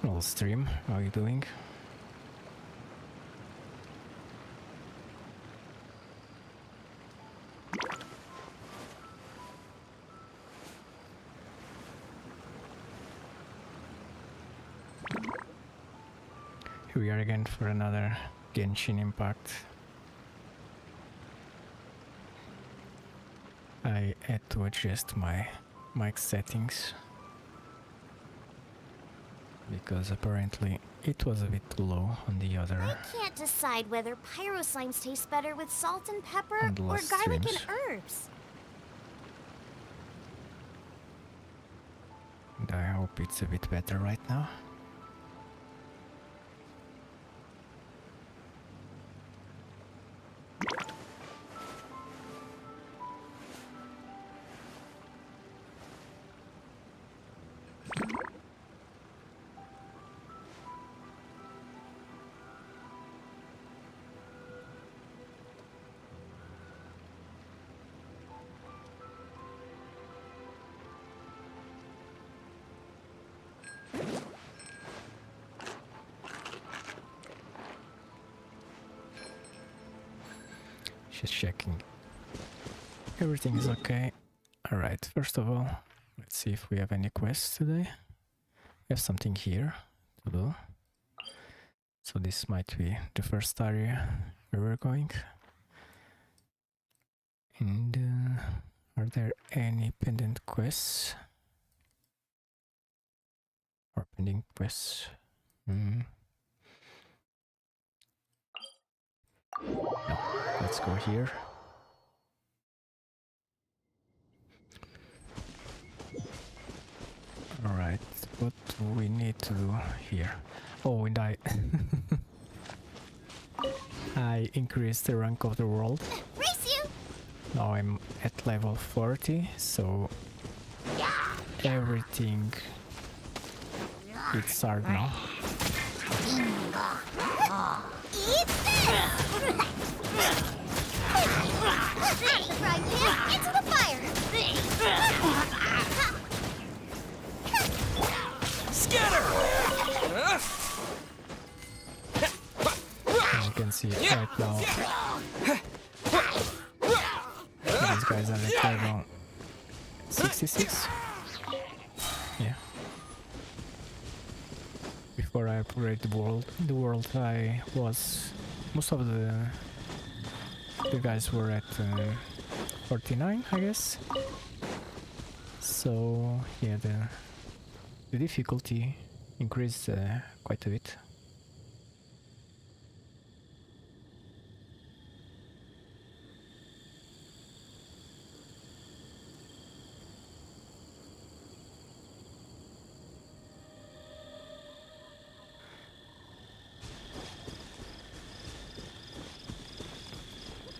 Hello stream, how are you doing? Here we are again for another Genshin Impact. I had to adjust my mic settings because apparently it was a bit low on the other. I can't decide whether pyro slimes taste better with salt and pepper On the or last garlic streams. and herbs. And I hope it's a bit better right now. Just checking. Everything is okay. Alright, first of all, let's see if we have any quests today. We have something here to do. So this might be the first area where we're going. And are there any pendant quests? Or pending quests? No. Let's go here. Alright, what do we need to do here? Oh, and I increased the rank of the world. Race you! Now I'm at level 40, so everything it's hard now. Eat this! Ready, frying pan, into the fire! Scatter! And you can see right now these guys are at level 66. Yeah. Before I upgrade the world I was... most of the guys were at 49, I guess. So yeah, the difficulty increased quite a bit.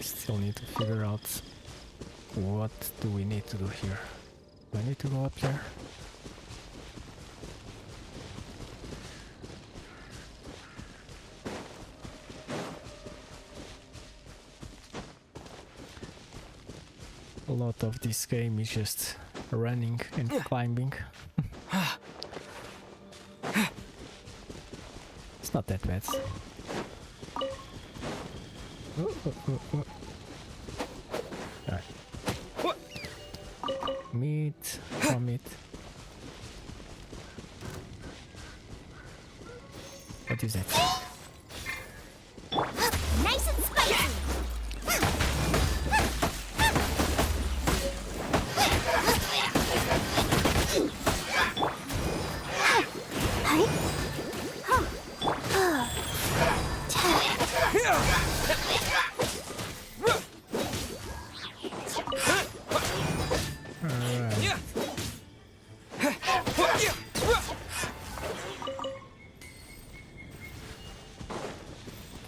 Still need to figure out what do we need to do here. Do I need to go up there? A lot of this game is just running and climbing. It's not that bad. Alright. Meat, vomit. What is that? Nice and spicy!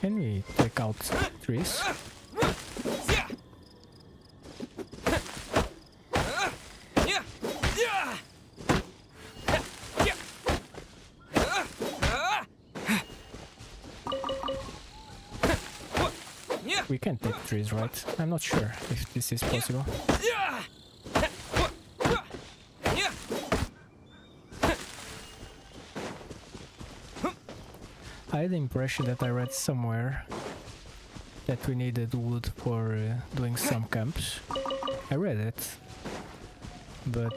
Can we take out trees? We can take trees, right? I'm not sure if this is possible. I had the impression that I read somewhere that we needed wood for doing some camps. I read it, but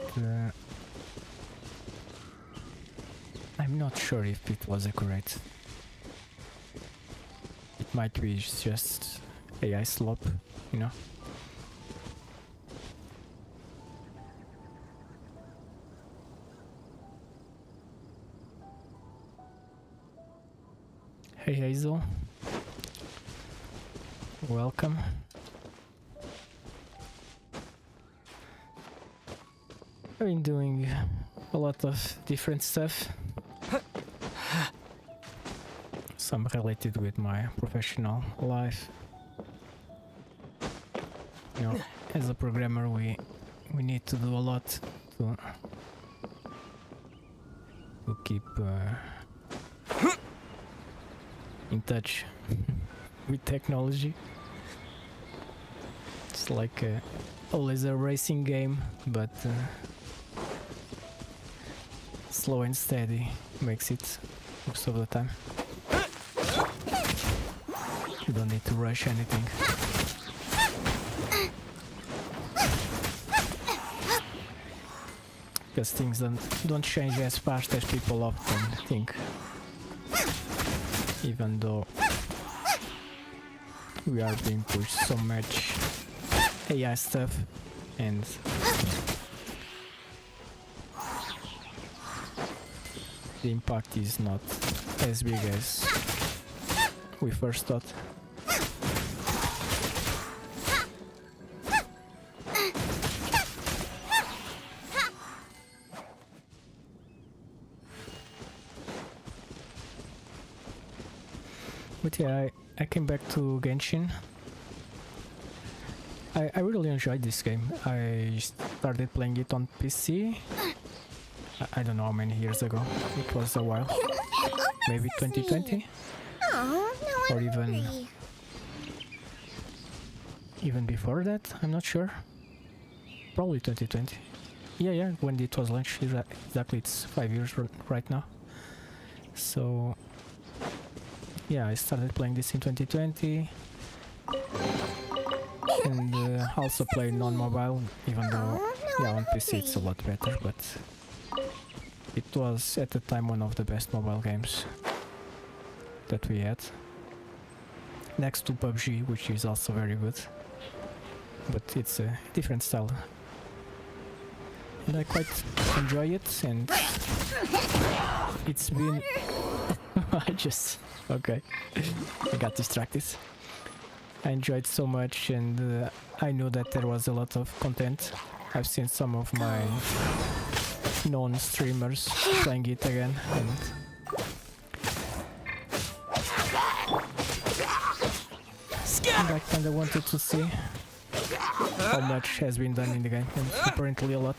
I'm not sure if it was accurate. It might be just AI slop, you know? Hey Hazel, welcome. I've been doing a lot of different stuff. Some related with my professional life. You know, as a programmer we need to do a lot to keep in touch with technology. It's like always a racing game, but slow and steady makes it most of the time. You don't need to rush anything. Because things don't change as fast as people often think. Even though we are being pushed so much AI stuff, and the impact is not as big as we first thought. But yeah, I came back to Genshin. I really enjoyed this game. I started playing it on PC. I don't know how many years ago. It was a while. Maybe 2020? Oh, no, Or I'm even before that, I'm not sure. Probably 2020. Yeah, when it was launched, exactly, it's 5 years right now. So yeah, I started playing this in 2020, and also played non-mobile, even though yeah, on PC it's a lot better, but it was at the time one of the best mobile games that we had, next to PUBG, which is also very good, but it's a different style, and I quite enjoy it. And it's been okay, I got distracted. I enjoyed so much, and I knew that there was a lot of content. I've seen some of my known streamers playing it again, and I kinda wanted to see how much has been done in the game, and apparently a lot.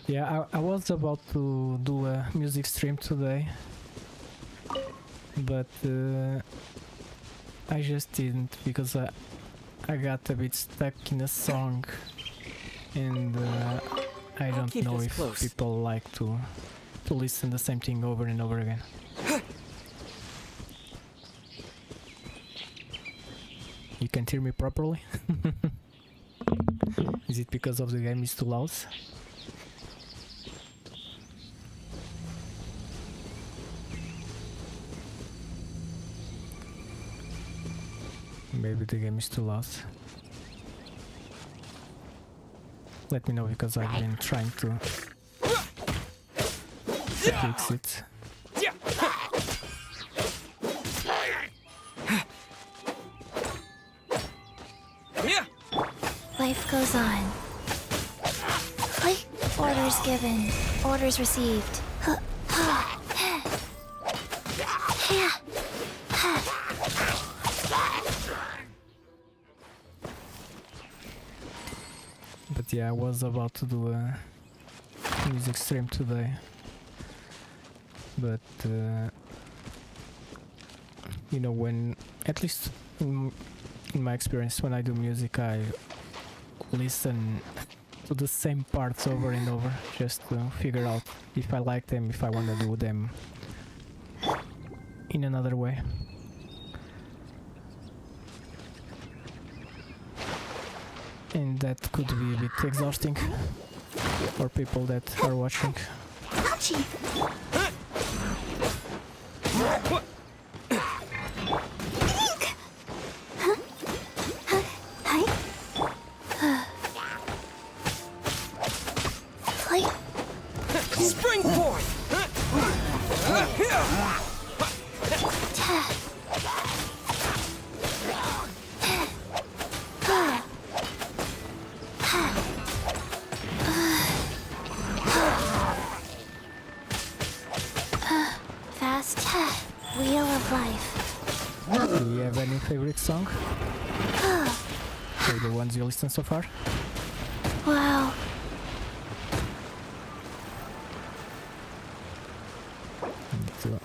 Yeah, I was about to do a music stream today, but I just didn't, because I got a bit stuck in a song, and I don't know if people like to listen the same thing over and over again. You can't hear me properly? Is it because of the game is too loud? Maybe the game is too loud. Let me know, because I've been trying to fix it. Life goes on. Orders given. Orders received. But yeah, I was about to do a music stream today, but you know, when, at least in my experience, when I do music, I listen to the same parts over and over, just to figure out if I like them, if I want to do them in another way. And that could be a bit exhausting for people that are watching. Ouchie! Eek! Huh? Hi? Play. Spring forth! Fast. Wheel of life. Do you have any favorite song? Or the ones you listen so far? Wow. Me too.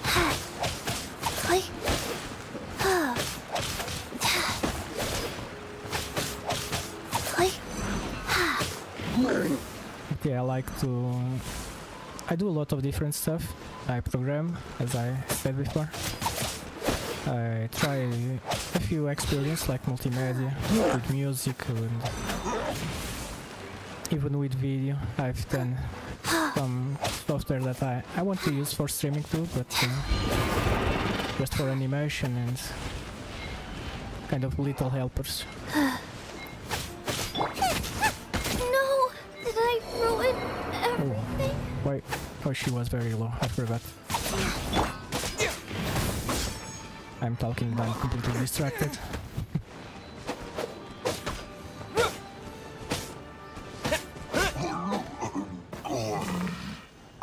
Play. Play. Okay, I like to... I do a lot of different stuff. I program, as I said before. I try a few experiences like multimedia, with music, and even with video. I've done some software that I want to use for streaming too, but just for animation and kind of little helpers. No! Did I ruin everything? Wait, oh, she was very low. I forgot. I'm talking, but I'm completely distracted.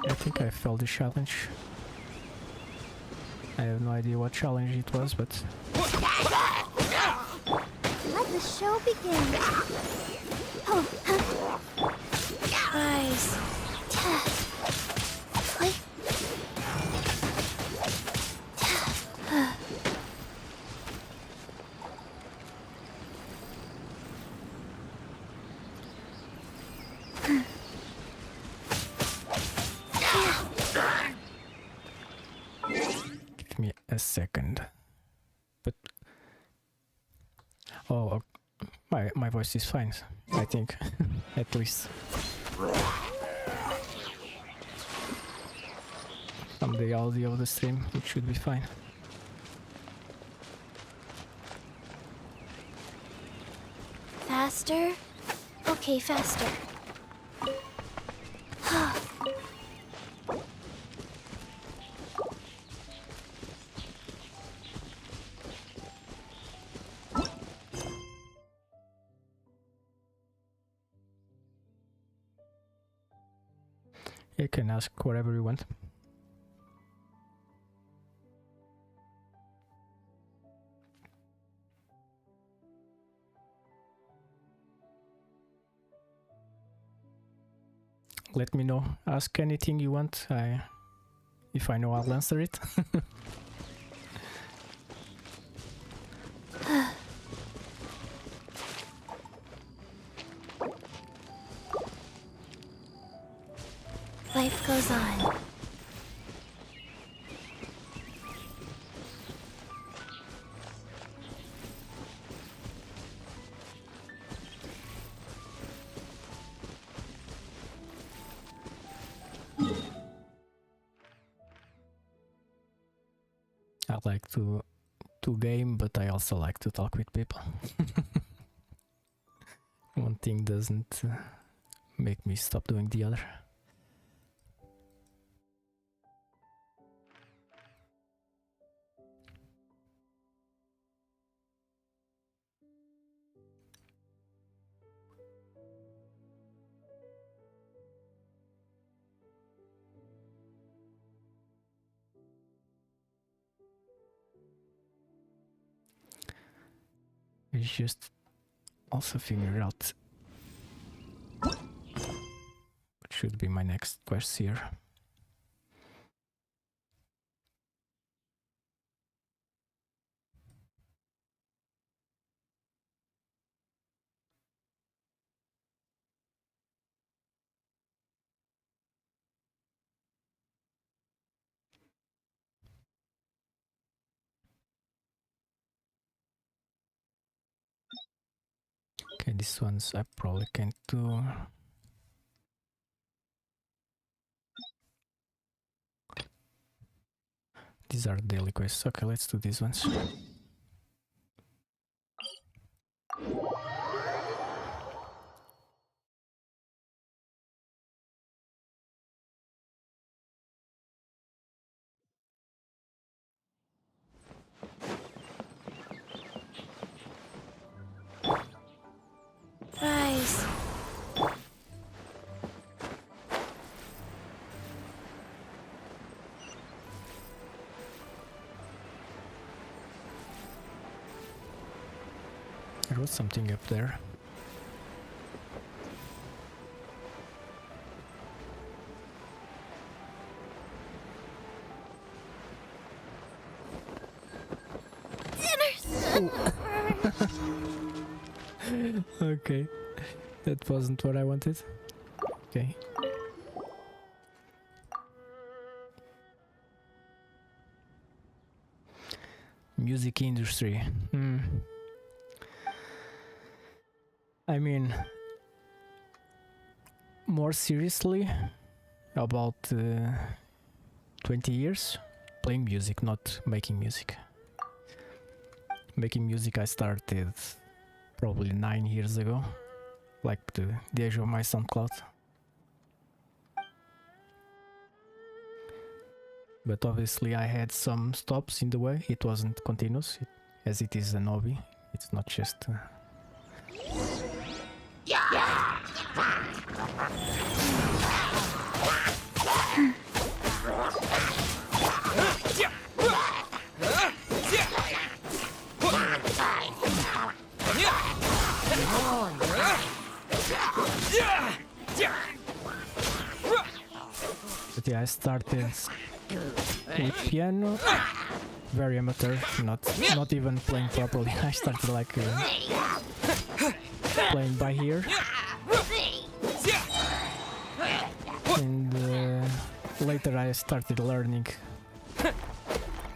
I think I failed the challenge. I have no idea what challenge it was, but Let the show begin. Oh, Rise. Play. give me a second. But oh, my voice is fine, I think, at least. From the audio of the stream, it should be fine. Faster? Okay, faster. You can ask whatever you want. Let me know. Ask anything you want. If I know, I'll answer it. Life goes on. I like to game, but I also like to talk with people. One thing doesn't make me stop doing the other. I just also figure out what should be my next quest here. Okay, these ones I probably can't do. These are daily quests. Okay, let's do these ones. Rise. There was something up there. Okay, that wasn't what I wanted. Okay. Music industry. I mean, more seriously, about 20 years playing music, not making music. Making music I started probably 9 years ago, like the age of my SoundCloud. But obviously I had some stops in the way. It wasn't continuous, as it is an hobby. It's not just... But yeah, I started with piano, very amateur, not even playing properly. I started like playing by ear, and later I started learning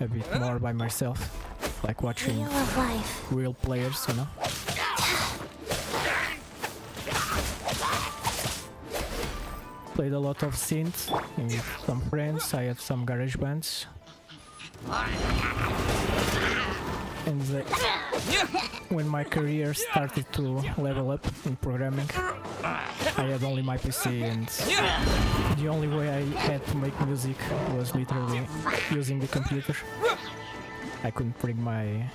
a bit more by myself, like watching Wheel of life. real players, you know. Played a lot of synth with some friends. I had some garage bands. And when my career started to level up in programming, I had only my PC, and the only way I had to make music was literally using the computer. I couldn't bring my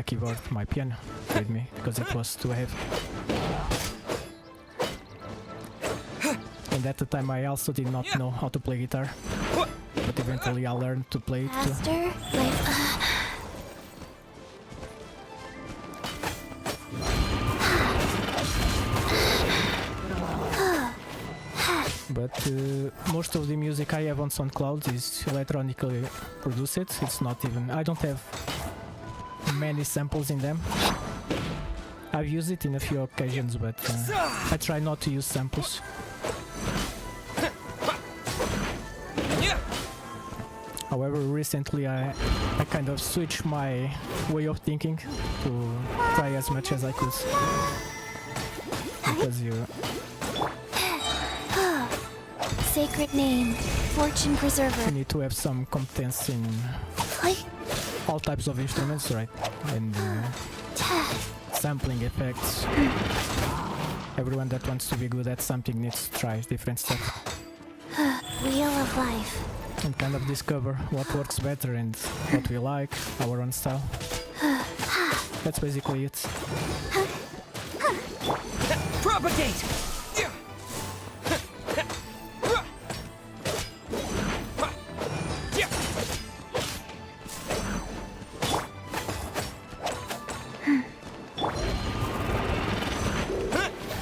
keyboard, my piano with me because it was too heavy. And at the time I also did not know how to play guitar, but eventually I learned to play it too. Faster. Life. But most of the music I have on SoundCloud is electronically produced. It's not even... I don't have many samples in them. I've used it in a few occasions, but I try not to use samples. However, recently I kind of switched my way of thinking to try as much as I could. Because Sacred name. Fortune preserver. you need to have some competence in all types of instruments, right? And sampling effects. Everyone that wants to be good at something needs to try different stuff. Wheel of life. And kind of discover what works better and what we like, our own style. That's basically it. Propagate!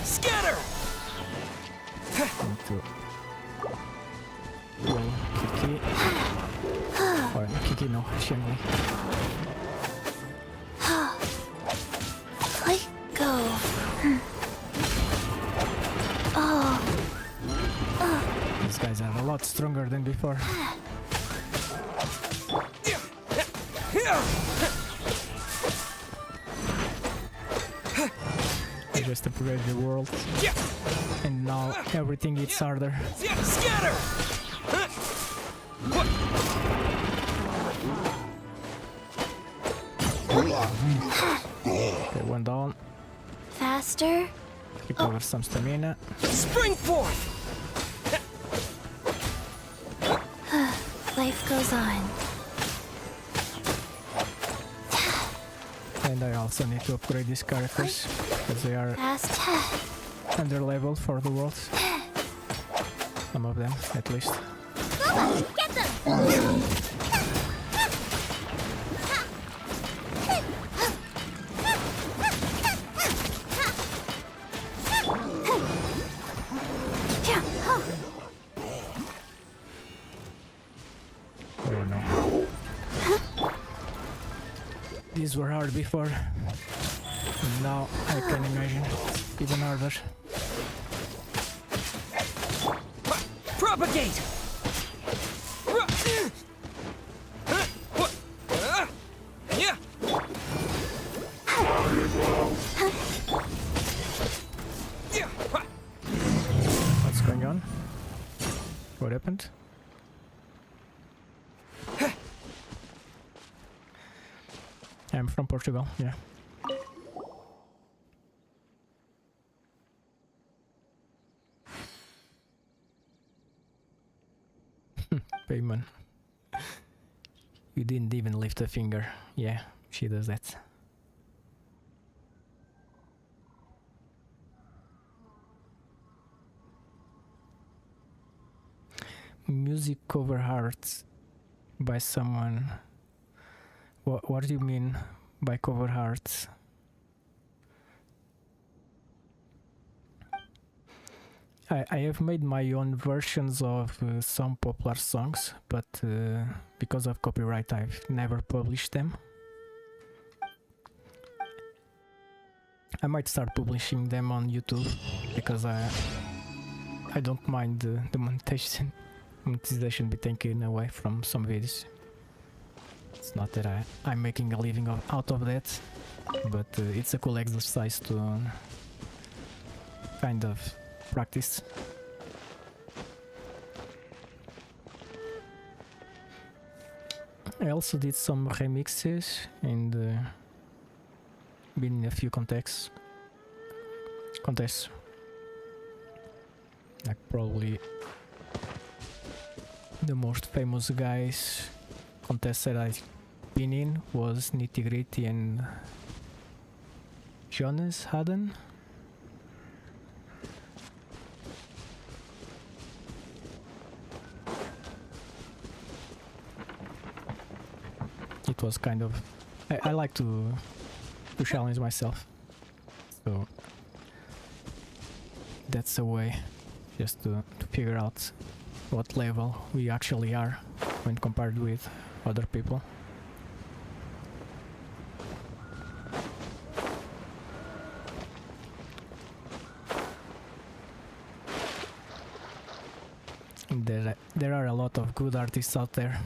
Scatter! Well, Kiki. Or Kiki, no, Shenley. Go. These guys are a lot stronger than before. just upgrade the world, and now everything gets harder. Scatter! Okay, one down. Faster. Recover some stamina. Spring forth! Life goes on. And I also need to upgrade these characters, because they are Fast. under level for the world. Some of them, at least. Get them! Oh no. These were hard before. Now I can imagine even harder. Propagate! Yeah! What's going on? What happened? I'm from Portugal, yeah. Payman. You didn't even lift a finger. Yeah, she does that. Music cover hearts by someone. What do you mean by cover hearts? I have made my own versions of some popular songs, but because of copyright I've never published them. I might start publishing them on YouTube because I don't mind the monetization be taken away from some videos. It's not that I'm making a living out of that, but it's a cool exercise to kind of practice. I also did some remixes and been in a few contests. Like probably the most famous guys contest that I've been in was Nitty Gritty and Jonas Hadden. It was kind of I like to challenge myself, so that's a way just to figure out what level we actually are when compared with other people. There are a lot of good artists out there,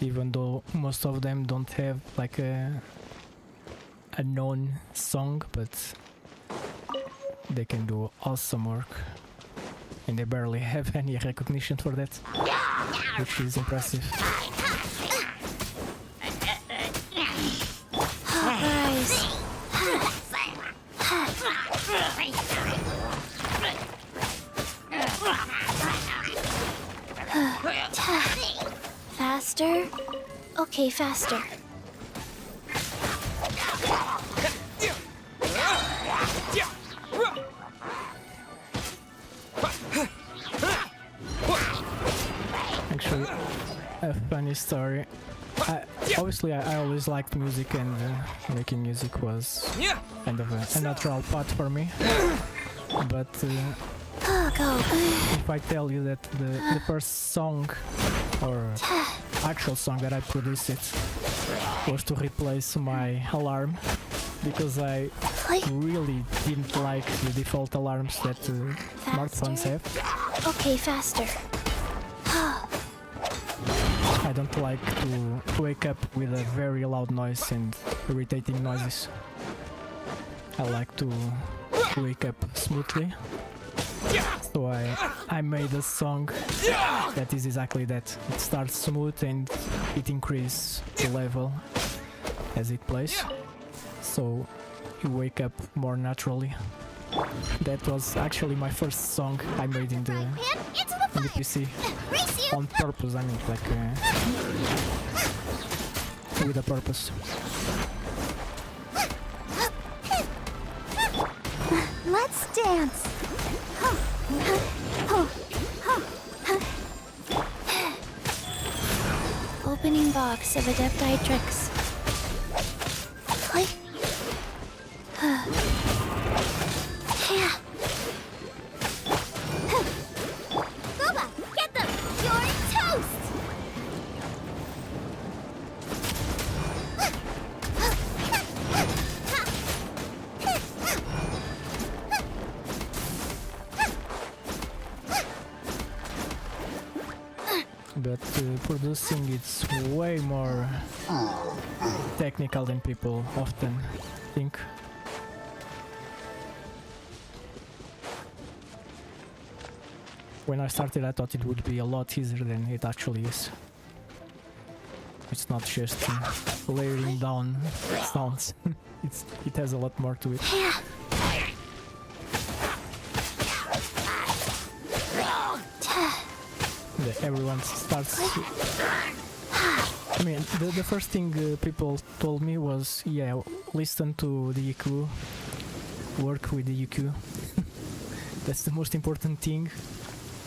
even though most of them don't have like a known song, but they can do awesome work and they barely have any recognition for that, which is impressive. Faster? Okay, faster. Actually, a funny story. Obviously, I always liked music, and making music was kind of a natural path for me. But Go. if I tell you that the first song or actual song that I produced was to replace my alarm, because I really didn't like the default alarms that smartphones have. Okay, faster. I don't like to wake up with a very loud noise and irritating noises. I like to wake up smoothly. So I made a song that is exactly that. It starts smooth and it increases the level as it plays. So you wake up more naturally. That was actually my first song I made in the PC on purpose. I mean, like with a purpose. Let's dance. Opening box of Adepti tricks. Click. Yeah. Boba, get them! You're toast! But producing it's way more technical than people often think. When I started, I thought it would be a lot easier than it actually is. It's not just layering down sounds. It has a lot more to it. Everyone starts. I mean, the first thing people told me was, yeah, listen to the EQ, work with the EQ. That's the most important thing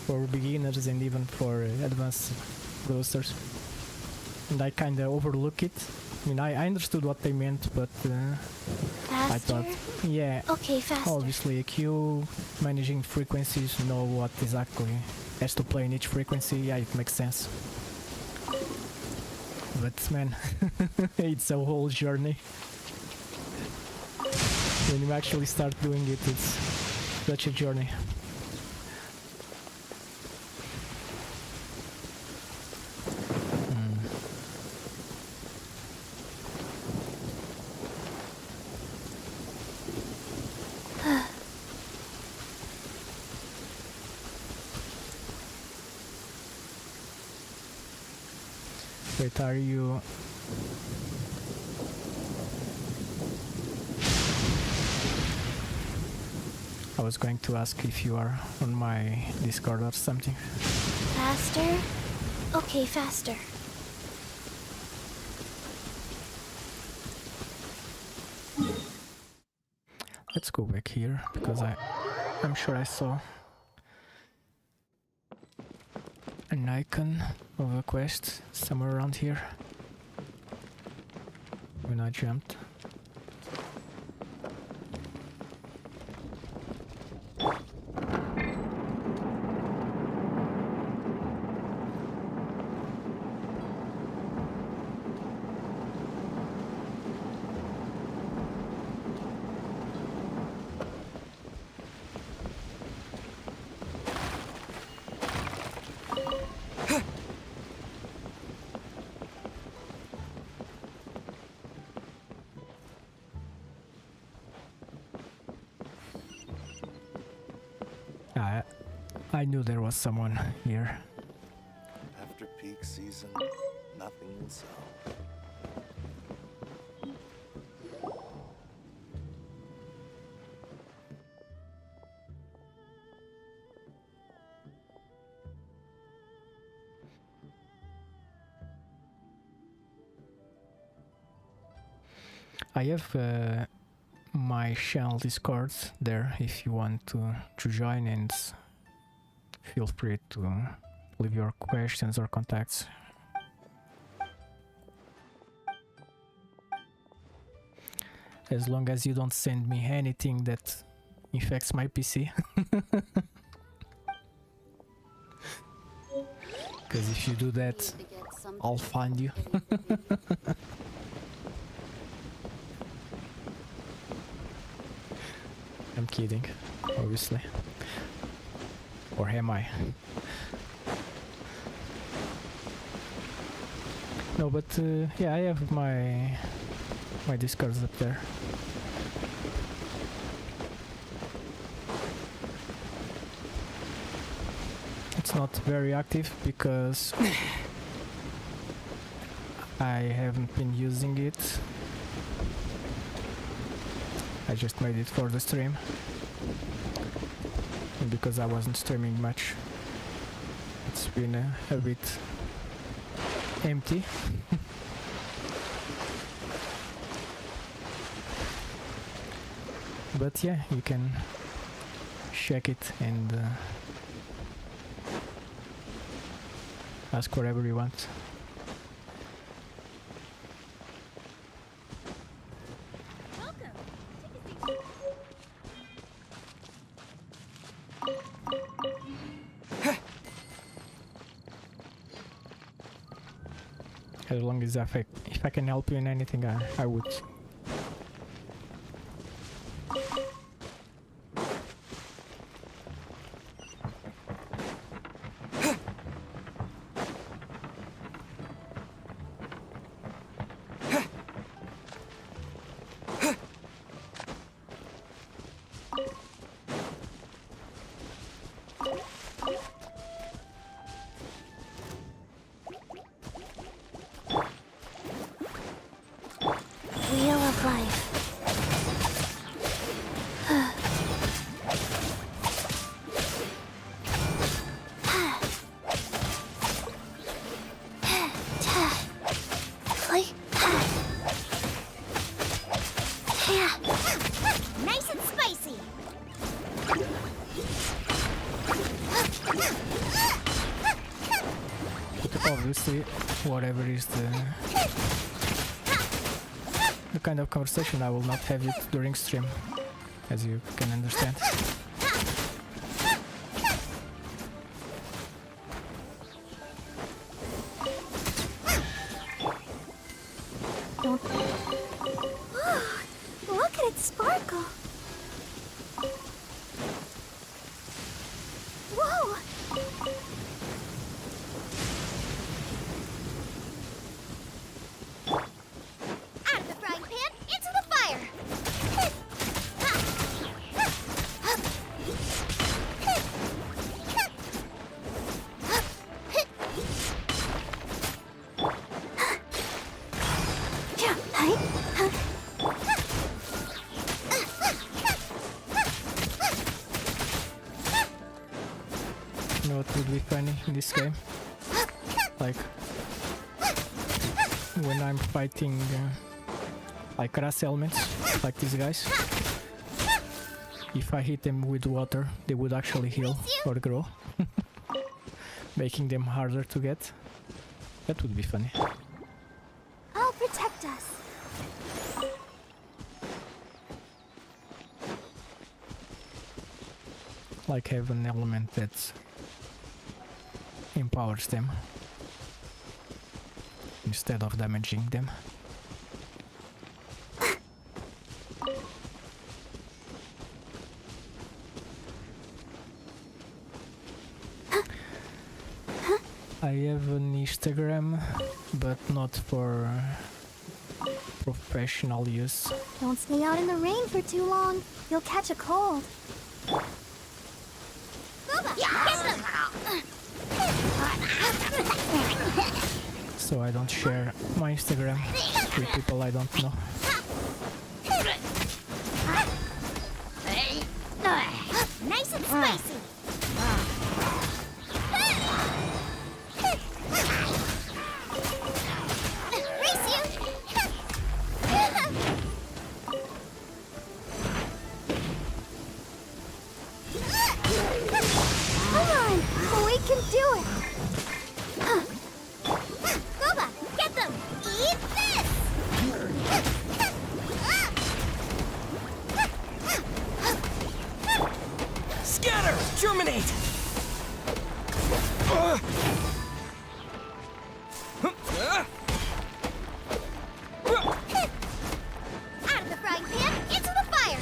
for beginners and even for advanced producers. And I kind of overlook it. I mean, I understood what they meant, but I thought, yeah, Okay, faster. obviously EQ, managing frequencies, know what exactly has to play in each frequency, yeah, it makes sense. But man, it's a whole journey. When you actually start doing it, it's such a journey. Wait, are you... I was going to ask if you are on my Discord or something. Faster? Okay, faster. Let's go back here, because I'm sure I saw an icon of a quest somewhere around here when I jumped. I knew there was someone here. After peak season, nothing will sell. I have my channel Discord there if you want to join, and feel free to leave your questions or contacts. As long as you don't send me anything that infects my PC. Because if you do that, I'll find you. I'm kidding, obviously. Or am I? No, but yeah, I have my Discords up there. not very active because I haven't been using it. I just made it for the stream. And because I wasn't streaming much, it's been a bit empty. But yeah, you can check it and ask whatever you want. As long as if I can help you in anything, I would. Wheel of life. Nice and spicy. Obviously, whatever is the kind of conversation, I will not have it during stream, as you can understand. Look at it sparkle. Whoa! Out of the frying pan, into the fire! You know what would be funny in this game? Like when I'm fighting like grass elements, like these guys. If I hit them with water, they would actually heal or grow, making them harder to get. That would be funny. I'll protect us. Like have an element that empowers them instead of damaging them. I have an Instagram, but not for professional use. Don't stay out in the rain for too long. You'll catch a cold. So I don't share my Instagram with people I don't know. Nice and spicy. Race you. Come on, we can do it. Goba, get them. Eat this. Scatter! Germinate! Out of the frying pan, into the fire.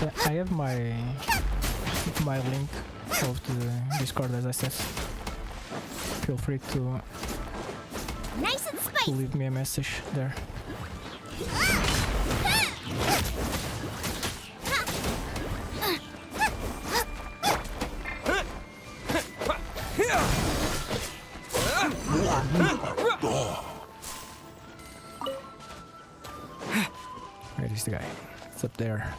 Yeah, I have my link of the Discord, as I said. feel free to Nice and spicy. leave me a message there. Where is the guy? It's up there.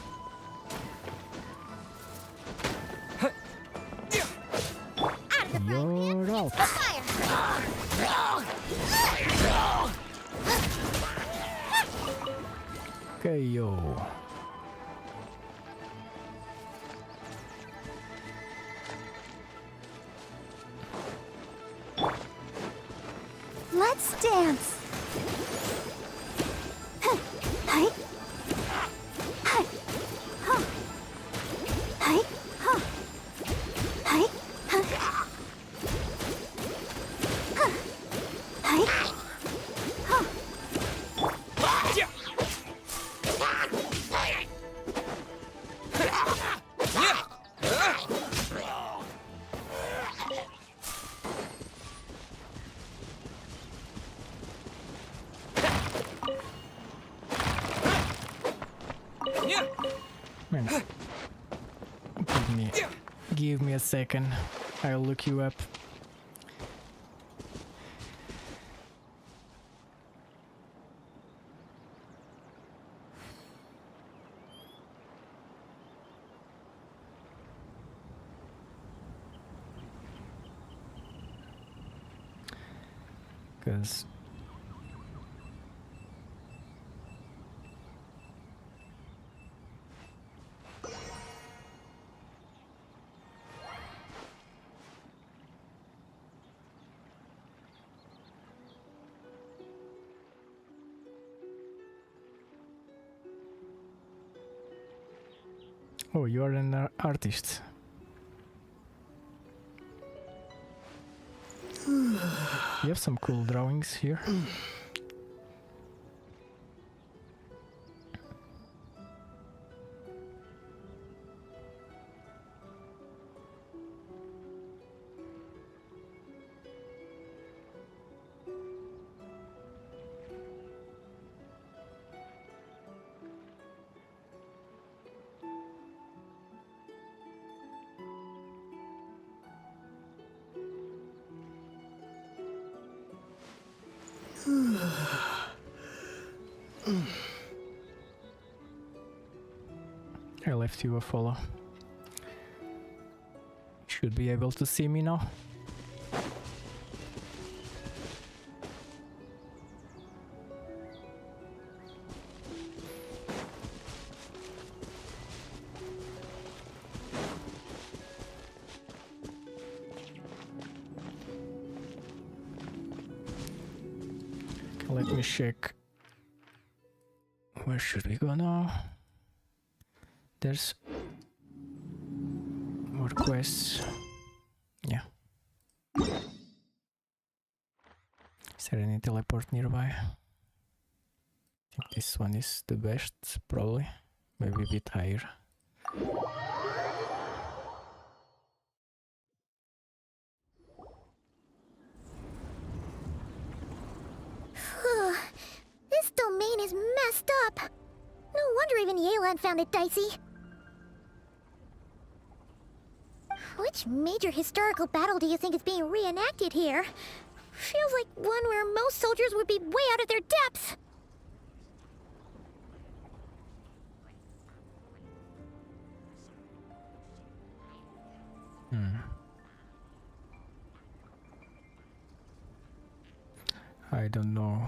Out of the You're out. fire. Okay, yo. Let's dance. Hi. Hi. Huh. Hi. Huh. Hi. Huh. Huh. Hi. Huh. Man. Give me a second. I'll look you up. Because oh, you are an artist. You have some cool drawings here. I left you a follow. Should be able to see me now. Let me check. Where should we go now? There's more quests. Yeah. Is there any teleport nearby? I think this one is the best, probably. Maybe a bit higher. This domain is messed up. No wonder even Yelan found it dicey. Which major historical battle do you think is being reenacted here? Feels like one where most soldiers would be way out of their depths. I don't know.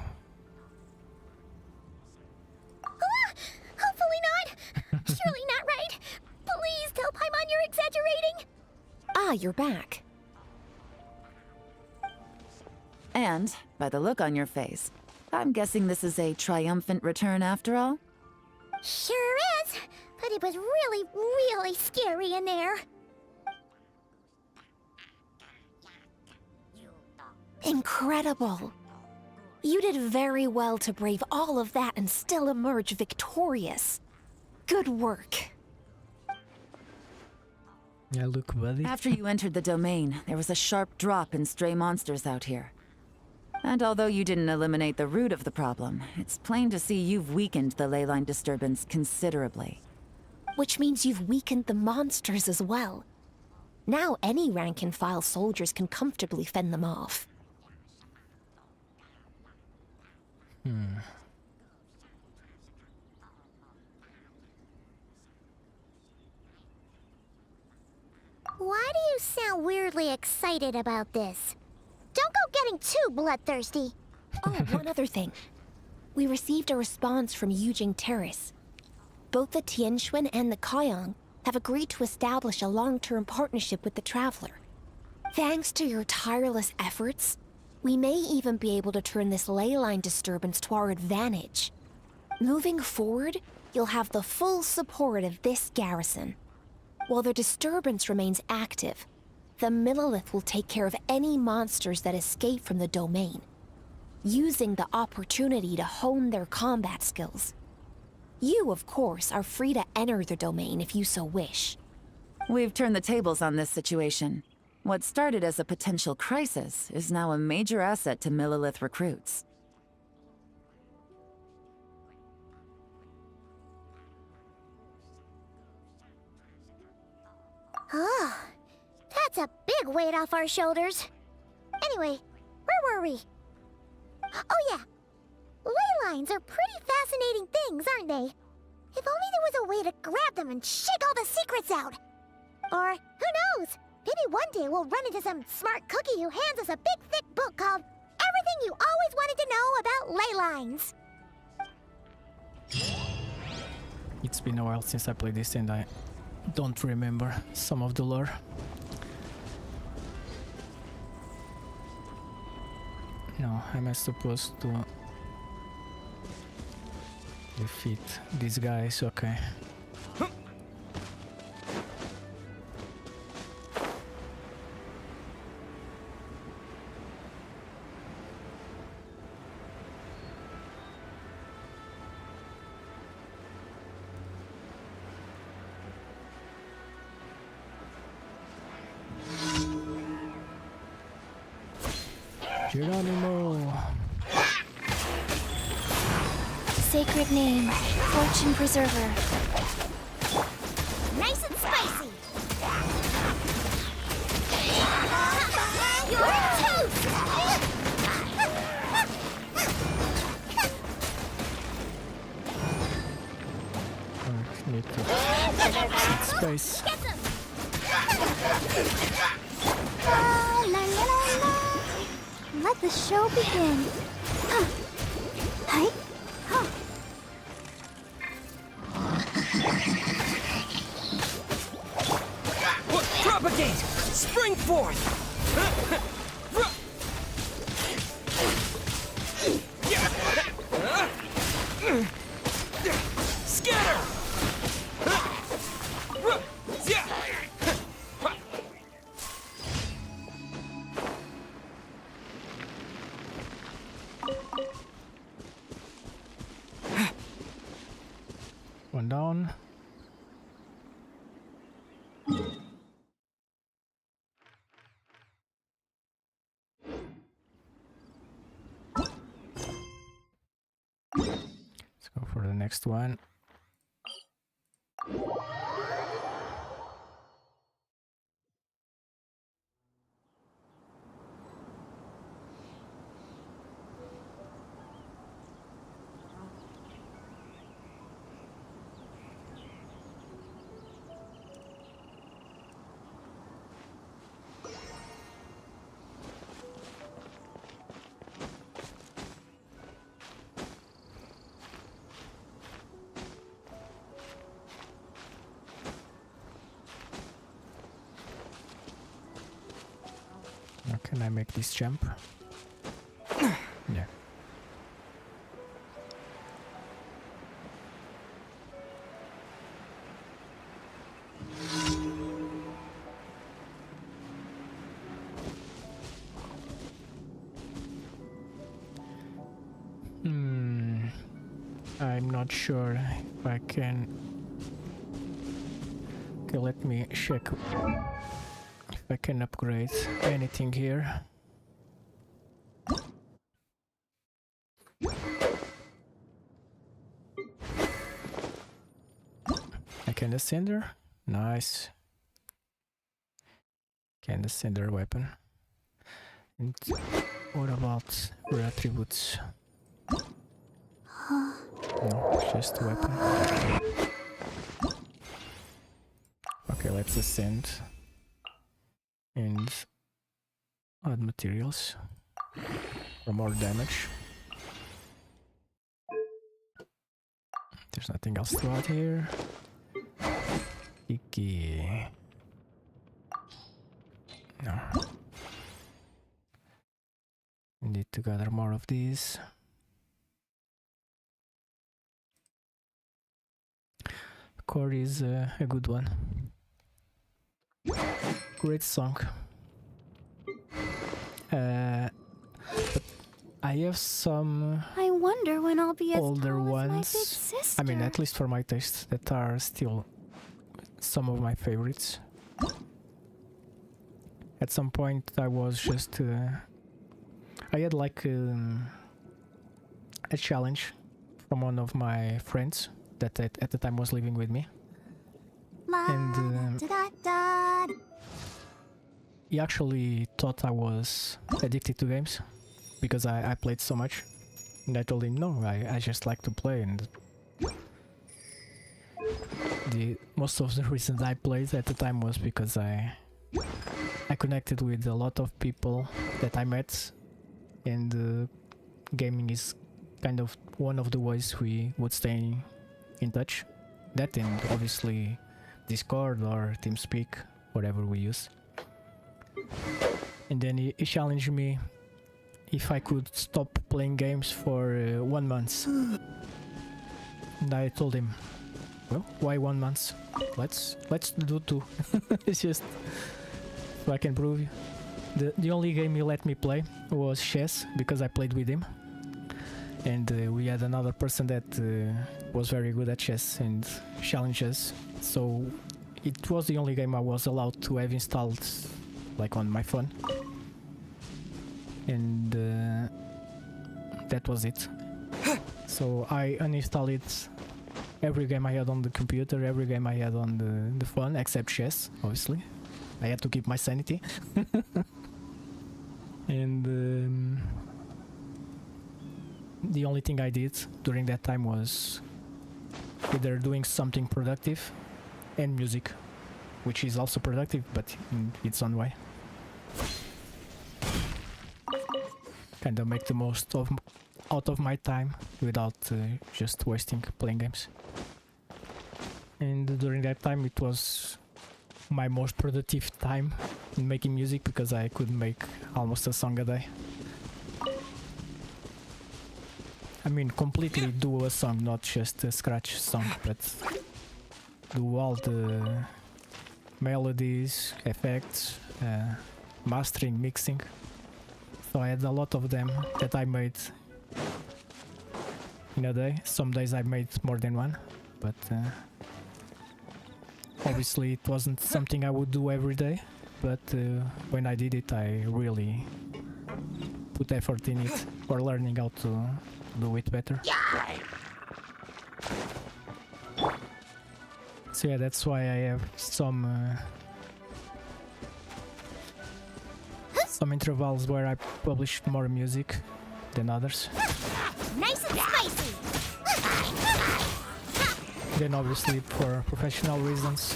Hopefully not. Surely not right. Please tell Paimon you're exaggerating. Ah, you're back. And, by the look on your face, I'm guessing this is a triumphant return after all? Sure is. But it was really, really scary in there. Incredible. You did very well to brave all of that and still emerge victorious. Good work. Yeah, look, buddy. After you entered the domain, there was a sharp drop in stray monsters out here. And although you didn't eliminate the root of the problem, it's plain to see you've weakened the ley line disturbance considerably. Which means you've weakened the monsters as well. Now any rank-and-file soldiers can comfortably fend them off. Why do you sound weirdly excited about this? Don't go getting too bloodthirsty. Oh, one other thing. We received a response from Yujing Terrace. Both the Tianxuan and the Kaiyang have agreed to establish a long-term partnership with the Traveler. Thanks to your tireless efforts, we may even be able to turn this ley line disturbance to our advantage. Moving forward, you'll have the full support of this garrison. While the disturbance remains active, the Millelith will take care of any monsters that escape from the domain, using the opportunity to hone their combat skills. You, of course, are free to enter the domain if you so wish. We've turned the tables on this situation. What started as a potential crisis is now a major asset to Millelith recruits. Oh, that's a big weight off our shoulders. Anyway, where were we? Oh yeah, ley lines are pretty fascinating things, aren't they? If only there was a way to grab them and shake all the secrets out. Or, who knows, maybe one day we'll run into some smart cookie who hands us a big thick book called Everything You Always Wanted to Know About Ley Lines. It's been a while since I played this and I don't remember some of the lore. No, am I supposed to defeat these guys? Okay. Geronimo! Sacred name, Fortune Preserver. Nice and spicy! You're toast! I need to space. Get them! La, la, la, la. Let the show begin. Hi. Propagate! Spring forth! Scatter! One down. Let's go for the next one. Now can I make this jump? Yeah. I'm not sure if I can Okay, let me check if I can upgrade anything here. Incandescenter, nice. Incandescenter weapon. And what about her attributes? No, just weapon. Okay, let's ascend and add materials for more damage. There's nothing else to add here. Iki. No. Need to gather more of these. Core is a good one. Great song. But I have some I wonder when I'll be as older tall as my big ones. sister. I mean, at least for my taste, that are still some of my favorites. At some point, I was just I had like a challenge from one of my friends that at the time was living with me, and he actually thought I was addicted to games because I played so much, and I told him no, I just like to play, and most of the reasons I played at the time was because I connected with a lot of people that I met, and gaming is kind of one of the ways we would stay in touch. That, and obviously Discord or TeamSpeak, whatever we use. And then he challenged me if I could stop playing games for 1 month. And I told him, well, why 1 month? Let's do 2. It's just so I can prove you. The only game he let me play was chess, because I played with him, and we had another person that was very good at chess and challenges, so it was the only game I was allowed to have installed like on my phone, and that was it. So I uninstalled every game I had on the computer, every game I had on the phone, except chess, obviously. I had to keep my sanity. And the only thing I did during that time was either doing something productive and music, which is also productive, but in its own way. Kind of make the most out of my time without just wasting playing games. And during that time it was my most productive time in making music, because I could make almost a song a day. I mean, completely do a song, not just a scratch song, but do all the melodies, effects, mastering, mixing. So I had a lot of them that I made in a day. Some days I made more than one, but obviously it wasn't something I would do every day, but when I did it, I really put effort in it, or learning how to do it better. So yeah, that's why I have some intervals where I publish more music than others. Nice and spicy. Then obviously for professional reasons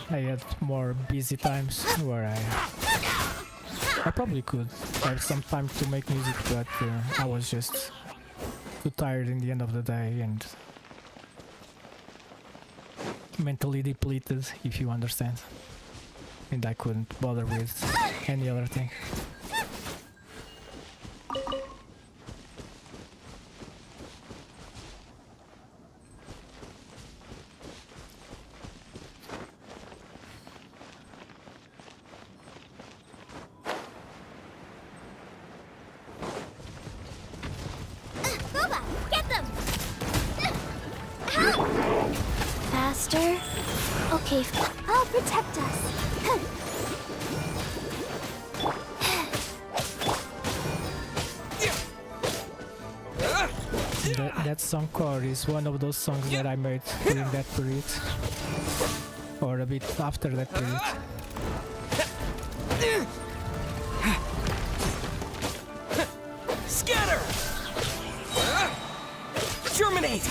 I had more busy times where I probably could have some time to make music, but I was just too tired in the end of the day and mentally depleted, if you understand, and I couldn't bother with any other thing. Faster, Okay, I'll protect us. That song core is one of those songs that I made during that period, or a bit after that period. Scatter! Germinate!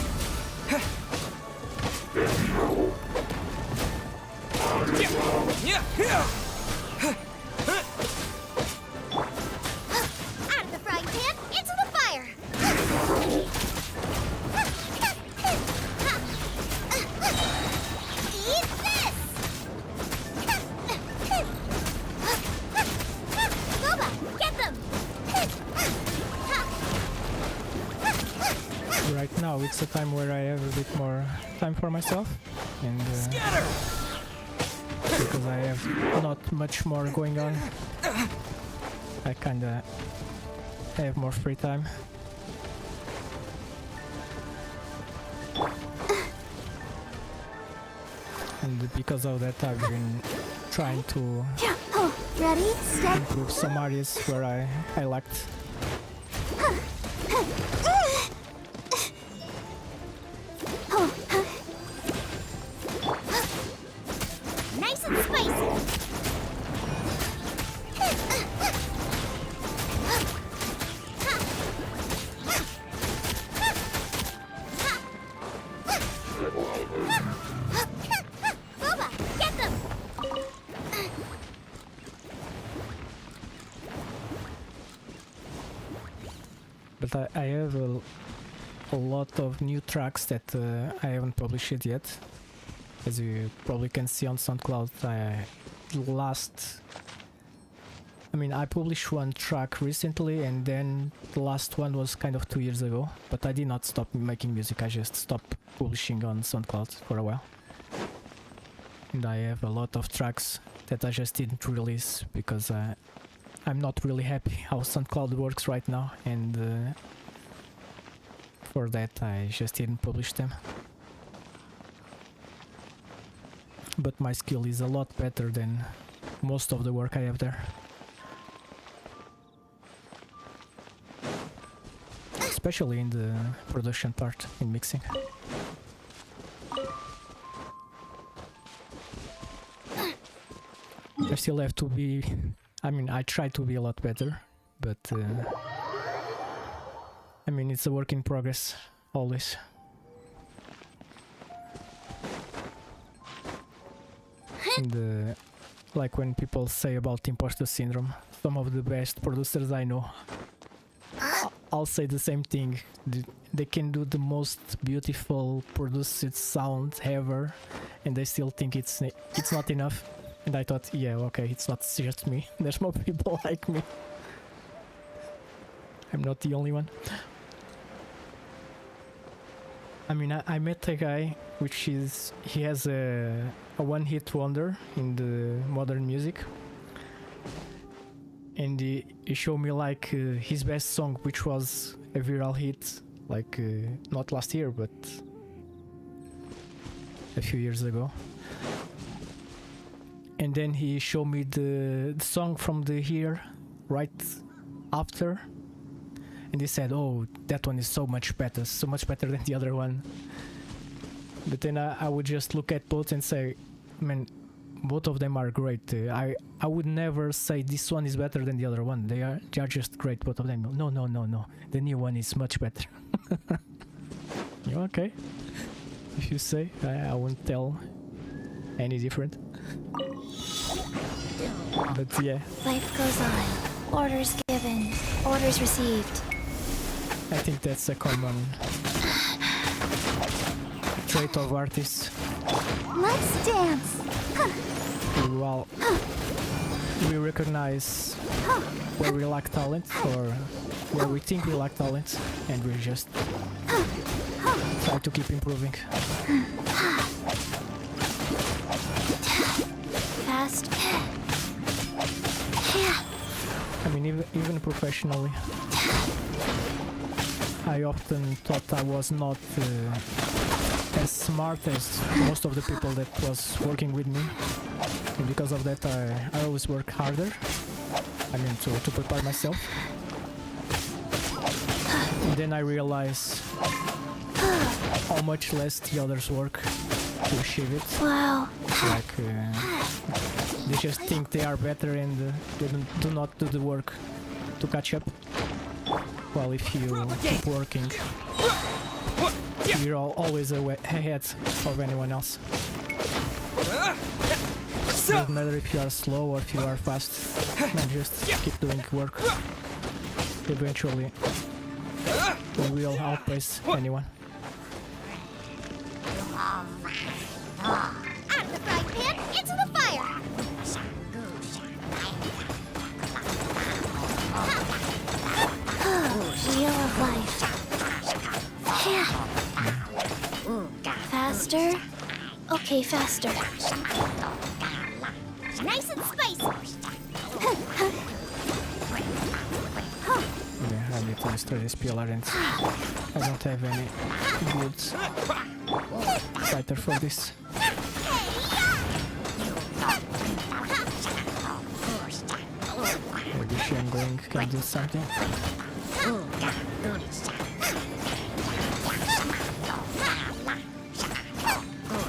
Out of the frying pan, into the fire! Eat this! Boba, get them! Right now it's a time where I have a bit more time for myself, and Scatter! because I have not much more going on, I kinda have more free time. And because of that, I've been trying to Oh, ready, steady. improve some areas where I lacked. Nice and spicy. Boba, get them. But I have a lot of new tracks that I haven't published it yet. As you probably can see on SoundCloud, I published one track recently, and then the last one was kind of 2 years ago. But I did not stop making music, I just stopped publishing on SoundCloud for a while. And I have a lot of tracks that I just didn't release because I'm not really happy how SoundCloud works right now, and for that I just didn't publish them. But my skill is a lot better than most of the work I have there. Especially in the production part, in mixing. I still have to be... I try to be a lot better, but... it's a work in progress, always. And like when people say about imposter syndrome, some of the best producers I know, I'll say the same thing. They can do the most beautiful produced sound ever, and they still think it's not enough. And I thought, yeah, okay, it's not just me. There's more people like me. I'm not the only one. I met a guy he has a one-hit wonder in the modern music, and he showed me like his best song, which was a viral hit, like not last year but a few years ago. And then he showed me the song from the year right after, and he said, "Oh, that one is so much better than the other one." But then I would just look at both and say, man, both of them are great. I would never say this one is better than the other one. They are just great, both of them. No. The new one is much better. Yeah, okay. If you say, I won't tell any different. But yeah, Life goes on. Orders given. Orders received. I think that's a common trait of artists. Let's dance. Well, we recognize where we lack talent or where we think we lack talent, and we just try to keep improving. Fast. Even professionally, I often thought I was not as smart as most of the people that was working with me. And because of that, I always work harder. I mean, to prepare myself. And then I realize how much less the others work to achieve it. Wow. Like, they just think they are better and they do not do the work to catch up. Well, if you keep working, you're always ahead of anyone else. Doesn't matter if you are slow or if you are fast. Man, just keep doing work. Eventually, you will outpace anyone. Out of the frying pan, into the fire! Wheel of life. Yeah. Faster. Okay, faster. Nice and spicy. Yeah, I need to destroy this pillar and I don't have any good fighter for this. Maybe Shangling can do something.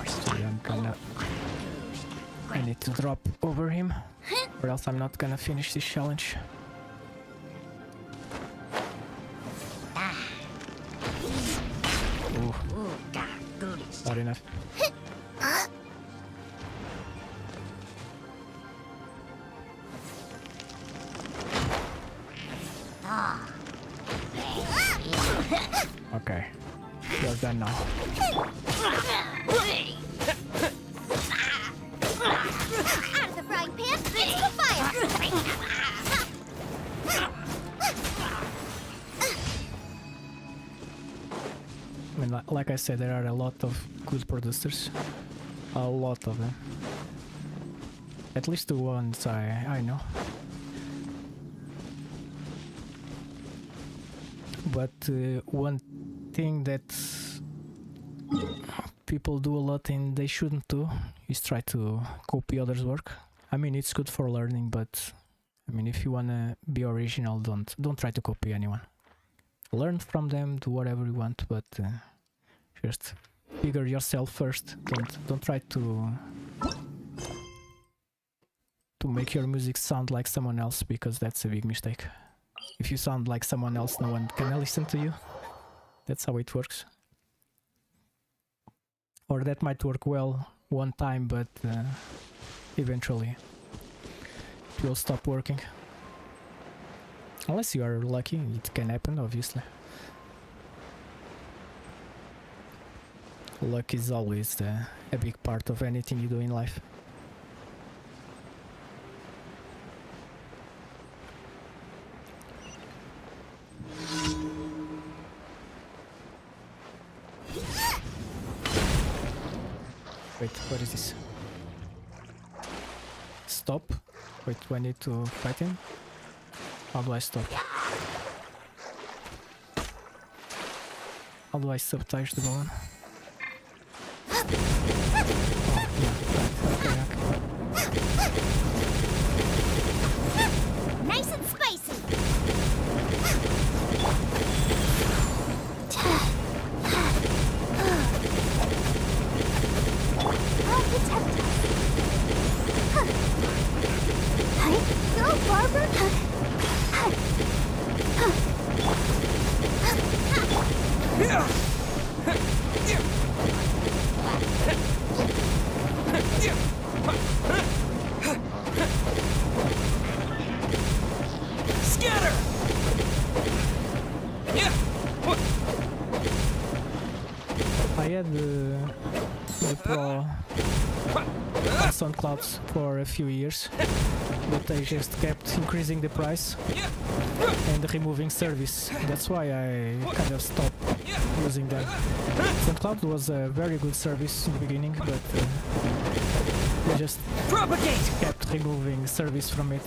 So I'm gonna... I need to drop over him, or else I'm not gonna finish this challenge. Ooh. Not enough. Okay, you're done now. Out of the frying pan, into the fire! I mean, like I said, there are a lot of good producers. A lot of them. At least the ones I know. But one thing that people do a lot and they shouldn't do is try to copy others' work. I mean, it's good for learning, but I mean, if you wanna be original, don't try to copy anyone. Learn from them, do whatever you want, but just figure yourself first. Don't try to make your music sound like someone else, because that's a big mistake. If you sound like someone else, no one can listen to you. That's how it works. Or that might work well one time, but eventually it will stop working. Unless you are lucky, it can happen, obviously. Luck is always a big part of anything you do in life. Wait, what is this? Stop? Wait, do I need to fight him? How do I stop? How do I sabotage the balloon? Oh, yeah, right. Okay. Nice and spicy! Go, Barber! Scatter! I had the Pro on SoundCloud for a few years, but they just kept increasing the price and removing service. That's why I kind of stopped using them. SoundCloud was a very good service in the beginning, but they just kept removing service from it.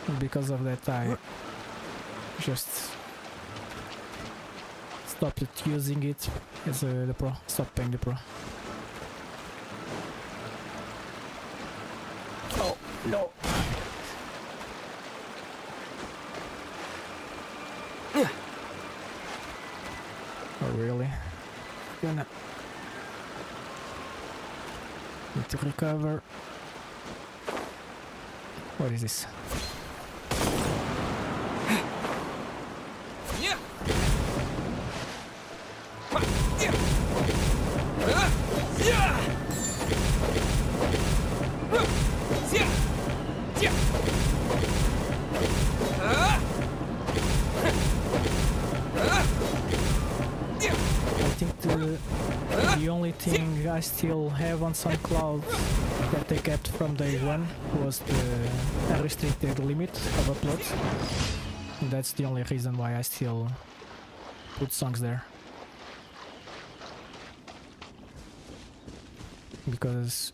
And because of that, I just stopped using it as the pro. Stopped paying the pro. Oh no! Oh really? Gonna need to recover. What is this? Yeah. I think the only thing I still have on SoundCloud that they kept from day one was the unrestricted limit of uploads. And that's the only reason why I still put songs there. Because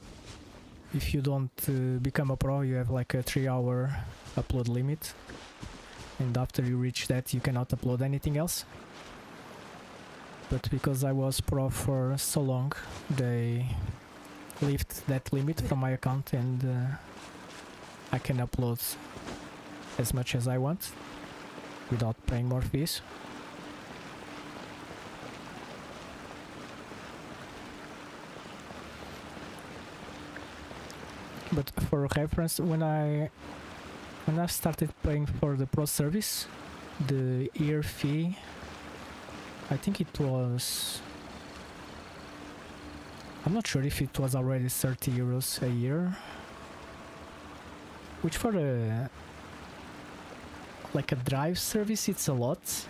if you don't become a pro, you have like a 3-hour upload limit, and after you reach that you cannot upload anything else. But because I was pro for so long, they lift that limit from my account, and I can upload as much as I want without paying more fees. But for reference, when I started paying for the pro service, the year fee, I think it was, I'm not sure if it was already 30 euros a year, which for a like a drive service it's a lot.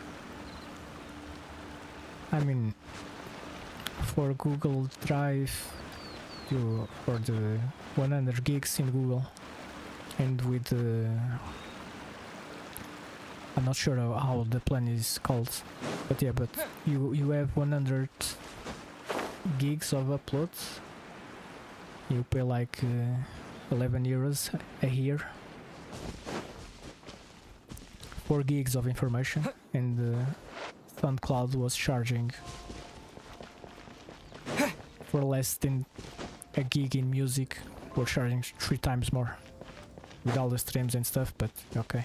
I mean, for Google Drive, for the 100 gigs in Google, and with I'm not sure how the plan is called, but yeah, but you have 100 gigs of uploads. You pay like 11 euros a year, 4 gigs of information, and SoundCloud was charging for less than a gig in music. We're charging 3 times more with all the streams and stuff, but okay.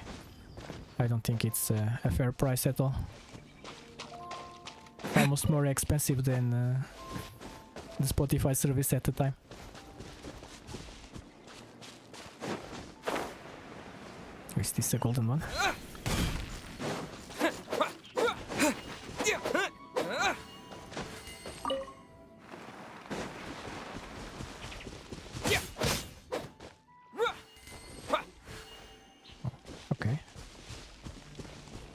I don't think it's a fair price at all. Almost more expensive than the Spotify service at the time. Is this a golden one? Okay.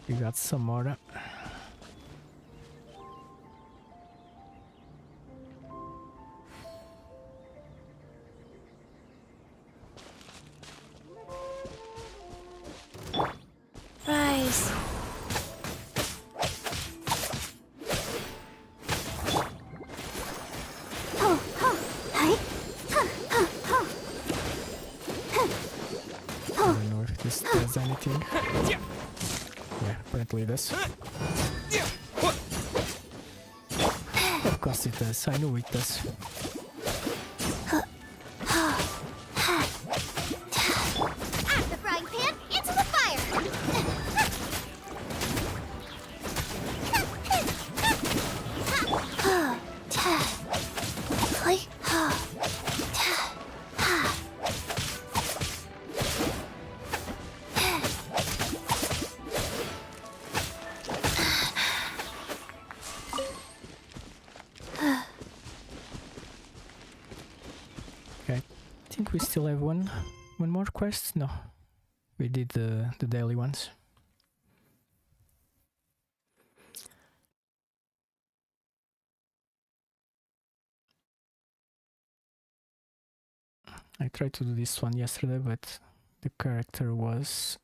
We got some more. Rise. I don't know if this does anything. Yeah, apparently it does. Of course it does, I knew it does. Out the frying pan, into the fire! Okay, I think we still have one more quest. No, we did the daily ones. I tried to do this one yesterday, but the character was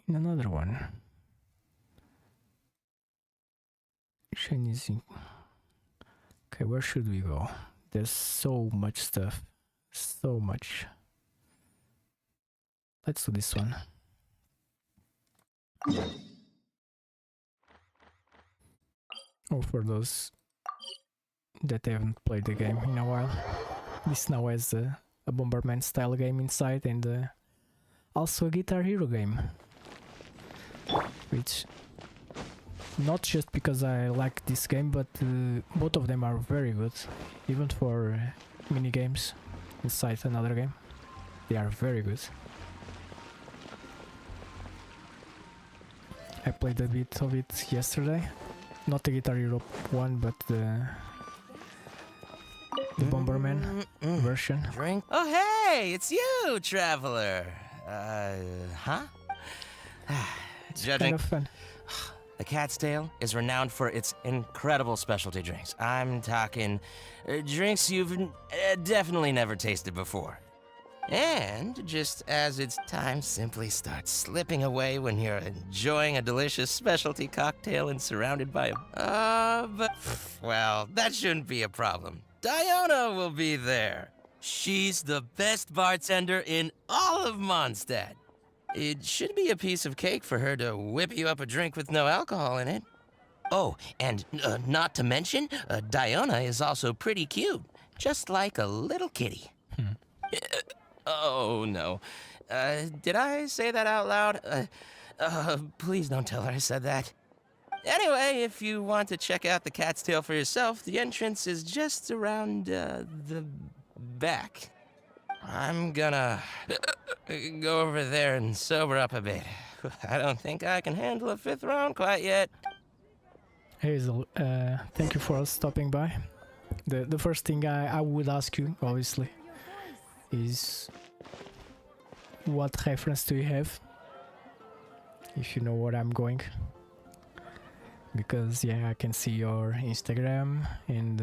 in another one. Chinese. Okay, where should we go? There's so much stuff. So much. Let's do this one. Oh, for those that haven't played the game in a while, this now has a Bomberman style game inside and also a Guitar Hero game. Which, not just because I like this game, but both of them are very good, even for mini games inside another game. They are very good. I played a bit of it yesterday. Not the Guitar Hero one, but the Bomberman version. Drink? Oh, hey, it's you, traveler. Huh? It's Judging. kind of fun. The Cat's Tail is renowned for its incredible specialty drinks. I'm talking drinks you've definitely never tasted before. And just as its time simply starts slipping away when you're enjoying a delicious specialty cocktail and surrounded by well, that shouldn't be a problem. Diana will be there. She's the best bartender in all of Mondstadt. It should be a piece of cake for her to whip you up a drink with no alcohol in it. Oh, and not to mention, Diana is also pretty cute, just like a little kitty. Oh, no. Did I say that out loud? Please don't tell her I said that. Anyway, if you want to check out the Cat's Tail for yourself, the entrance is just around, the back. I'm gonna go over there and sober up a bit. I don't think I can handle a 5th round quite yet. Hazel, thank you for stopping by. The first thing I would ask you, obviously, is what reference do you have? If you know where I'm going. Because, yeah, I can see your Instagram and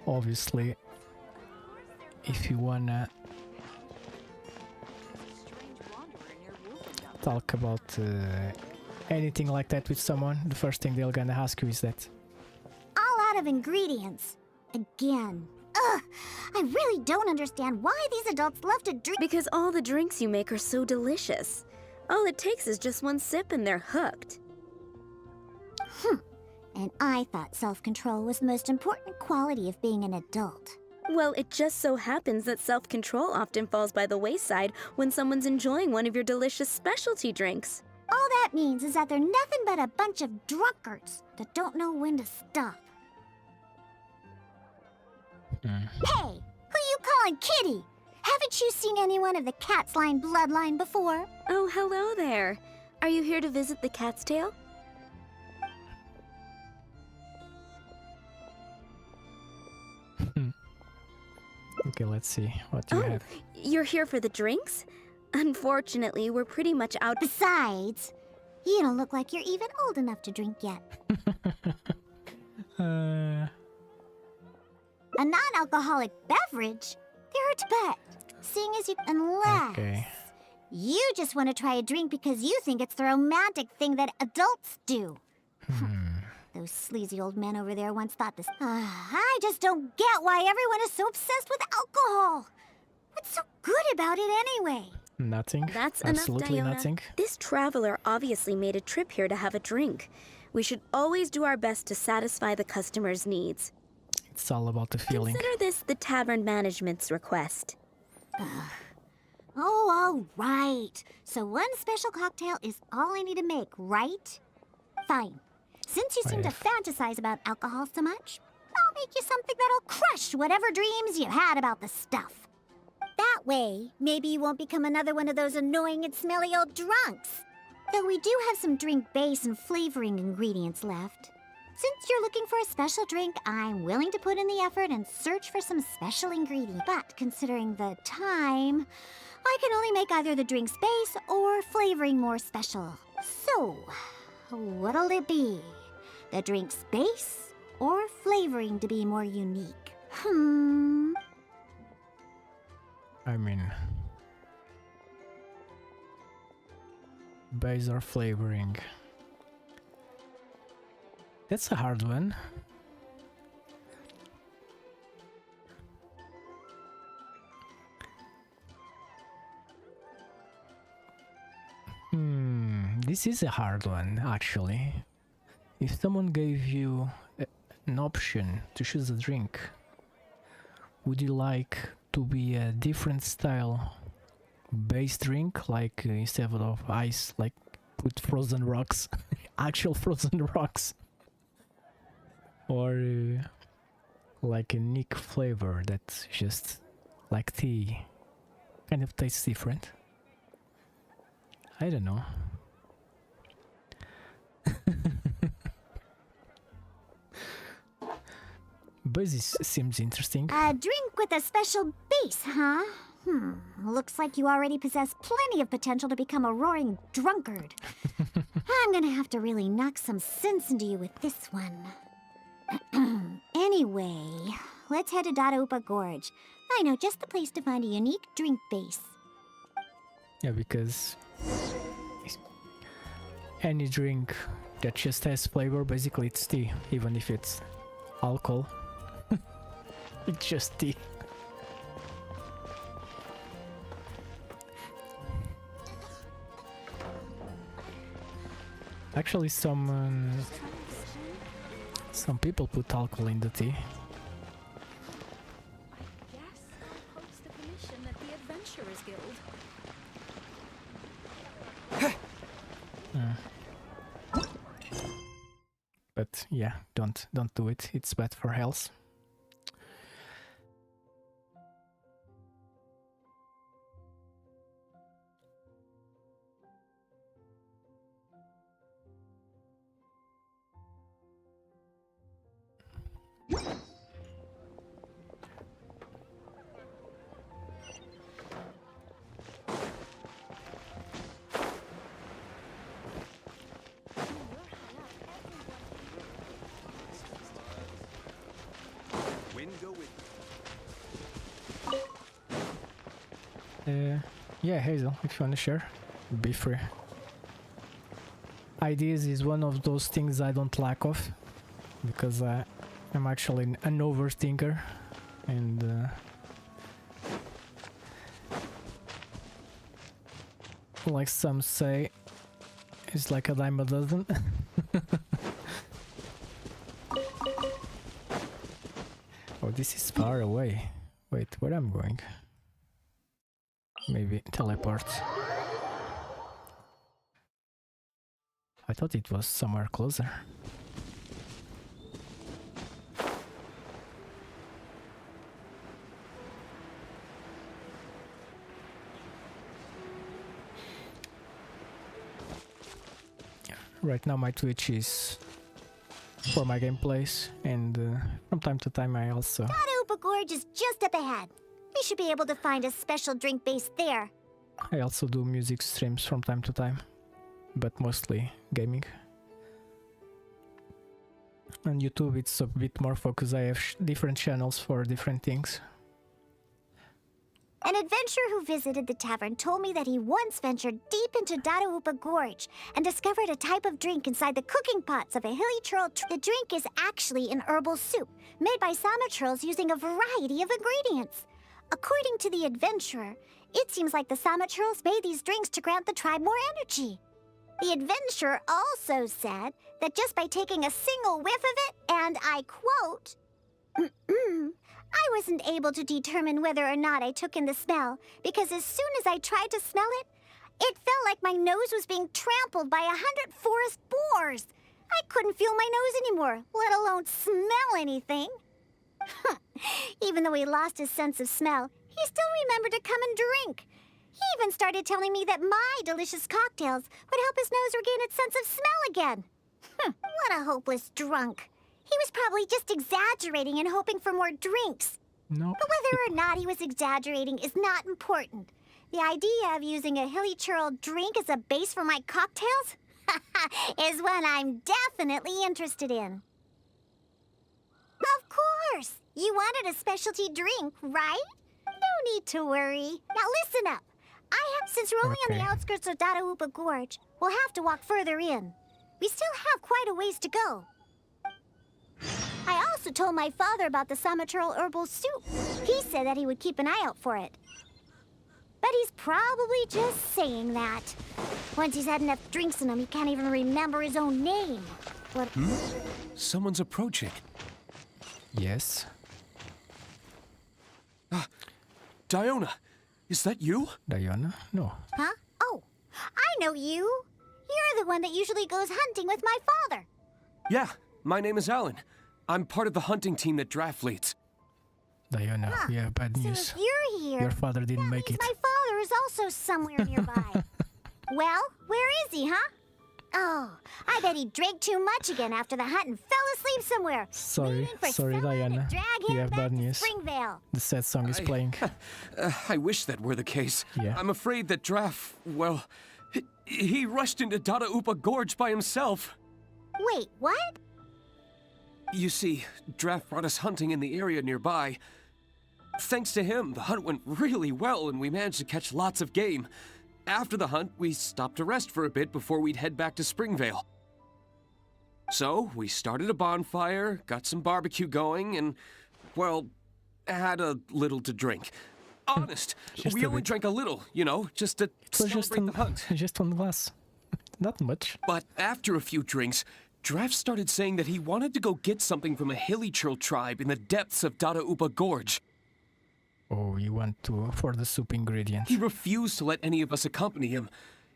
obviously if you wanna talk about anything like that with someone, the first thing they're gonna ask you is that. All out of ingredients. Again. Ugh! I really don't understand why these adults love to drink. Because all the drinks you make are so delicious. All it takes is just one sip and they're hooked. And I thought self-control was the most important quality of being an adult. Well, it just so happens that self-control often falls by the wayside when someone's enjoying one of your delicious specialty drinks. All that means is that they're nothing but a bunch of drunkards that don't know when to stop. Hey, who you calling kitty? Haven't you seen anyone of the Cat's Line bloodline before? Oh, hello there. Are you here to visit the Cat's Tail? Okay, let's see what you have. You're here for the drinks? Unfortunately, we're pretty much out. Besides, you don't look like you're even old enough to drink yet. A non-alcoholic beverage? They're to bet. Seeing as you... Unless... Okay. You just want to try a drink because you think it's the romantic thing that adults do. Those sleazy old men over there once thought this. I just don't get why everyone is so obsessed with alcohol. What's so good about it anyway? Nothing. That's absolutely enough, Diona. Nothing. This traveler obviously made a trip here to have a drink. We should always do our best to satisfy the customer's needs. It's all about the feeling. Consider this the tavern management's request. Oh, all right. So one special cocktail is all I need to make, right? Fine. Since you seem to fantasize about alcohol so much, I'll make you something that'll crush whatever dreams you had about the stuff. That way, maybe you won't become another one of those annoying and smelly old drunks. Though we do have some drink base and flavoring ingredients left. Since you're looking for a special drink, I'm willing to put in the effort and search for some special ingredients. But considering the time, I can only make either the drink's base or flavoring more special. So, what'll it be? The drink's base or flavoring to be more unique? I mean, base or flavoring. That's a hard one. This is a hard one, actually. if someone gave you an option to choose a drink, would you like to be a different style base drink, like instead of ice, like put frozen rocks, actual frozen rocks, or like a unique flavor that's just like tea, kind of tastes different? I don't know. Base seems interesting. A drink with a special base, huh? Looks like you already possess plenty of potential to become a roaring drunkard. I'm gonna have to really knock some sense into you with this one. Anyway, let's head to Dadaupa Gorge. I know just the place to find a unique drink base. Yeah, because any drink that just has flavor, basically it's tea, even if it's alcohol. It's just tea. Actually, some people put alcohol in the tea. I guess I'll post a commission at the Adventurers Guild. But yeah, don't do it. It's bad for health. Yeah, Hazel, if you wanna share, be free. Ideas is one of those things I don't lack of, because I'm actually an overthinker, and like some say, it's like a dime a dozen. Oh, this is far away. Wait, where I'm going? Maybe teleport. I thought it was somewhere closer. Right now my Twitch is for my gameplays, and from time to time I also... Dadaupa Gorge is just up ahead. We should be able to find a special drink base there. I also do music streams from time to time, but mostly gaming. On YouTube it's a bit more focused. I have different channels for different things. An adventurer who visited the tavern told me that he once ventured deep into Dadaupa Gorge and discovered a type of drink inside the cooking pots of a hilly churl. The drink is actually an herbal soup made by sama churls using a variety of ingredients. According to the adventurer, it seems like the sama churls made these drinks to grant the tribe more energy. The adventurer also said that just by taking a single whiff of it, and I quote, I wasn't able to determine whether or not I took in the smell, because as soon as I tried to smell it, it felt like my nose was being trampled by 100 forest boars. I couldn't feel my nose anymore, let alone smell anything. Even though he lost his sense of smell, he still remembered to come and drink. He even started telling me that my delicious cocktails would help his nose regain its sense of smell again. What a hopeless drunk. He was probably just exaggerating and hoping for more drinks. No. But whether or not he was exaggerating is not important. The idea of using a hilly churl drink as a base for my cocktails is one I'm definitely interested in. Of course! You wanted a specialty drink, right? No need to worry. Now listen up. Since we're only on the outskirts of Dadaupa Gorge, we'll have to walk further in. We still have quite a ways to go. I also told my father about the Samachurl herbal soup. He said that he would keep an eye out for it. But he's probably just saying that. Once he's had enough drinks in him, he can't even remember his own name. What? Someone's approaching. Yes. Diona, is that you? Diana? No. Huh? Oh, I know you. You're the one that usually goes hunting with my father. Yeah, my name is Alan. I'm part of the hunting team that Draft leads. Diana, we have bad So news. if you're here, Your father didn't that make means it. my father is also somewhere nearby. Well, where is he, huh? Oh, I bet he drank too much again after the hunt and fell asleep somewhere. Sorry, leaving for sorry, someone to Diana. drag You him have back bad to news. Springvale. The sad song is playing. I wish that were the case. Yeah. I'm afraid that Draft, well, he rushed into Dada Upa Gorge by himself. Wait, what? You see, Draft brought us hunting in the area nearby. Thanks to him, the hunt went really well and we managed to catch lots of game. After the hunt, we stopped to rest for a bit before we'd head back to Springvale. So, we started a bonfire, got some barbecue going, and, well, had a little to drink. Honest, Just we a only bit. drank a little, you know, just to It was just celebrate the hunt. just one glass. Not much. But after a few drinks, Draft started saying that he wanted to go get something from a hilly churl tribe in the depths of Dada Upa Gorge. Oh, you want to for the soup ingredient. He refused to let any of us accompany him.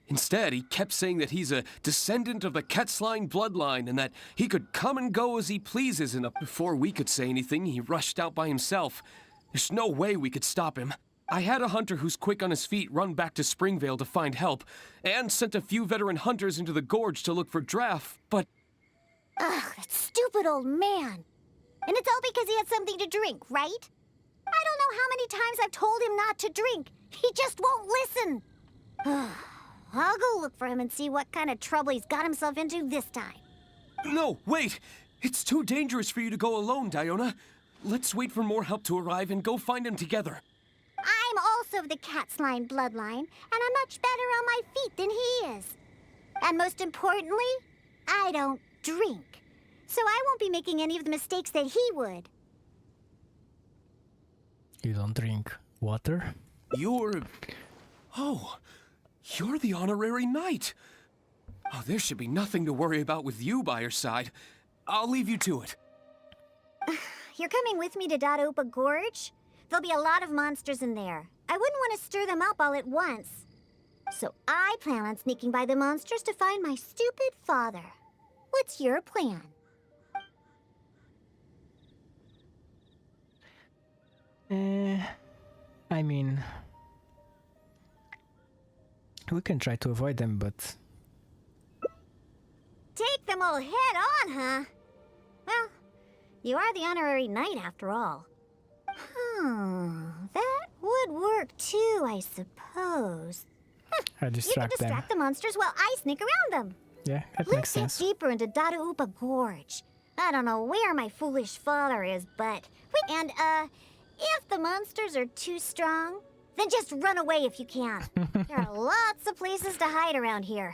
Instead, he kept saying that he's a descendant of the Quetzline bloodline and that he could come and go as he pleases, and before we could say anything, he rushed out by himself. There's no way we could stop him. I had a hunter who's quick on his feet run back to Springvale to find help, and sent a few veteran hunters into the gorge to look for Draft, but Ugh, that stupid old man. And it's all because he had something to drink, right? I don't know how many times I've told him not to drink. He just won't listen. I'll go look for him and see what kind of trouble he's got himself into this time. no, wait! It's too dangerous for you to go alone, Diona. Let's wait for more help to arrive and go find him together. I'm also of the Quetzline bloodline, and I'm much better on my feet than he is. And most importantly, I don't drink. So I won't be making any of the mistakes that he would. You don't drink water? You're the honorary knight. Oh, there should be nothing to worry about with you by your side. I'll leave you to it. You're coming with me to Dada Upa Gorge? There'll be a lot of monsters in there. I wouldn't want to stir them up all at once. So I plan on sneaking by the monsters to find my stupid father. What's your plan? I mean, we can try to avoid them, but Take them all head on, huh? Well, you are the honorary knight after all. That would work too, I suppose. I You can distract them. distract the monsters while I sneak around them. Yeah, that Let's makes get sense. deeper into Dada Upa Gorge. I don't know where my foolish father is, but... And, if the monsters are too strong, then just run away if you can. There are lots of places to hide around here.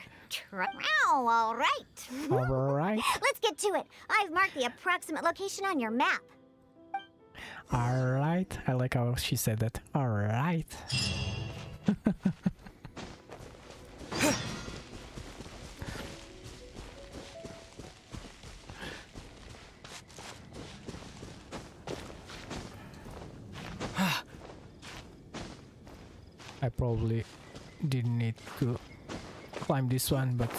All right. Alright. Let's get to it. I've marked the approximate location on your map. Alright. I like how she said that. Alright. I probably didn't need to climb this one, but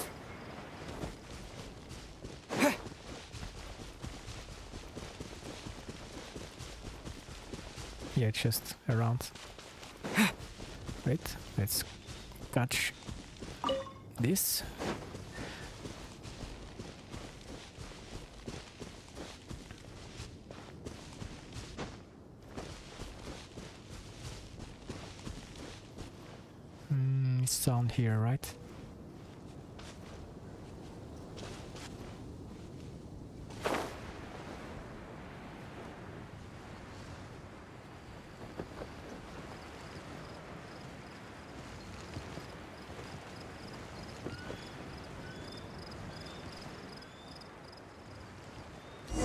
yeah, it's just around. Wait, let's catch this. It's down here, right?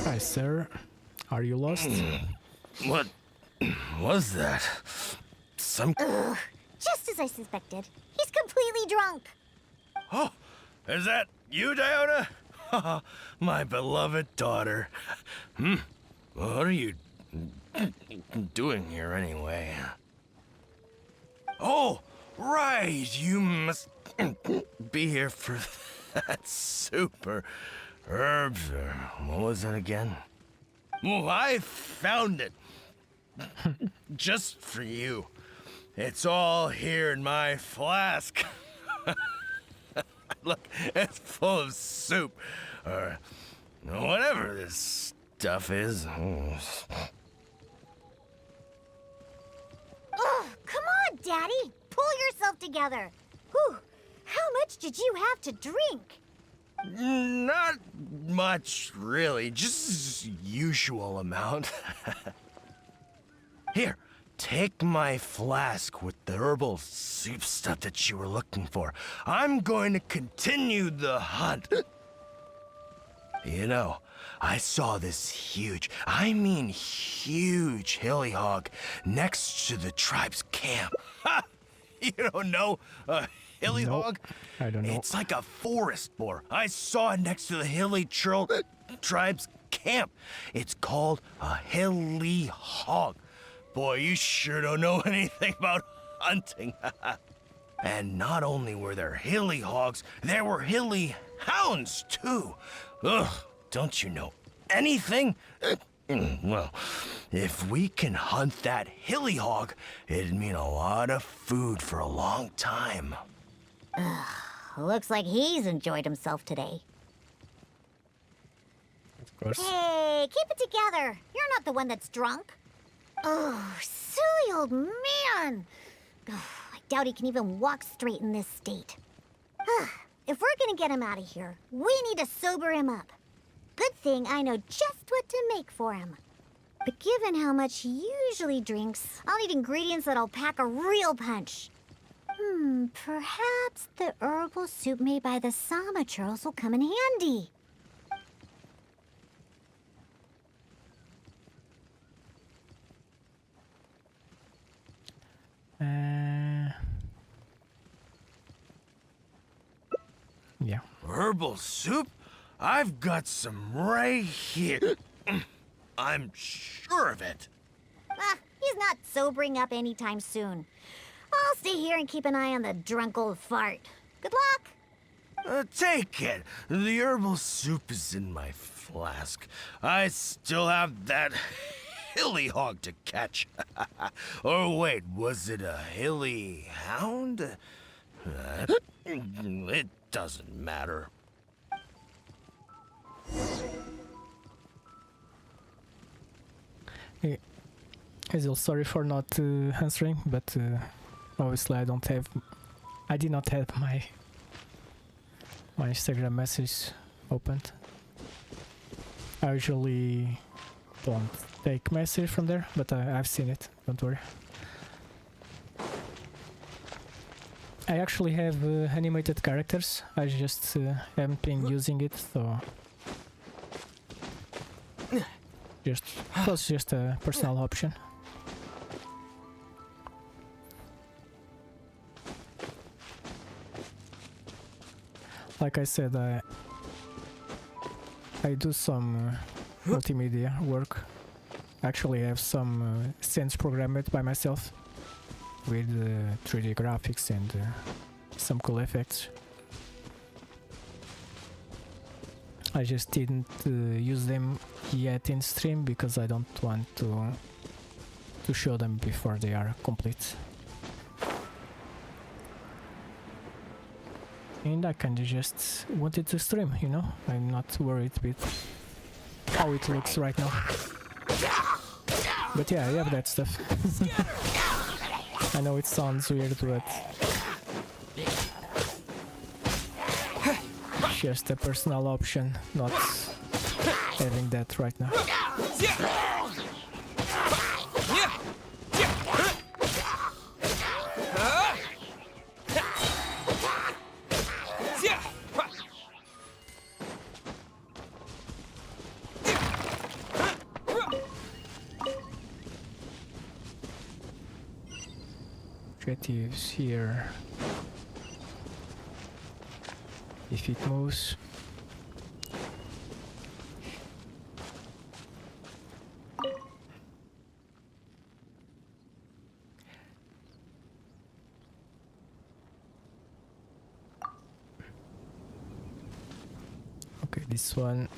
Hi, sir. Are you lost? What was that? Some... Just as I suspected. He's completely drunk. Oh, is that you, Diona? My beloved daughter. What are you doing here anyway? Oh, right. You must be here for that super herbs, or what was it again? Oh, I found it. Just for you. It's all here in my flask. Look, it's full of soup, or whatever this stuff is. Oh, come on, Daddy! Pull yourself together! Whew! How much did you have to drink? Not much, really. Just usual amount. Here, take my flask with the herbal soup stuff that you were looking for. I'm going to continue the hunt. You know, I saw this huge, I mean huge hilly hog next to the tribe's camp. Ha! You don't know a hilly Nope, hog? I don't know. It's like a forest boar. I saw it next to the hilly tribe's camp. It's called a hilly hog. Boy, you sure don't know anything about hunting. And not only were there hilly hogs, there were hilly hounds, too. Ugh, don't you know anything? Well, if we can hunt that hilly hog, it'd mean a lot of food for a long time. Looks like he's enjoyed himself today. Of course. Hey, keep it together. You're not the one that's drunk. Oh, silly old man. Oh, I doubt he can even walk straight in this state. If we're gonna get him out of here, we need to sober him up. Good thing I know just what to make for him. But given how much he usually drinks, I'll need ingredients that'll pack a real punch. Perhaps the herbal soup made by the Sama churls will come in handy. Yeah. Herbal soup? I've got some right here. I'm sure of it. He's not sobering up anytime soon. I'll stay here and keep an eye on the drunk old fart. Good luck! Take it. The herbal soup is in my flask. I still have that hilly hog to catch. Or wait, was it a hilly hound? It doesn't matter. Hey, Hazel, sorry for not answering, but obviously I did not have my Instagram message opened. I usually don't take message from there, but I've seen it, don't worry. I actually have animated characters, I just haven't been using it, so it was just a personal option. Like I said, I do some multimedia work. Actually, I have some scenes programmed by myself with 3D graphics and some cool effects. I just didn't use them yet in stream because I don't want to show them before they are complete. And I kinda just wanted to stream, you know? I'm not worried with how it looks right now. But yeah, I have that stuff. I know it sounds weird, but just a personal option, not having that right now. Objectives here. If it moves, Okay, this one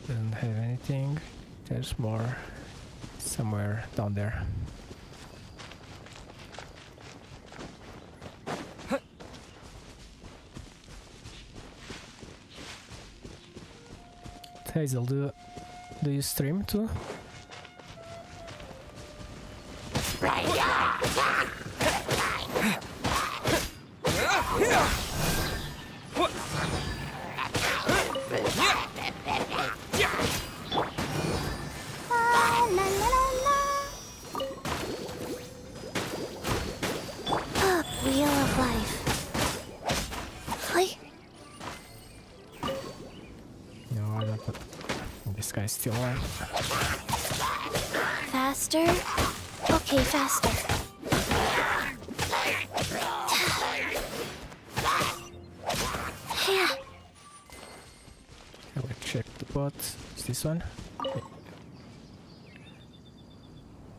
doesn't have anything. There's more somewhere down there. Hazel, do you stream too? La, la, la, la. Wheel of life. Like, No, I don't. This guy's still alive. faster. Okay, faster. Yeah. I will check the bot. Is this one?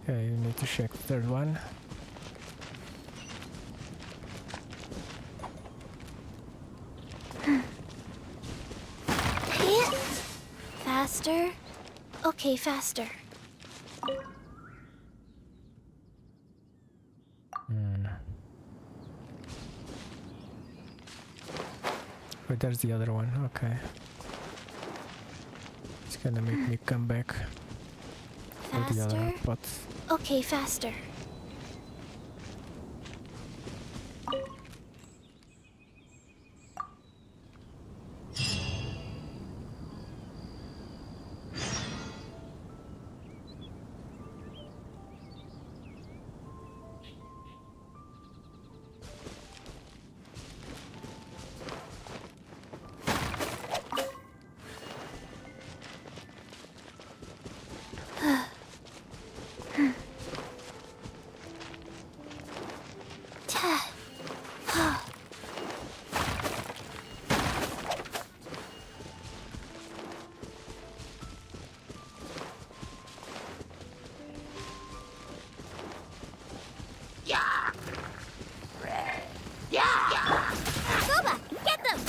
Okay, you need to check the third one. Yeah. Faster. Okay, faster. Oh, there's the other one. Okay. It's gonna make me come back for the other Faster. bot. Okay, faster. Boba, get them!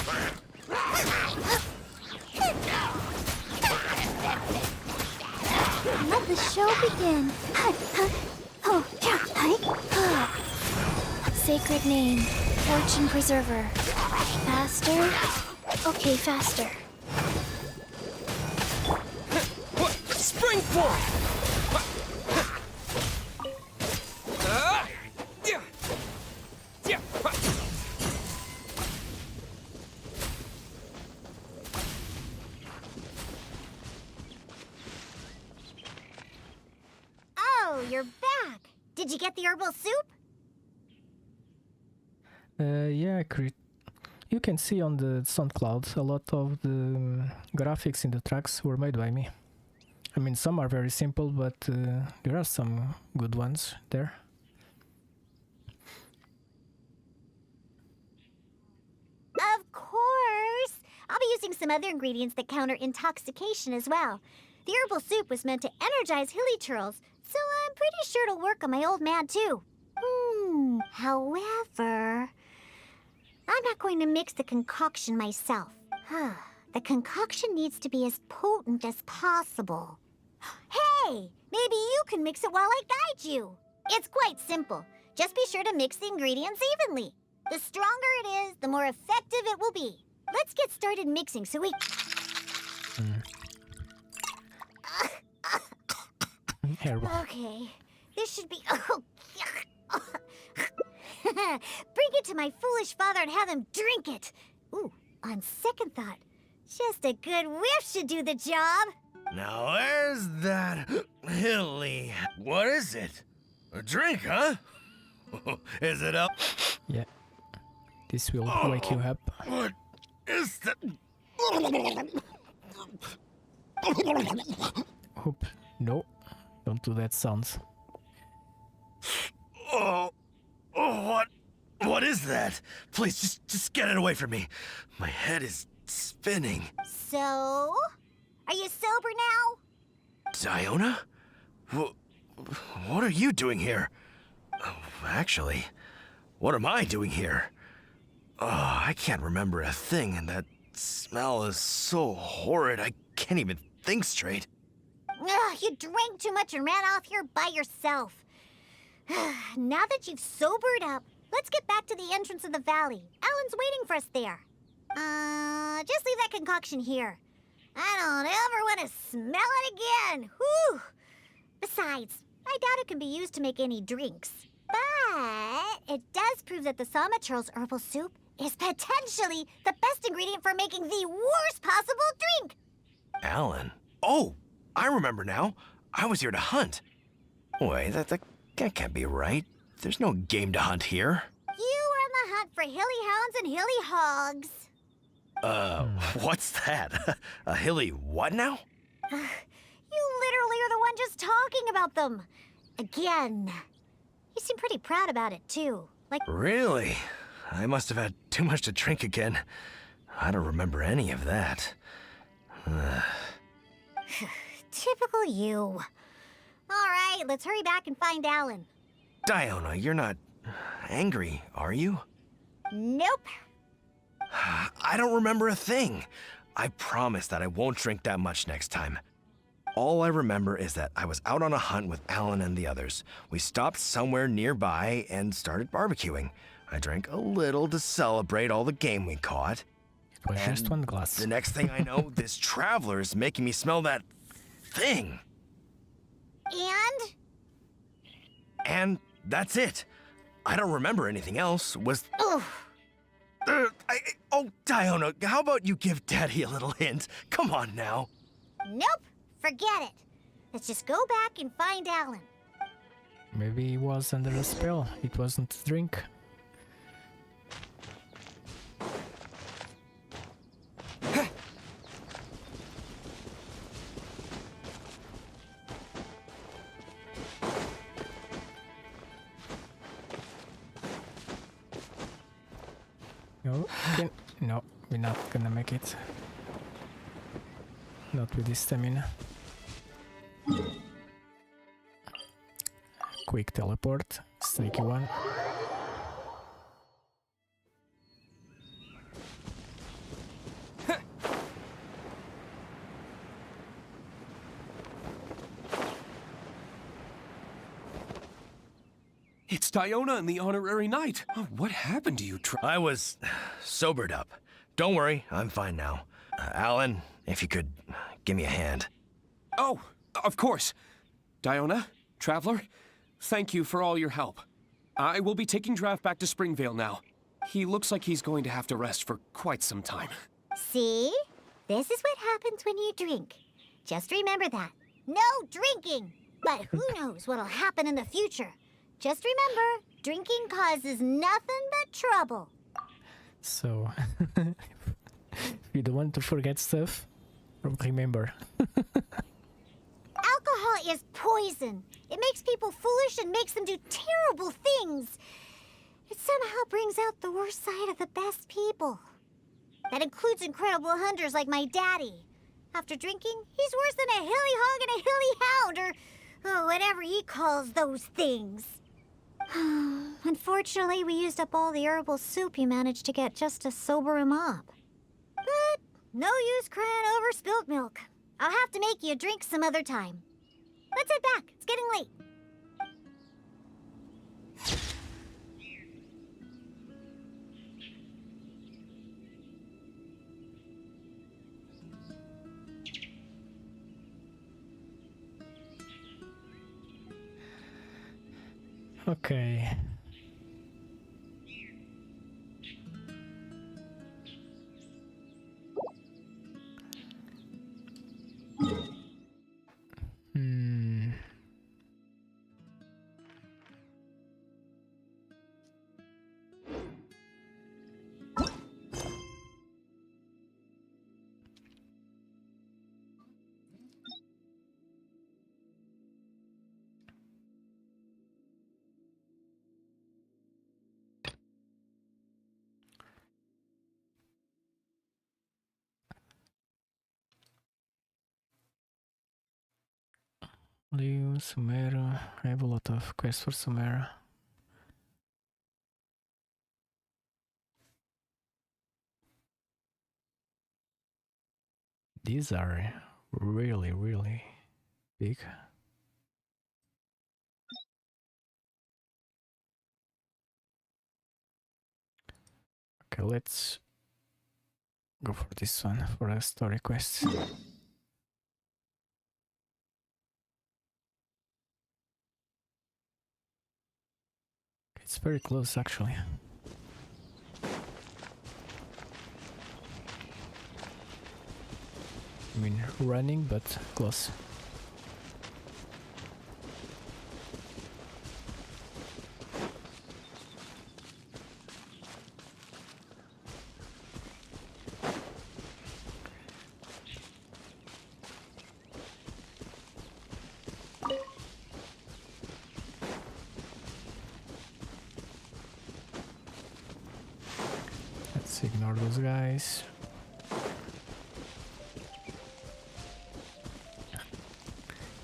Let the show begin. Sacred name, fortune preserver. Faster. Okay, faster. Springboard! Oh, you're back. Did you get the herbal soup? Yeah, you can see on the SoundCloud a lot of the graphics in the tracks were made by me. I mean, some are very simple, but there are some good ones there. Of course. I'll be using some other ingredients that counter intoxication as well. The herbal soup was meant to energize hilly churls, so I'm pretty sure it'll work on my old man too. However, I'm not going to mix the concoction myself. The concoction needs to be as potent as possible. Hey, maybe you can mix it while I guide you. It's quite simple. Just be sure to mix the ingredients evenly. The stronger it is, the more effective it will be. Let's get started mixing so we... Herbal. Okay, this should be... Bring it to my foolish father and have him drink it. Ooh, on second thought, just a good whiff should do the job. Now where's that hilly? What is it? A drink, huh? Is it up? Yeah. This will wake you up. What is that? Oop. No. Don't do that sounds. What is that? Please, just get it away from me. My head is spinning. So, are you sober now? Diona? What are you doing here? Actually, what am I doing here? I can't remember a thing, and that smell is so horrid I can't even think straight. Ugh, you drank too much and ran off here by yourself. Now that you've sobered up, let's get back to the entrance of the valley. Alan's waiting for us there. Just leave that concoction here. I don't ever want to smell it again. Whew. Besides, I doubt it can be used to make any drinks. But it does prove that the Sama Churl's herbal soup is potentially the best ingredient for making the worst possible drink. Alan? Oh, I remember now. I was here to hunt. Wait, that can't be right. There's no game to hunt here. You are on the hunt for hilly hounds and hilly hogs. What's that? A hilly what now? You literally are the one just talking about them. Again. You seem pretty proud about it, too. Like... Really? I must have had too much to drink again. I don't remember any of that. Typical you. All right, let's hurry back and find Alan. Diona, you're not angry, are you? Nope. I don't remember a thing. I promise that I won't drink that much next time. All I remember is that I was out on a hunt with Alan and the others. We stopped somewhere nearby and started barbecuing. I drank a little to celebrate all the game we caught. It was just one glass. The next thing I know, this traveler is making me smell that thing. And? And that's it. I don't remember anything else. Oof. Oh, Diona, how about you give Daddy a little hint? Come on now. Nope. Forget it. Let's just go back and find Alan. Maybe he was under a spell. It wasn't a drink. No, we're not gonna make it. Not with this stamina. Quick teleport, sneaky one. It's Diona and the Honorary Knight. Oh, what happened to you, I was sobered up. Don't worry, I'm fine now. Alan, if you could give me a hand. Oh, of course. Diona, Traveler, thank you for all your help. I will be taking Draft back to Springvale now. He looks like he's going to have to rest for quite some time. See? This is what happens when you drink. Just remember that. No drinking! But who knows what'll happen in the future. Just remember, drinking causes nothing but trouble. So, if you don't want to forget stuff, remember. Alcohol is poison. It makes people foolish and makes them do terrible things. It somehow brings out the worst side of the best people. That includes incredible hunters like my daddy. After drinking, he's worse than a hilly hog and a hilly hound, or whatever he calls those things. Unfortunately, we used up all the herbal soup you managed to get just to sober him up. But no use crying over spilt milk. I'll have to make you a drink some other time. Let's head back. It's getting late. Okay. Leave Sumeru. I have a lot of quests for Sumeru. These are really, really big. Okay, let's go for this one, for a story quest. It's very close, actually. I mean, running, but close. Let's ignore those guys.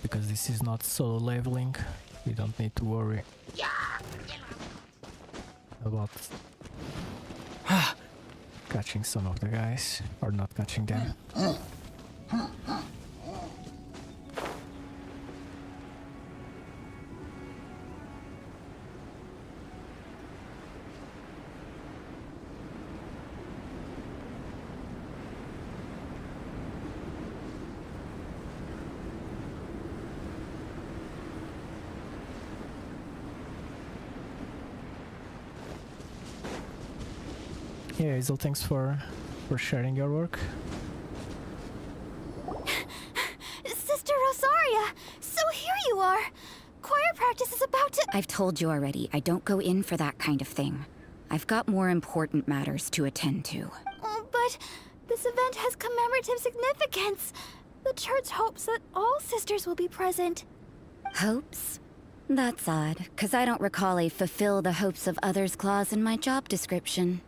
Because this is not solo leveling, we don't need to worry about catching some of the guys, or not catching them. Yeah, Hazel, thanks for sharing your work. Sister Rosaria! So here you are! Choir practice is about to— I've told you already, I don't go in for that kind of thing. I've got more important matters to attend to. Oh, but this event has commemorative significance. The church hopes that all sisters will be present. Hopes? That's odd, 'cause I don't recall a fulfill the hopes of others clause in my job description.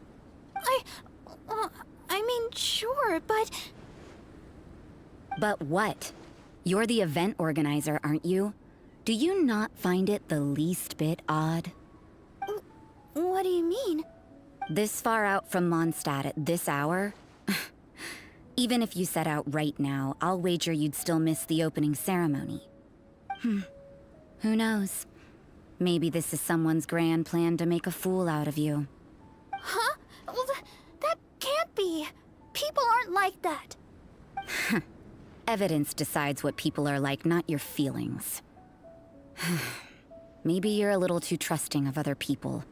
I mean, sure, but— But what? You're the event organizer, aren't you? Do you not find it the least bit odd? What do you mean? This far out from Mondstadt at this hour? Even if you set out right now, I'll wager you'd still miss the opening ceremony. Who knows? Maybe this is someone's grand plan to make a fool out of you. Huh? Well, that can't be. People aren't like that. Evidence decides what people are like, not your feelings. Maybe you're a little too trusting of other people.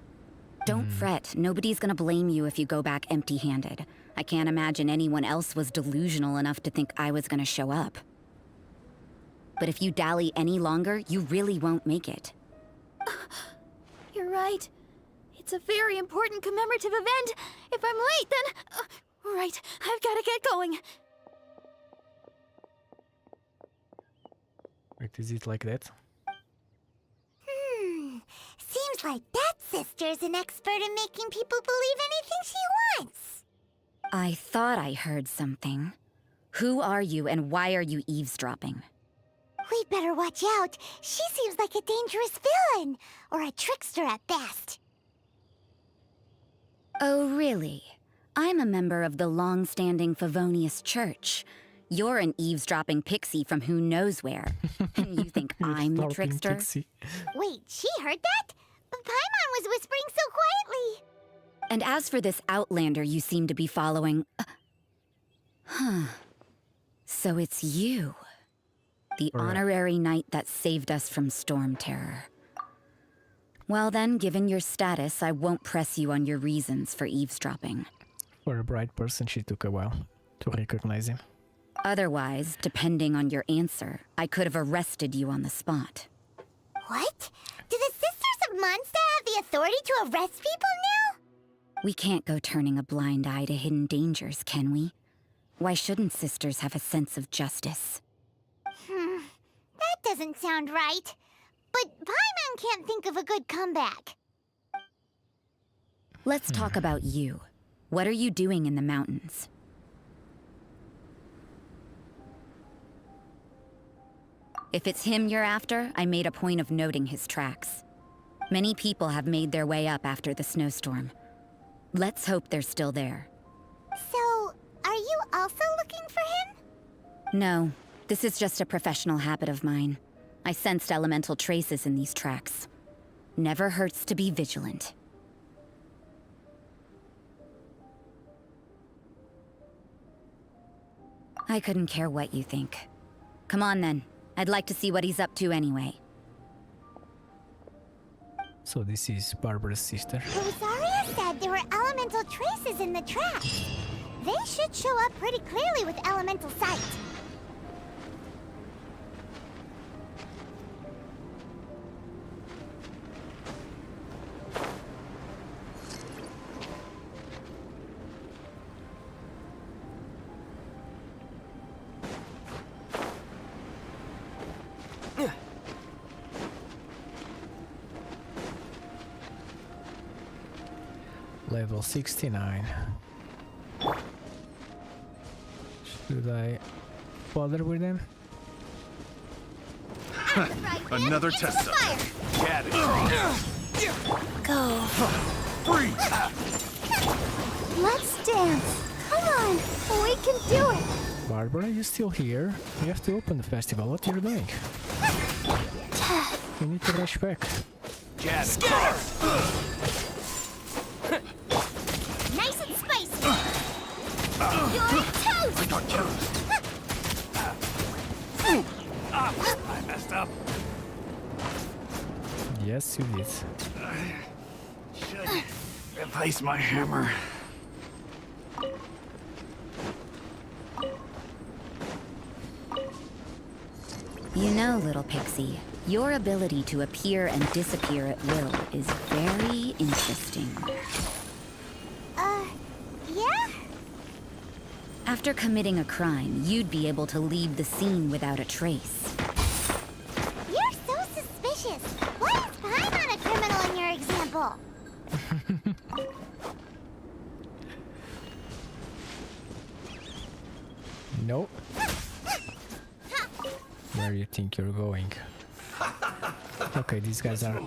Don't fret, nobody's gonna blame you if you go back empty-handed. I can't imagine anyone else was delusional enough to think I was gonna show up. But if you dally any longer, you really won't make it. You're right. It's a very important commemorative event. If I'm late, then... right, I've gotta get going. Wait, is it like that? Seems like that sister's an expert in making people believe anything she wants. I thought I heard something. Who are you and why are you eavesdropping? We'd better watch out. She seems like a dangerous villain, or a trickster at best. Oh, really? I'm a member of the long-standing Favonius Church. You're an eavesdropping pixie from who knows where. And you think I'm the Eavesdropping trickster? pixie. Wait, she heard that? Paimon was whispering so quietly. And as for this outlander you seem to be following... So it's you. The Right. honorary knight that saved us from storm terror. Well then, given your status, I won't press you on your reasons for eavesdropping. For a bright person, she took a while to recognize him. Otherwise, depending on your answer, I could have arrested you on the spot. What? Do the Sisters of Mondstadt have the authority to arrest people now? We can't go turning a blind eye to hidden dangers, can we? Why shouldn't sisters have a sense of justice? That doesn't sound right. But Paimon can't think of a good comeback. Let's talk about you. What are you doing in the mountains? If it's him you're after, I made a point of noting his tracks. Many people have made their way up after the snowstorm. Let's hope they're still there. So, are you also looking for him? No, this is just a professional habit of mine. I sensed elemental traces in these tracks. Never hurts to be vigilant. I couldn't care what you think. Come on then. I'd like to see what he's up to anyway. So this is Barbara's sister. Rosaria said there were elemental traces in the tracks. They should show up pretty clearly with elemental sight. Level 69. Should I bother with them? Another test zone. Got it. Go. Freeze! Let's dance. Come on, we can do it. Barbara, you still here? We have to open the festival. What are you doing? You need to rush back. Jazz. Nice and spicy. You're toast. I got toast. I messed up. Yes, you did. Should replace my hammer. You know, little pixie, your ability to appear and disappear at will is very interesting. Yeah? After committing a crime, you'd be able to leave the scene without a trace. You're so suspicious. Why is Pie not a criminal in your example? No. Where do you think you're going? Okay, these guys are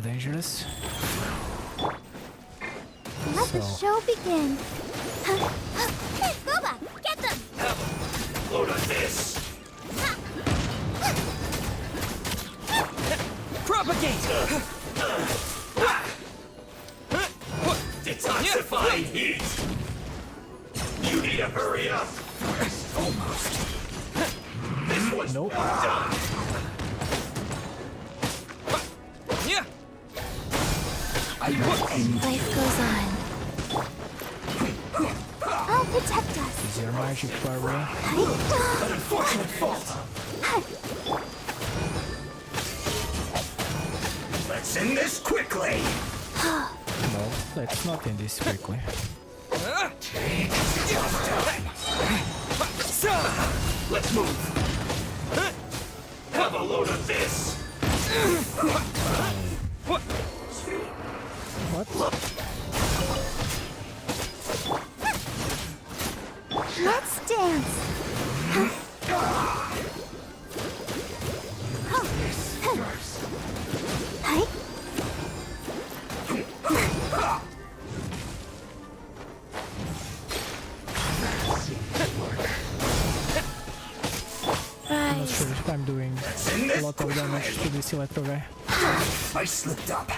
dangerous. Let the So- show begin. Hey, Boba, get them! Load on this. Propagate! Detoxifying heat. You need to hurry up. Almost. This one's Nope. done. Yeah! Life goes on. I'll protect us. Is your magic, Barbara? An unfortunate fault. Let's end this quickly. No, let's not end this quickly. Let's move. Have a load of this. What? Let's dance. Hi. I'm not sure if I'm doing a lot of damage to this electro guy. I slipped up.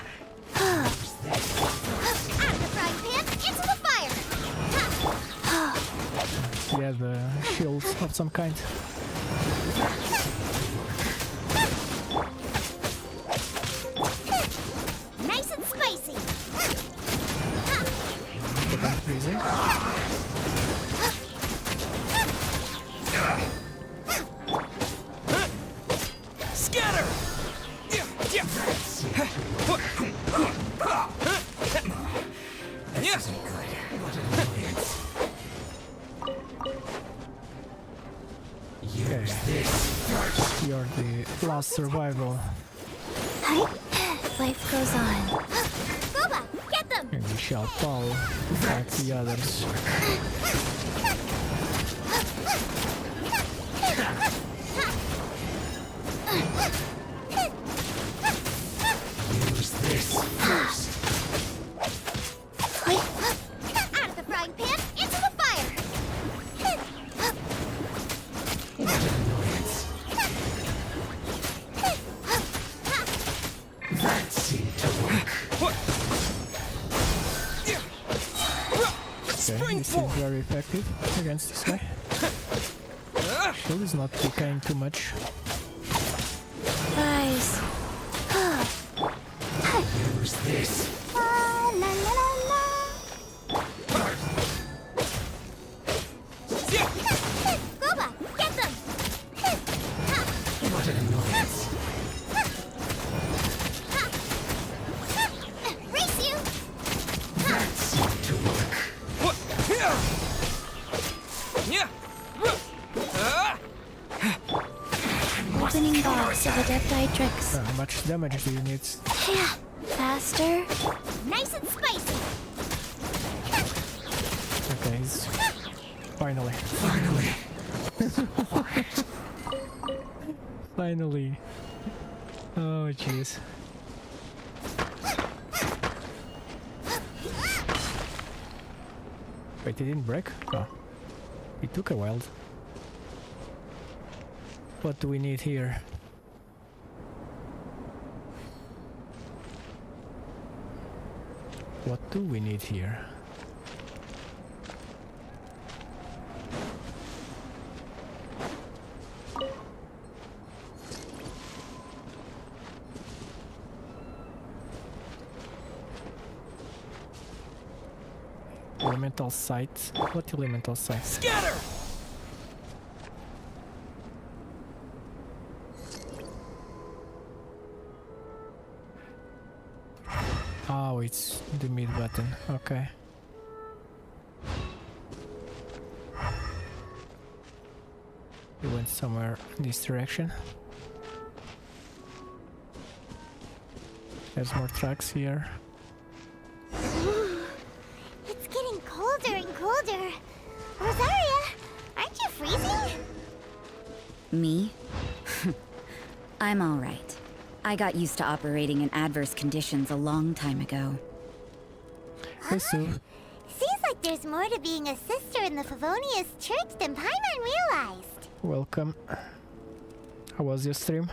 Out of the frying pan, into the fire. He has a shield of some kind. Nice and spicy. But I'm freezing. Scatter! Yeah! Okay. You're the last survival. Life goes on. Boba, get them. And we shall fall like the others. Use this first. Out of the frying pan, into the fire. Okay, this is very effective against this guy. Shield is not decaying too much. Guys. Use this. La la la la. Goba, get them! What an annoyance. Race you! That seemed to work. Opening box of Adepti How much damage do you need? Yeah. Faster. Nice and spicy! Okay, he's... Finally. Finally. Oh, jeez. Wait, it didn't break? Oh. It took a while. What do we need here? What do we need here? Elemental sight. What elemental sight? Scatter! Oh, it's the mid button. Okay. It went somewhere in this direction. There's more tracks here. It's getting colder and colder. Rosaria, aren't you freezing? Me? I'm all right. I got used to operating in adverse conditions a long time ago. Hey, Sue. Seems like there's more to being a sister in the Favonius Church than Paimon realized. Welcome. How was your stream?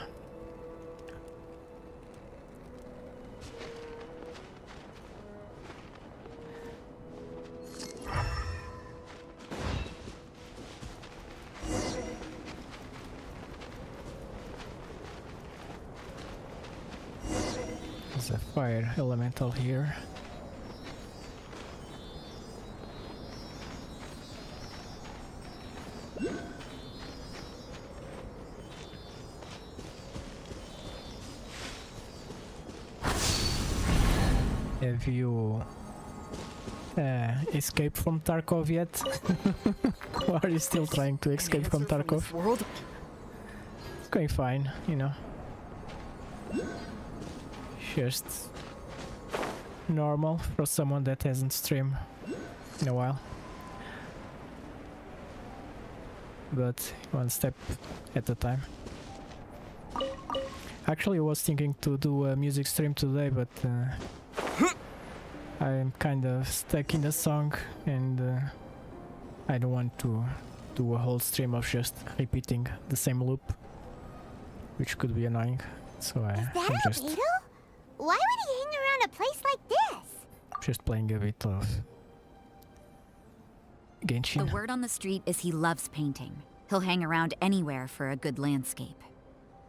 There's a fire elemental here. Have you escaped from Tarkov yet? Or are you still trying to escape from Tarkov? World? It's going fine, you know. Just normal for someone that hasn't streamed in a while. But one step at a time. Actually, I was thinking to do a music stream today, but I'm kind of stuck in the song and I don't want to do a whole stream of just repeating the same loop, which could be annoying. So I'm That just Albedo? Why would he hang around a place like this? playing a bit of Genshin. The word on the street is he loves painting. He'll hang around anywhere for a good landscape.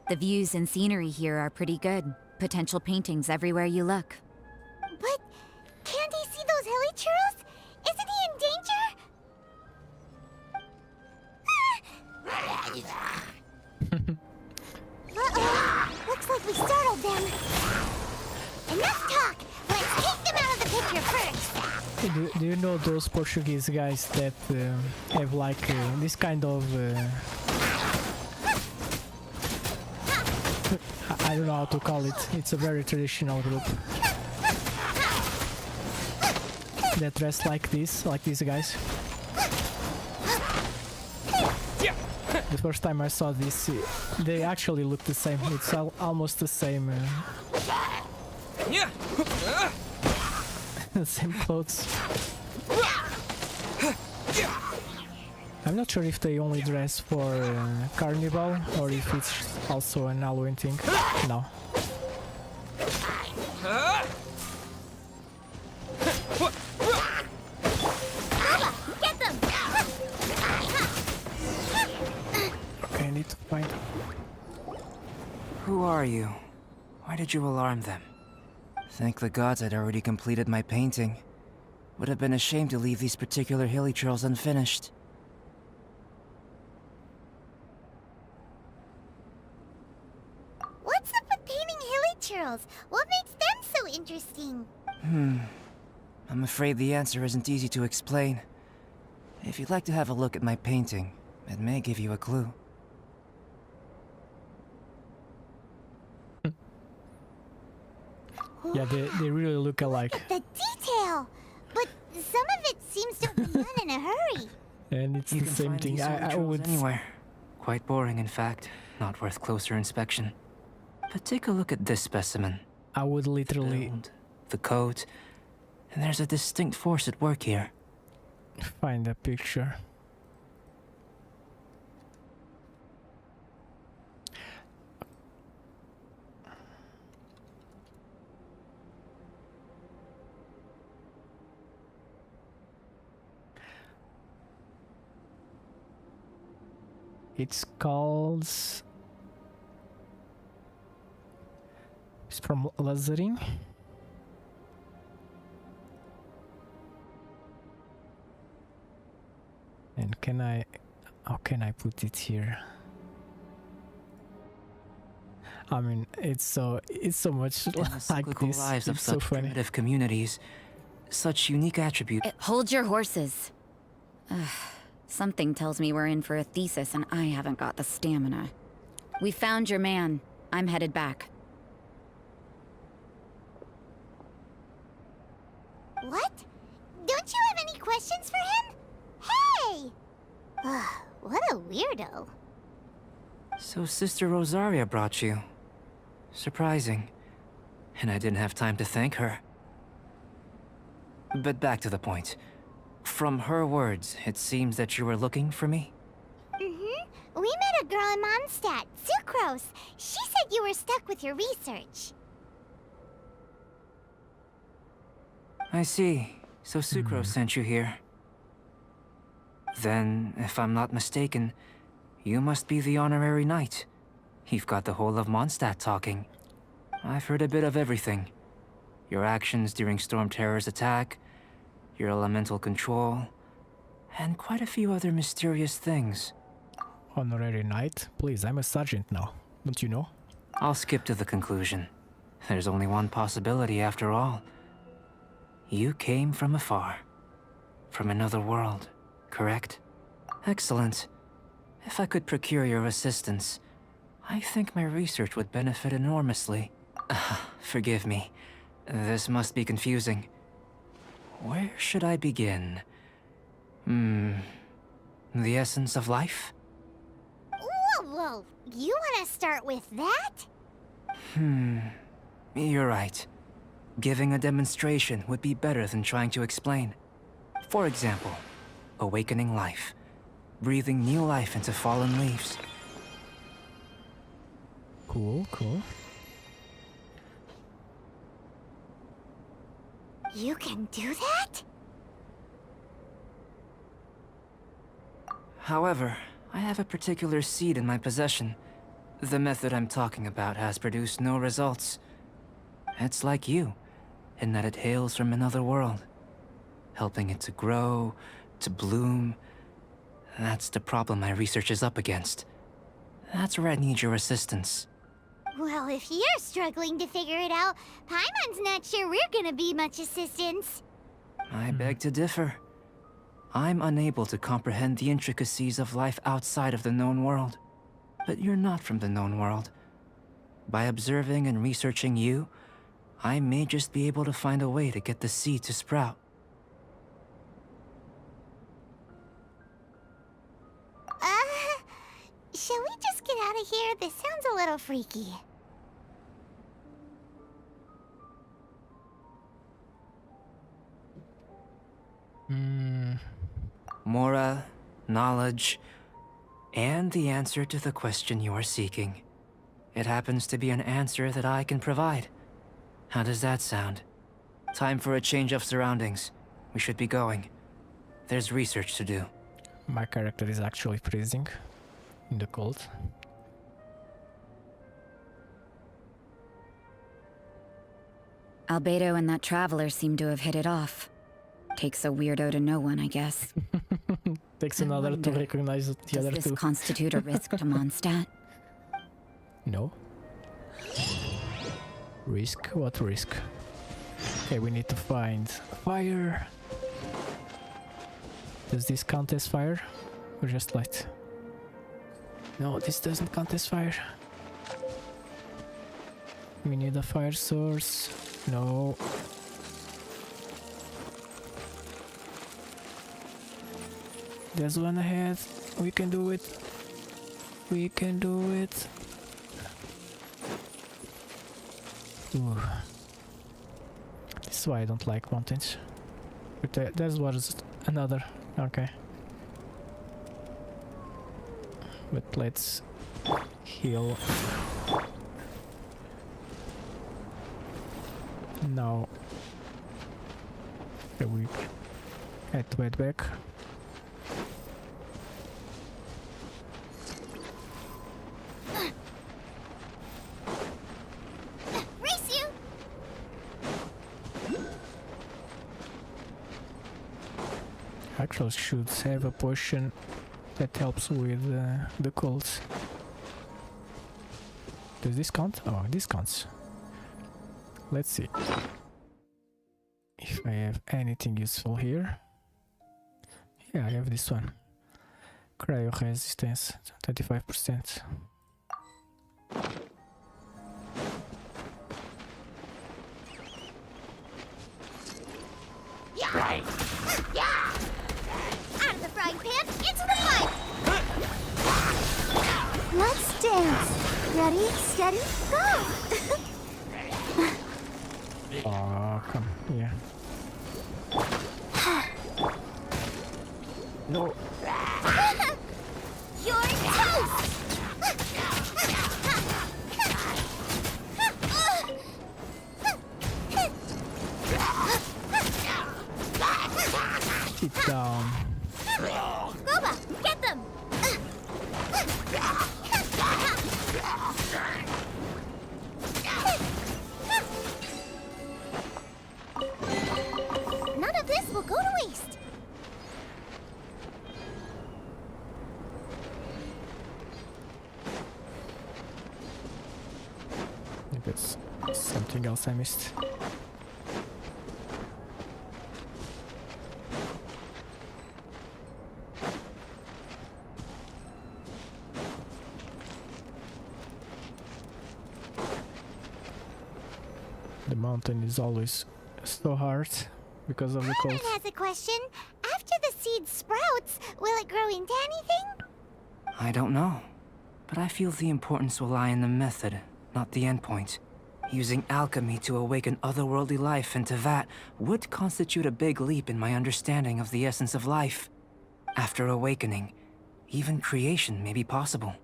The views and scenery here are pretty good. Potential paintings everywhere you look. But can't he see those hilly churros? Isn't he in danger? Uh-oh. Looks like we startled them. Enough talk. Let's take them out of the picture first. Do you know those Portuguese guys that have like this kind of I don't know how to call it. It's a very traditional group that dress like this, like these guys. The first time I saw this, they actually look the same. It's almost the same. Same clothes. I'm not sure if they only dress for Carnival or if it's also an Halloween thing. No. to find. Who are you? Why did you alarm them? Thank the gods I'd already completed my painting. Would have been a shame to leave these particular hilly trails unfinished. What's up with painting hilly churls? What makes them so interesting? I'm afraid the answer isn't easy to explain. If you'd like to have a look at my painting, it may give you a clue. Yeah, they really look alike. Look at the detail! But some of it seems to be done in a hurry. And it's You the can same find thing. these hilly I trails would. anywhere. Quite boring, in fact. Not worth closer inspection. But take a look at this specimen. I would literally Build, the coat, and there's a distinct force at work here. find a picture. It's called. It's from Lazarin. And can I? How can I put it here? I mean, it's so much In the like cyclical this. lives of It's so such funny. primitive communities, such unique attributes. Hold your horses. Ugh, something tells me we're in for a thesis and I haven't got the stamina. We found your man. I'm headed back. What? Don't you have any questions for him? Hey! Ugh, what a weirdo. So Sister Rosaria brought you. Surprising. And I didn't have time to thank her. But back to the point. From her words, it seems that you were looking for me? Mm-hmm. We met a girl in Mondstadt, Sucrose. She said you were stuck with your research. I see. So Sucrose sent you here. Then, if I'm not mistaken, you must be the honorary knight. You've got the whole of Mondstadt talking. I've heard a bit of everything. Your actions during Storm Terror's attack, your elemental control, and quite a few other mysterious things. Honorary knight? Please, I'm a sergeant now. Don't you know? I'll skip to the conclusion. There's only one possibility after all. You came from afar. From another world, correct? Excellent. If I could procure your assistance, I think my research would benefit enormously. Forgive me. This must be confusing. Where should I begin? The essence of life? Whoa. You want to start with that? You're right. Giving a demonstration would be better than trying to explain. For example, awakening life. Breathing new life into fallen leaves. Cool. You can do that? However, I have a particular seed in my possession. The method I'm talking about has produced no results. It's like you, in that it hails from another world. Helping it to grow, to bloom. That's the problem my research is up against. That's where I need your assistance. Well, if you're struggling to figure it out, Paimon's not sure we're gonna be much assistance. I beg to differ. I'm unable to comprehend the intricacies of life outside of the known world. But you're not from the known world. By observing and researching you, I may just be able to find a way to get the seed to sprout. Shall we just get out of here? This sounds a little freaky. Mora, knowledge, and the answer to the question you are seeking. It happens to be an answer that I can provide. How does that sound? Time for a change of surroundings. We should be going. There's research to do. My character is actually freezing in the cold. Albedo and that traveler seem to have hit it off. Takes a weirdo to know one, I guess. Takes I another to wonder, recognize the Does other this two. constitute a risk to Mondstadt? No. Risk? What risk? Okay, we need to find fire. Does this count as fire? Or just light? No, this doesn't count as fire. We need a fire source. No. There's one ahead. We can do it. We can do it. Ooh. This is why I don't like mountains. But there was another. Okay. But let's heal. Now. We had to head back. Race you! Actually, should have a potion that helps with the colds. Does this count? Oh, this counts. Let's see if I have anything useful here. Yeah, I have this one. Cryo resistance, 25%. Yeah! Yeah! Out of the frying pan, into the fire! Let's dance. Ready, steady, go! Oh, come here. No. You're toast! Sit down. Boba, get them! None of this will go to waste. If it's something else I missed. The mountain is always so hard because of the cold. Paimon has a question. After the seed sprouts, will it grow into anything? I don't know. But I feel the importance will lie in the method, not the endpoint. Using alchemy to awaken otherworldly life into that would constitute a big leap in my understanding of the essence of life. After awakening, even creation may be possible.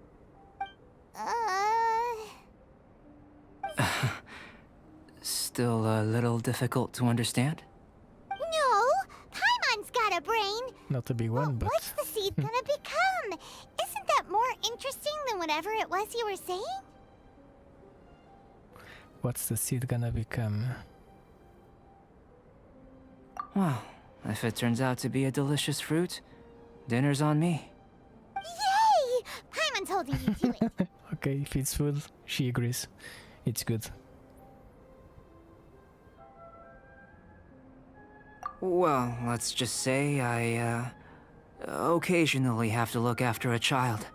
Still a little difficult to understand? No! Paimon's got a brain! Not a big one, but What's the seed gonna become? Isn't that more interesting than whatever it was you were saying? what's the seed gonna become? Well, if it turns out to be a delicious fruit, dinner's on me. Yay! Paimon's holding you to it. Okay, if it's food, she agrees. It's good. Well, let's just say I, occasionally have to look after a child.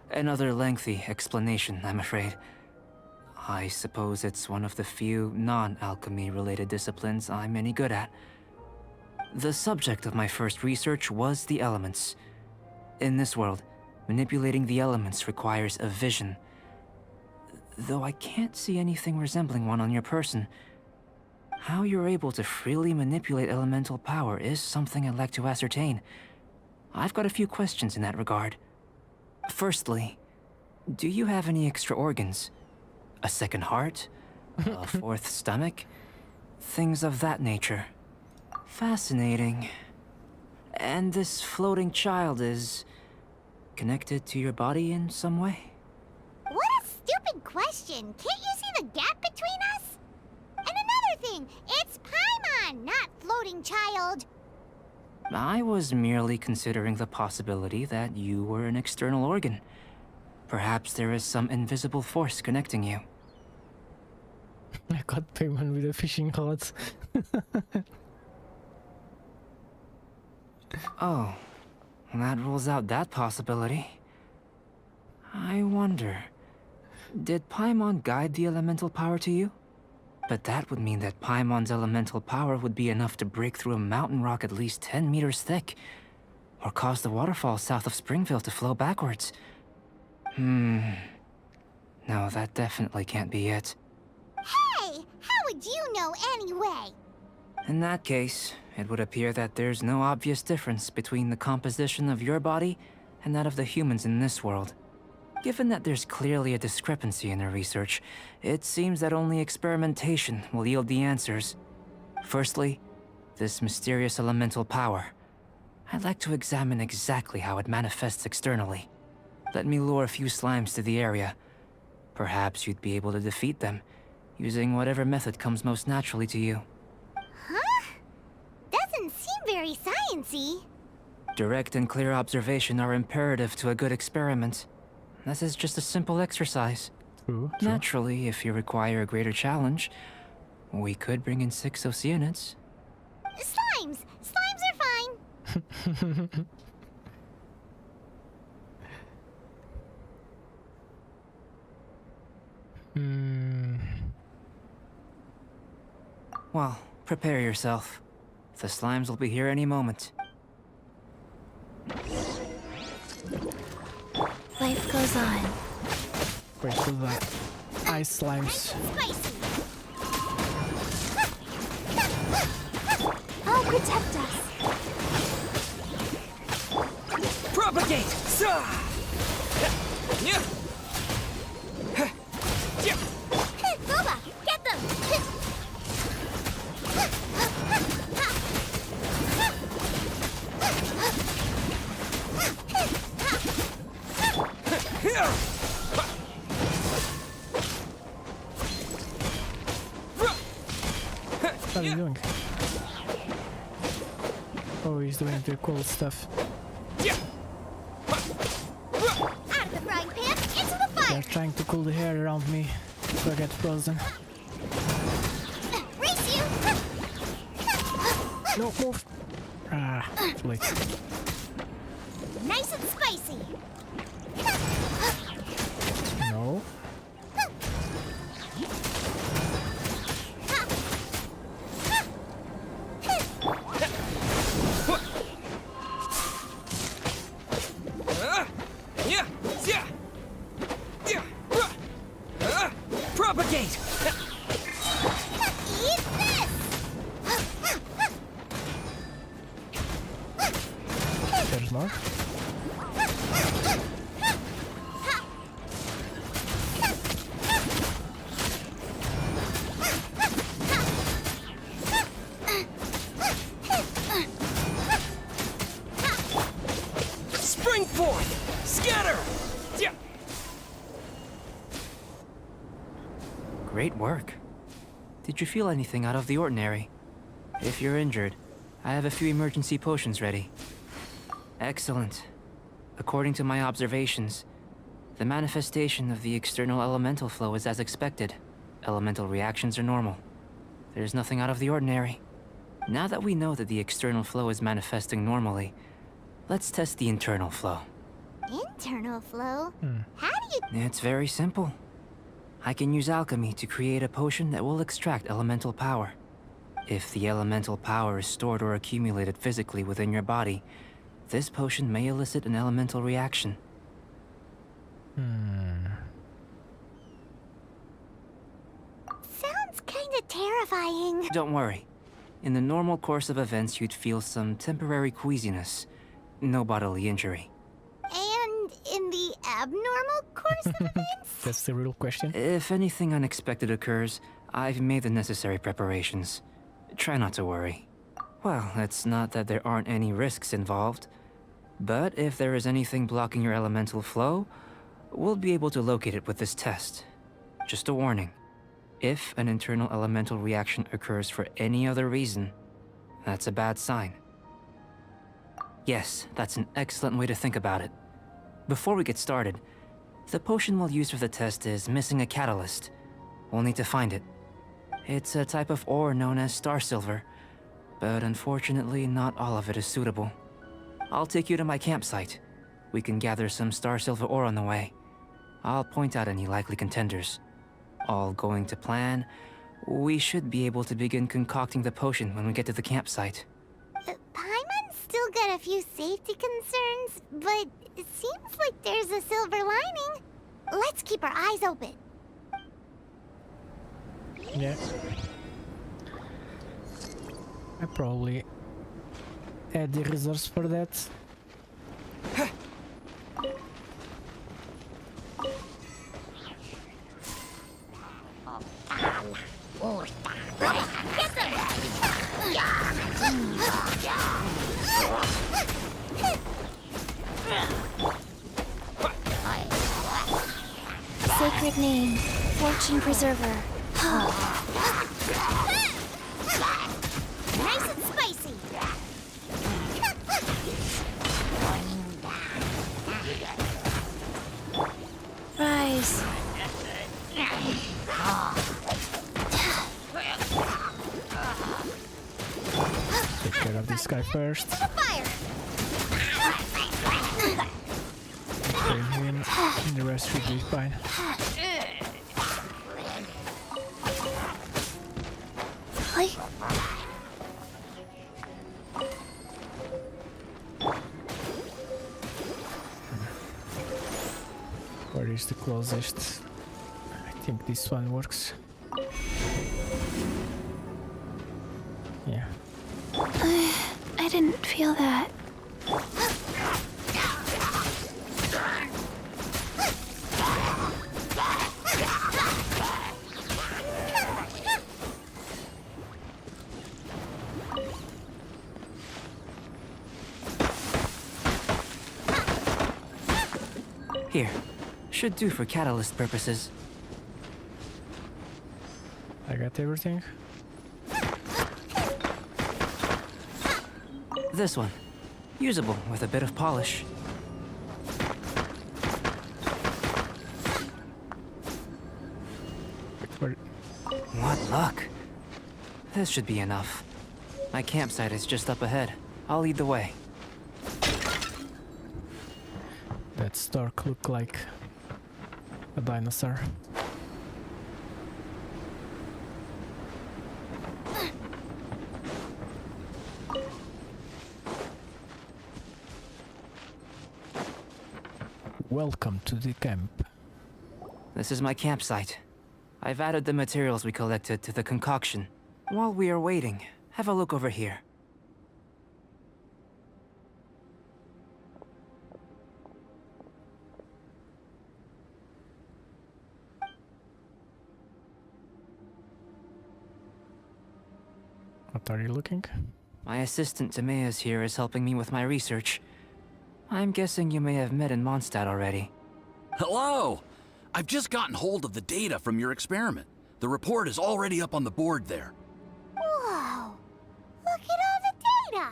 Another lengthy explanation, I'm afraid. I suppose it's one of the few non-alchemy related disciplines I'm any good at. The subject of my first research was the elements. In this world, manipulating the elements requires a vision. Though I can't see anything resembling one on your person, how you're able to freely manipulate elemental power is something I'd like to ascertain. I've got a few questions in that regard. Firstly, do you have any extra organs? A second heart? A fourth stomach? Things of that nature. Fascinating. And this floating child is connected to your body in some way? What a stupid question! Can't you see the gap between us? And another kidding! It's Paimon, not Floating Child! I was merely considering the possibility that you were an external organ. Perhaps there is some invisible force connecting you. I got payment with the fishing rods. Oh, that rules out that possibility. I wonder, did Paimon guide the elemental power to you? But that would mean that Paimon's elemental power would be enough to break through a mountain rock at least 10 meters thick, or cause the waterfall south of Springville to flow backwards. No, that definitely can't be it. Hey! How would you know anyway? In that case, it would appear that there's no obvious difference between the composition of your body and that of the humans in this world. Given that there's clearly a discrepancy in our research, it seems that only experimentation will yield the answers. Firstly, this mysterious elemental power. I'd like to examine exactly how it manifests externally. Let me lure a few slimes to the area. Perhaps you'd be able to defeat them, using whatever method comes most naturally to you. Huh? Doesn't seem very sciencey. Direct and clear observation are imperative to a good experiment. This is just a simple exercise. True. Naturally, if you require a greater challenge, we could bring in 6 Oceanids. Slimes! Slimes are fine! Well, prepare yourself. The slimes will be here any moment. Life goes on. Wait for the ice slimes. Spicy! I'll protect us. Propagate! Yeah. Boba, get them! What are you doing? Oh, he's doing the cool stuff. Out of the frying pan, into the fire! They're trying to cool the hair around me so I get frozen. Race you! No, move! Ah, too late. Nice and spicy! No. Propagate! Eat this! There's more. Spring forth! Scatter! Great work. Did you feel anything out of the ordinary? If you're injured, I have a few emergency potions ready. Excellent. According to my observations, the manifestation of the external elemental flow is as expected. Elemental reactions are normal. There's nothing out of the ordinary. Now that we know that the external flow is manifesting normally, let's test the internal flow. Internal flow? How do you... It's very simple. I can use alchemy to create a potion that will extract elemental power. If the elemental power is stored or accumulated physically within your body, this potion may elicit an elemental reaction. Sounds kinda terrifying. Don't worry. In the normal course of events, you'd feel some temporary queasiness. No bodily injury. And in the abnormal course of events? That's the real question. If anything unexpected occurs, I've made the necessary preparations. Try not to worry. Well, it's not that there aren't any risks involved. But if there is anything blocking your elemental flow, we'll be able to locate it with this test. Just a warning. If an internal elemental reaction occurs for any other reason, that's a bad sign. Yes, that's an excellent way to think about it. Before we get started, the potion we'll use for the test is missing a catalyst. We'll need to find it. It's a type of ore known as star silver, but unfortunately not all of it is suitable. I'll take you to my campsite. We can gather some star silver ore on the way. I'll point out any likely contenders. All going to plan, we should be able to begin concocting the potion when we get to the campsite. Paimon's still got a few safety concerns, but it seems like there's a silver lining. Let's keep our eyes open. Yeah. I probably add the resource for that. Sacred name, Fortune Preserver. Nice and spicy. Rise. Take care of this guy first. Fire. Bring him, and the rest should be fine. Hi. Where is the closest? I think this one works. Yeah. I didn't feel that. Here, should do for catalyst purposes. I got everything. This one, usable with a bit of polish. Where? What luck. This should be enough. My campsite is just up ahead. I'll lead the way. That stork look like a dinosaur. Welcome to the camp. This is my campsite. I've added the materials we collected to the concoction. While we are waiting, have a look over here. What are you looking? My assistant Timaeus here is helping me with my research. I'm guessing you may have met in Mondstadt already. Hello! I've just gotten hold of the data from your experiment. The report is already up on the board there. Whoa! Look at all the data!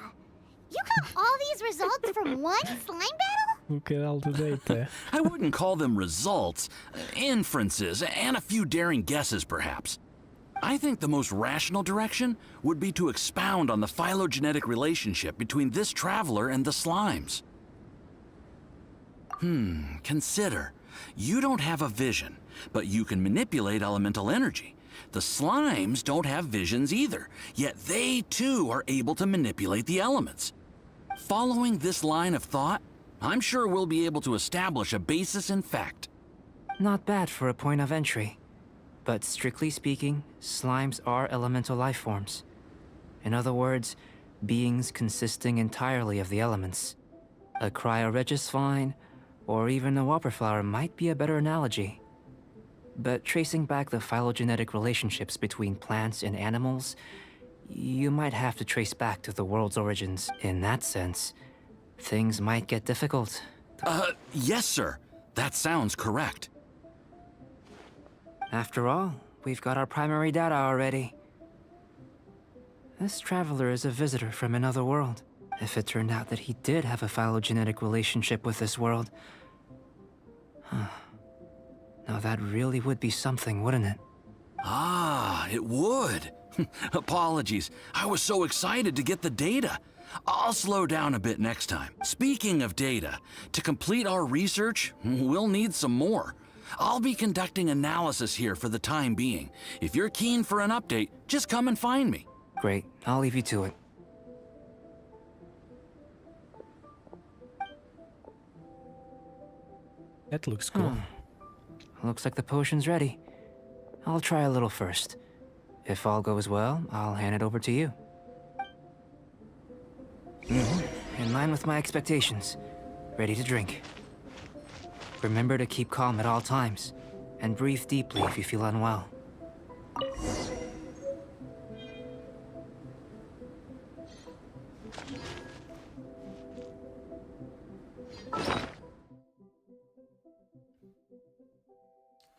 You got all these results from one slime battle? Look at all the data. I wouldn't call them results, inferences, and a few daring guesses perhaps. I think the most rational direction would be to expound on the phylogenetic relationship between this traveler and the slimes. Consider. You don't have a vision, but you can manipulate elemental energy. The slimes don't have visions either, yet they too are able to manipulate the elements. Following this line of thought, I'm sure we'll be able to establish a basis in fact. Not bad for a point of entry. But strictly speaking, slimes are elemental life forms. In other words, beings consisting entirely of the elements. A cryoregis vine, or even a whopper flower might be a better analogy. But tracing back the phylogenetic relationships between plants and animals, you might have to trace back to the world's origins. In that sense, things might get difficult. Yes, sir. That sounds correct. After all, we've got our primary data already. This traveler is a visitor from another world. If it turned out that he did have a phylogenetic relationship with this world... Now that really would be something, wouldn't it? Ah, it would. Apologies. I was so excited to get the data. I'll slow down a bit next time. Speaking of data, to complete our research, we'll need some more. I'll be conducting analysis here for the time being. If you're keen for an update, just come and find me. Great, I'll leave you to it. That looks cool. Looks like the potion's ready. I'll try a little first. If all goes well, I'll hand it over to you. In line with my expectations. Ready to drink. Remember to keep calm at all times, and breathe deeply if you feel unwell.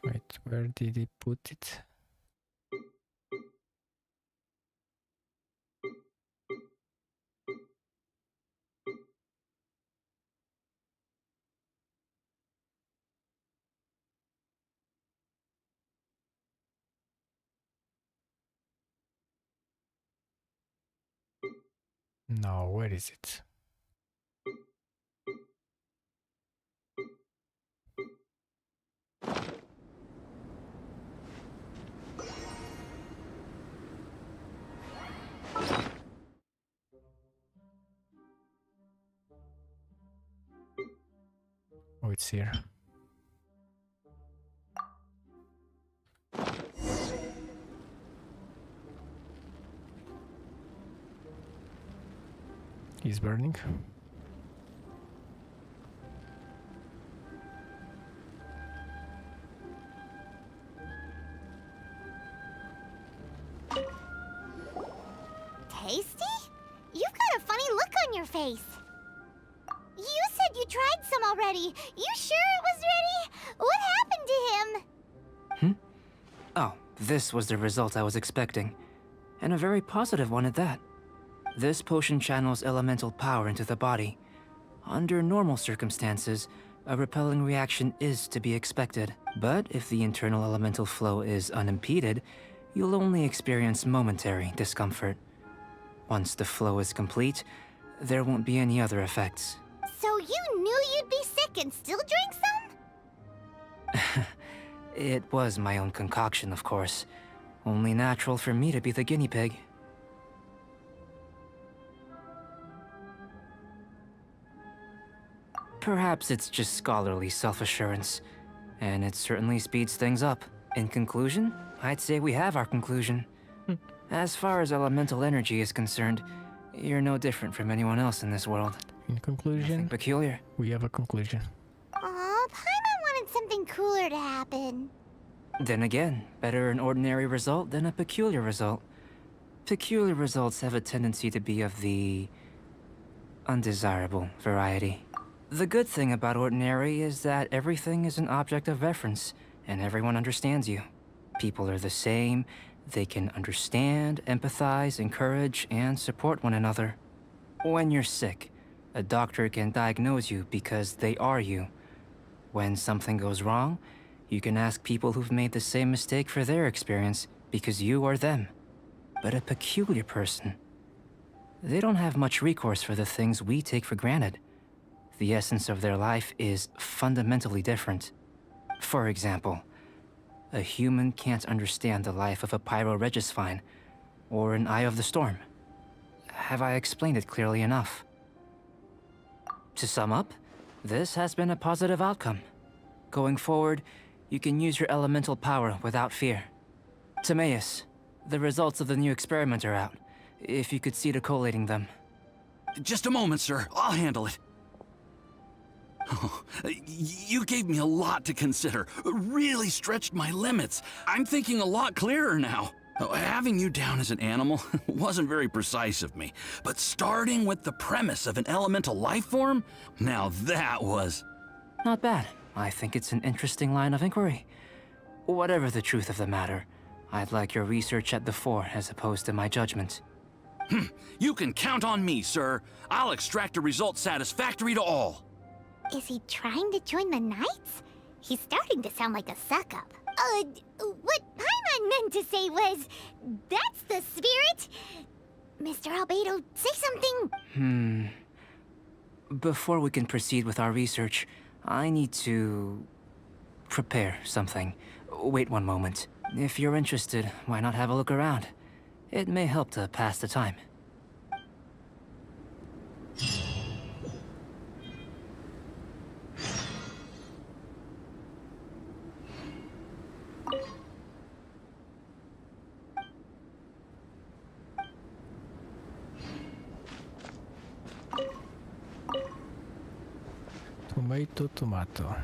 Wait, where did he put it? No, where is it? Oh, it's here. He's burning. Tasty? You've got a funny look on your face. You said you tried some already. You sure it was ready? What happened to him? Oh, this was the result I was expecting. And a very positive one at that. This potion channels elemental power into the body. Under normal circumstances, a repelling reaction is to be expected. But if the internal elemental flow is unimpeded, you'll only experience momentary discomfort. Once the flow is complete, there won't be any other effects. So you knew you'd be sick and still drank some? It was my own concoction, of course. Only natural for me to be the guinea pig. Perhaps it's just scholarly self-assurance, and it certainly speeds things up. In conclusion, I'd say we have our conclusion. As far as elemental energy is concerned, you're no different from anyone else in this world. In conclusion, Nothing peculiar. we have a conclusion. Aw, Paimon wanted something cooler to happen. Then again, better an ordinary result than a peculiar result. Peculiar results have a tendency to be of the undesirable variety. The good thing about ordinary is that everything is an object of reference, and everyone understands you. People are the same, they can understand, empathize, encourage, and support one another. When you're sick, a doctor can diagnose you because they are you. When something goes wrong, you can ask people who've made the same mistake for their experience because you are them. But a peculiar person, they don't have much recourse for the things we take for granted. The essence of their life is fundamentally different. For example, a human can't understand the life of a pyroregisvine or an Eye of the Storm. Have I explained it clearly enough? To sum up, this has been a positive outcome. Going forward, you can use your elemental power without fear. Timaeus, the results of the new experiment are out. If you could see to collating them. Just a moment, sir. I'll handle it. Oh, you gave me a lot to consider. Really stretched my limits. I'm thinking a lot clearer now. Having you down as an animal wasn't very precise of me, but starting with the premise of an elemental life form, now that was... Not bad. I think it's an interesting line of inquiry. Whatever the truth of the matter, I'd like your research at the fore as opposed to my judgment. You can count on me, sir. I'll extract a result satisfactory to all. Is he trying to join the Knights? He's starting to sound like a suck-up. What Paimon meant to say was, that's the spirit! Mr. Albedo, say something! Before we can proceed with our research, I need to prepare something. Wait one moment. If you're interested, why not have a look around? It may help to pass the time. Tomato.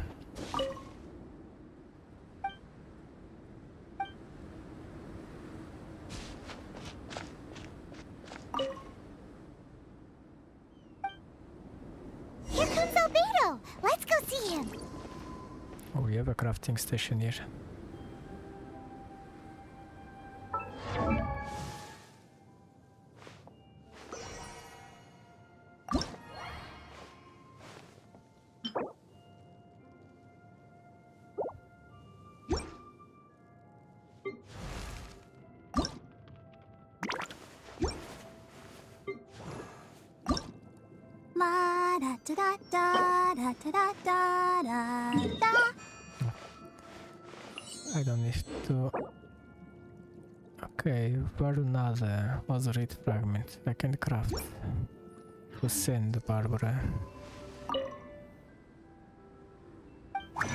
Here comes Albedo! Let's go see him! Oh, we have a crafting station here. I don't need to... Okay, Varunada, Lazarate fragment. I can craft. To send Barbara. I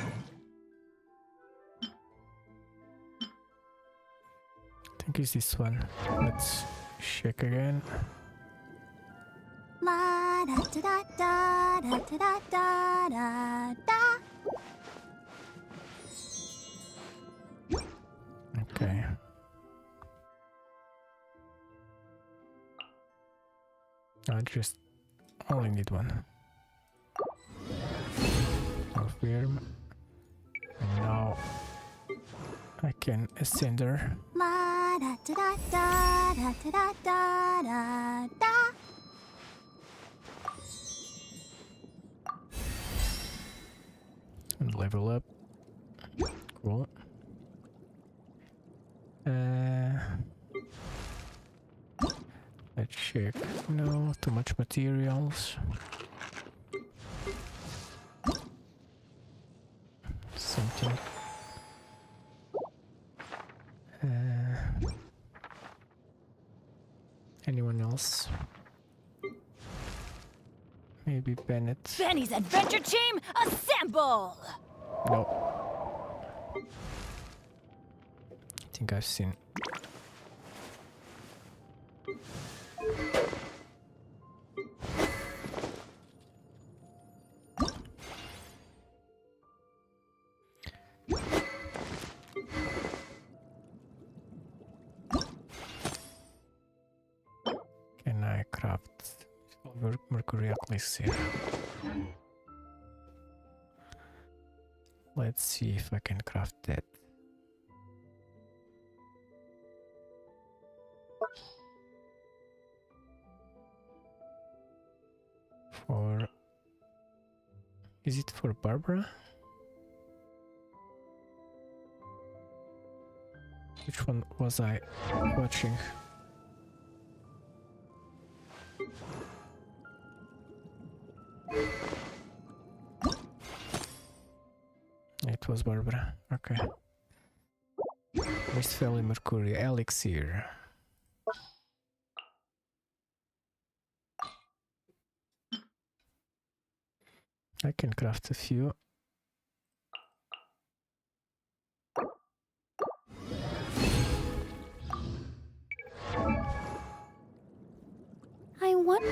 think it's this one. Let's check again. Okay. I just only need one. Confirm. And now I can ascend her. And level up. Cool. Let's check. No, too much materials. Something. Anyone else? Maybe Bennett. Benny's adventure team, assemble! No. I think I've seen. Can I craft mercury elixir? Let's see if I can craft that. For... Is it for Barbara? Which one was I watching? It was Barbara. Okay. Mist Valley Mercury Elixir. I can craft a few. I want...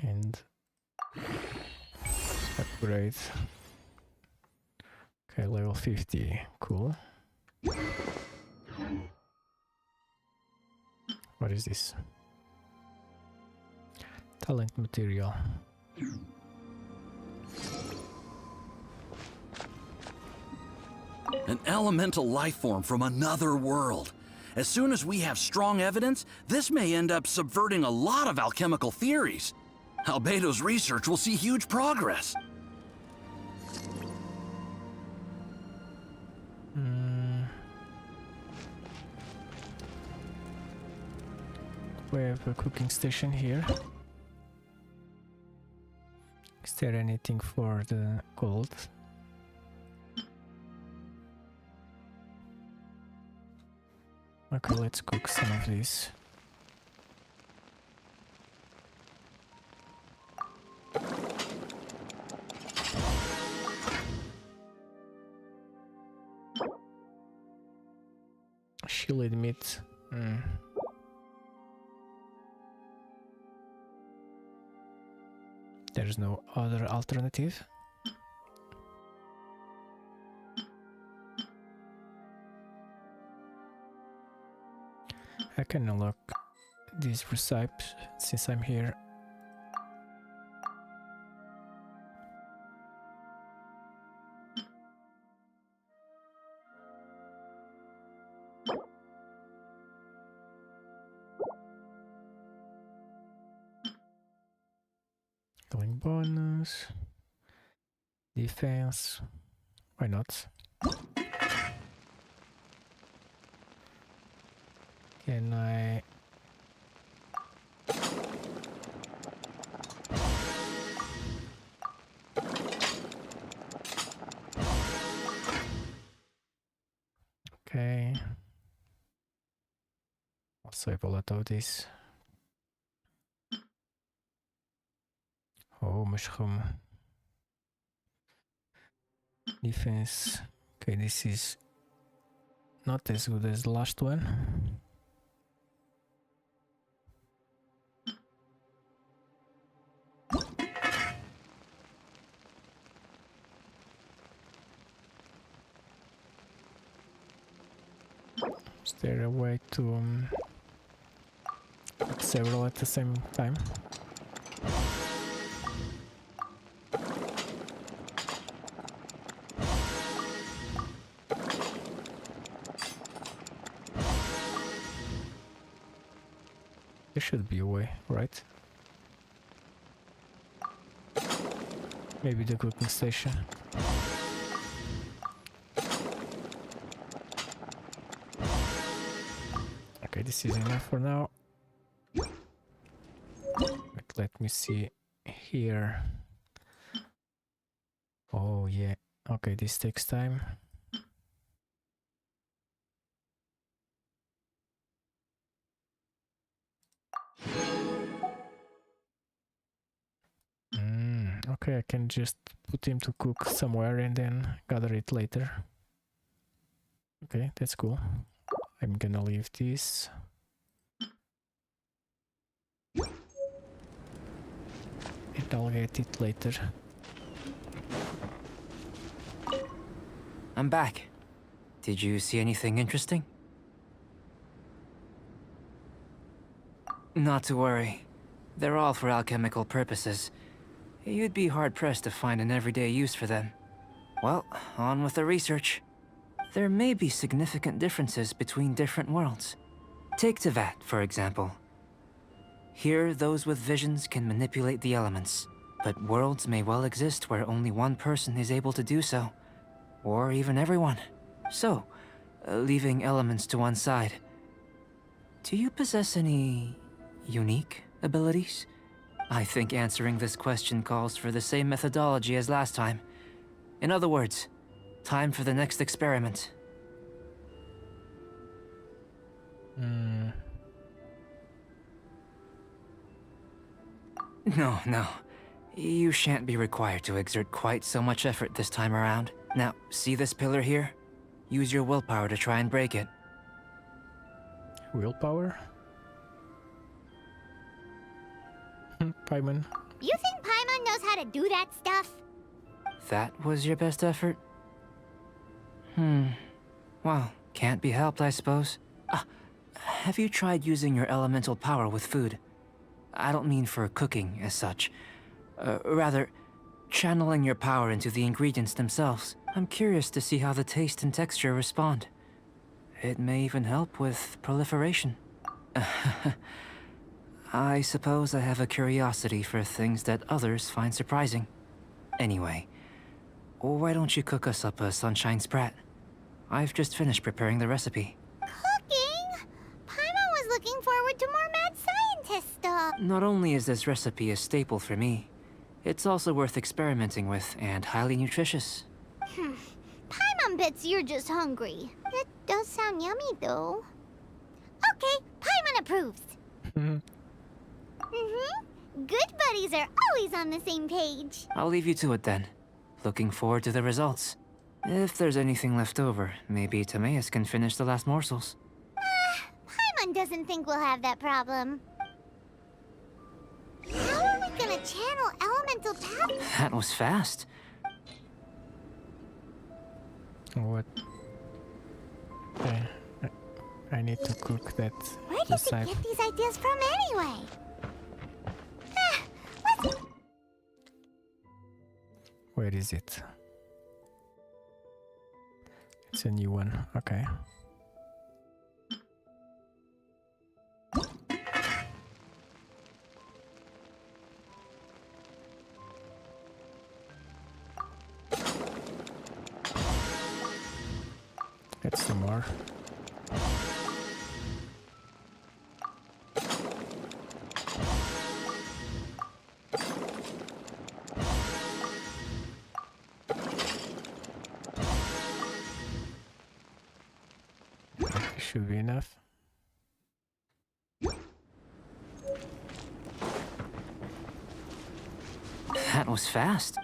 And upgrade. Okay, level 50. Cool. What is this? Talent material. An elemental life form from another world. As soon as we have strong evidence, this may end up subverting a lot of alchemical theories. Albedo's research will see huge progress. We have a cooking station here. Is there anything for the gold? Okay, let's cook some of these. Chilled meat. There's no other alternative. I can unlock these recipes since I'm here. Going bonus, defense, why not? Can I? Okay. I'll save a lot of this. Oh, mushroom. Defense. Okay, this is not as good as the last one. Is there a way to put several at the same time? There should be a way, right? Maybe the cooking station. Okay, this is enough for now. But let me see here. Oh yeah, okay, this takes time. Okay, I can just put him to cook somewhere and then gather it later. Okay, that's cool. I'm gonna leave this. And I'll get it later. I'm back. Did you see anything interesting? Not to worry. They're all for alchemical purposes. You'd be hard-pressed to find an everyday use for them. Well, on with the research. There may be significant differences between different worlds. Take Tevat, for example. Here, those with visions can manipulate the elements, but worlds may well exist where only one person is able to do so, or even everyone. So, leaving elements to one side, do you possess any unique abilities? I think answering this question calls for the same methodology as last time. In other words, time for the next experiment. No. You shan't be required to exert quite so much effort this time around. Now, see this pillar here? Use your willpower to try and break it. Willpower? Paimon. You think Paimon knows how to do that stuff? That was your best effort? Well, can't be helped, I suppose. Have you tried using your elemental power with food? I don't mean for cooking as such. Rather, channeling your power into the ingredients themselves. I'm curious to see how the taste and texture respond. It may even help with proliferation. I suppose I have a curiosity for things that others find surprising. Anyway, why don't you cook us up a sunshine sprat? I've just finished preparing the recipe. Cooking? Paimon was looking forward to more mad scientist stuff. Not only is this recipe a staple for me, it's also worth experimenting with and highly nutritious. Paimon bets you're just hungry. That does sound yummy, though. Okay, Paimon approves. Good buddies are always on the same page. I'll leave you to it then. Looking forward to the results. If there's anything left over, maybe Timaeus can finish the last morsels. Paimon doesn't think we'll have that problem. How are we gonna channel elemental power? That was fast. What? Okay. I need to cook that. Where did we get these ideas from anyway? Where is it? It's a new one. Okay. Let's do more. Should be enough. That was fast.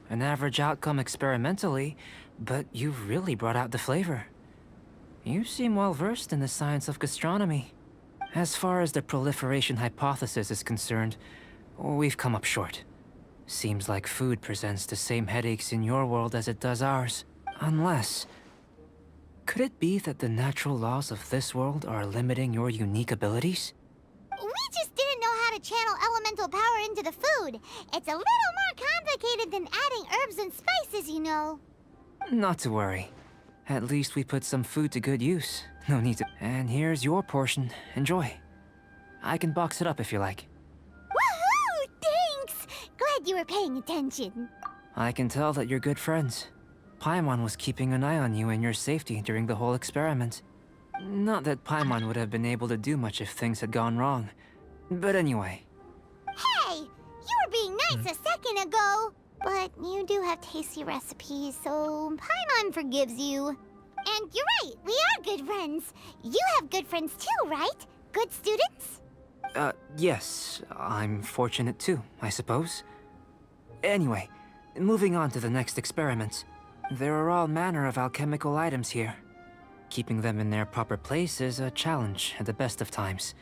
An average outcome experimentally, but you've really brought out the flavor. You seem well versed in the science of gastronomy. As far as the proliferation hypothesis is concerned, we've come up short. Seems like food presents the same headaches in your world as it does ours. Unless... could it be that the natural laws of this world are limiting your unique abilities? We just didn't know how to channel elemental power into the food. It's a little more complicated than adding herbs and spices, you know. Not to worry. At least we put some food to good use. No need to... And here's your portion. Enjoy. I can box it up if you like. Woohoo! Thanks! Glad you were paying attention. I can tell that you're good friends. Paimon was keeping an eye on you and your safety during the whole experiment. Not that Paimon would have been able to do much if things had gone wrong. But anyway. Hey! You were being nice a second ago! But you do have tasty recipes, so Paimon forgives you. And you're right, we are good friends. You have good friends too, right? Good students? Yes. I'm fortunate too, I suppose. Anyway, moving on to the next experiment. There are all manner of alchemical items here. Keeping them in their proper place is a challenge at the best of times.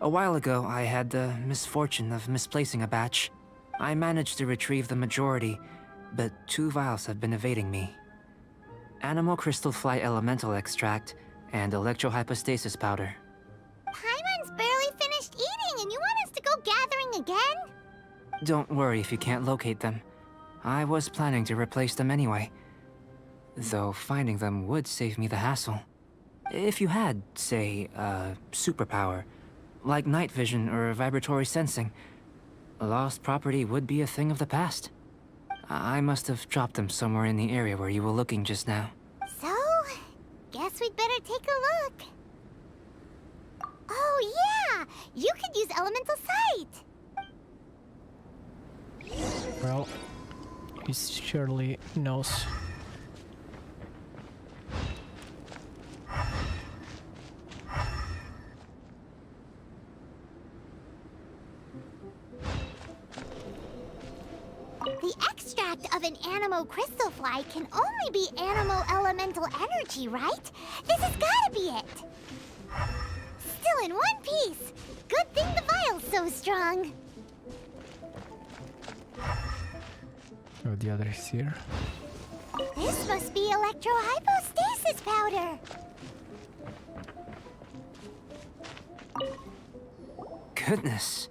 A while ago, I had the misfortune of misplacing a batch. I managed to retrieve the majority, but 2 vials have been evading me. Animal crystal fly elemental extract and electrohypostasis powder. Paimon's barely finished eating and you want us to go gathering again? Don't worry if you can't locate them. I was planning to replace them anyway. Though finding them would save me the hassle. If you had, say, superpower, like night vision or vibratory sensing, lost property would be a thing of the past. I must have dropped them somewhere in the area where you were looking just now. So, guess we'd better take a look. Oh yeah! You could use elemental sight! Well, he surely knows. The extract of an animo crystal fly can only be animo elemental energy, right? This has gotta be it! Still in one piece! Good thing the vial's so strong! Oh, the other is here. This must be electrohypostasis powder! goodness.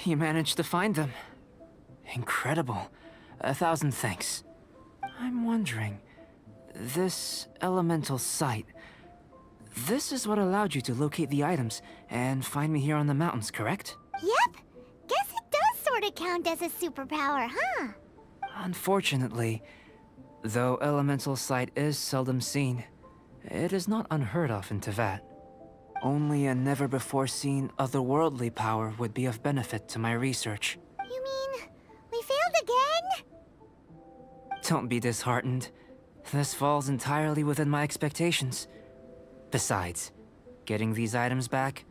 You managed to find them. Incredible. 1,000 thanks. I'm wondering, this elemental sight, this is what allowed you to locate the items and find me here on the mountains, correct? Yep. Guess it does sort of count as a superpower, huh? Unfortunately, though elemental sight is seldom seen, it is not unheard of in Teyvat. Only a never-before-seen otherworldly power would be of benefit to my research. You mean we failed again? Don't be disheartened. This falls entirely within my expectations. Besides, getting these items back,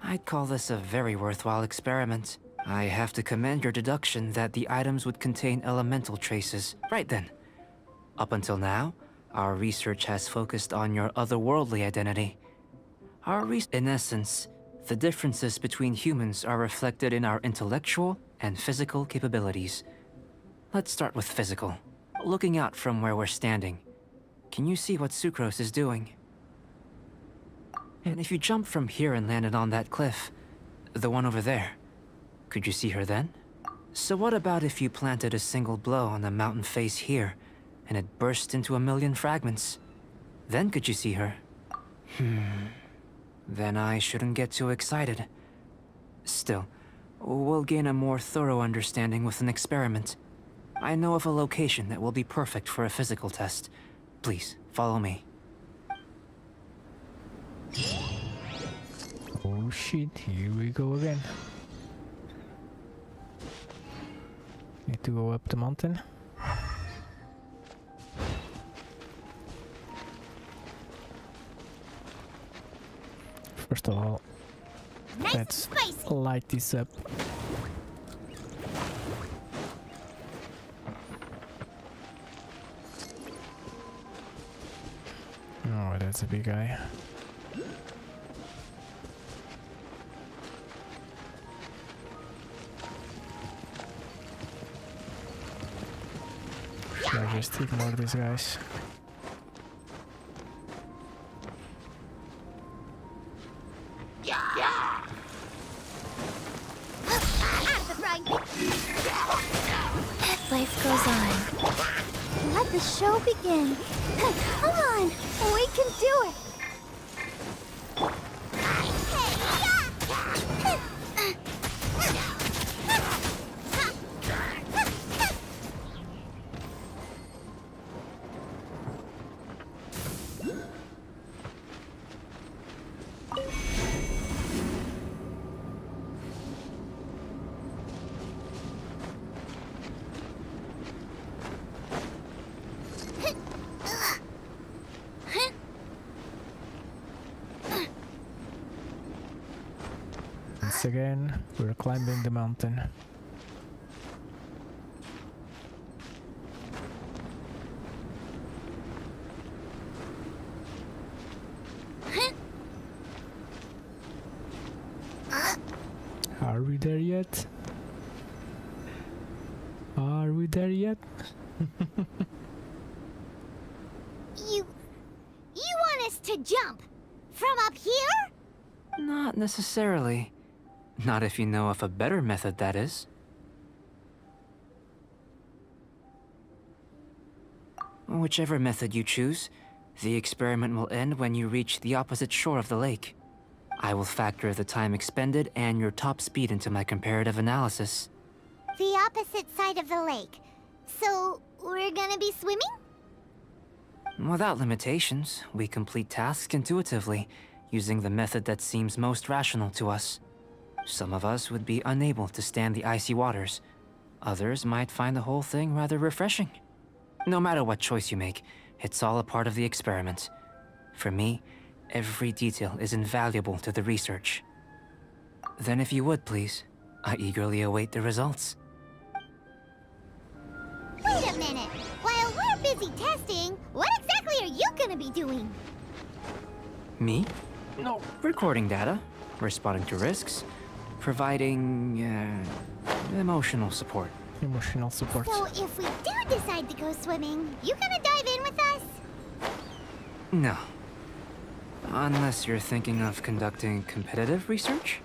I'd call this a very worthwhile experiment. I have to commend your deduction that the items would contain elemental traces. Right then. Up until now, our research has focused on your otherworldly identity. In essence, the differences between humans are reflected in our intellectual and physical capabilities. Let's start with physical. Looking out from where we're standing, can you see what Sucrose is doing? And if you jumped from here and landed on that cliff, the one over there, could you see her then? So what about if you planted a single blow on the mountain face here, and it burst into 1,000,000 fragments? Then could you see her? Then I shouldn't get too excited. Still, we'll gain a more thorough understanding with an experiment. I know of a location that will be perfect for a physical test. Please, follow me. Oh shit, here we go again. Need to go up the mountain. First of all, let's light this up. Oh, that's a big guy. Should I just ignore these guys? Life goes on. Let the show begin. Come on, we can do it. Once again, we're climbing the mountain. Are we there yet? Are we there yet? You want us to jump from up here? Not necessarily. Not if you know of a better method, that is. Whichever method you choose, the experiment will end when you reach the opposite shore of the lake. I will factor the time expended and your top speed into my comparative analysis. The opposite side of the lake. So, we're gonna be swimming? Without limitations, we complete tasks intuitively, using the method that seems most rational to us. Some of us would be unable to stand the icy waters. Others might find the whole thing rather refreshing. No matter what choice you make, it's all a part of the experiment. For me, every detail is invaluable to the research. Then if you would, please, I eagerly await the results. Wait a minute! While we're busy testing, what exactly are you gonna be doing? Me? No. Recording data, responding to risks, providing, emotional support. Emotional support. So if we do decide to go swimming, you gonna dive in with us? No. Unless you're thinking of conducting competitive research?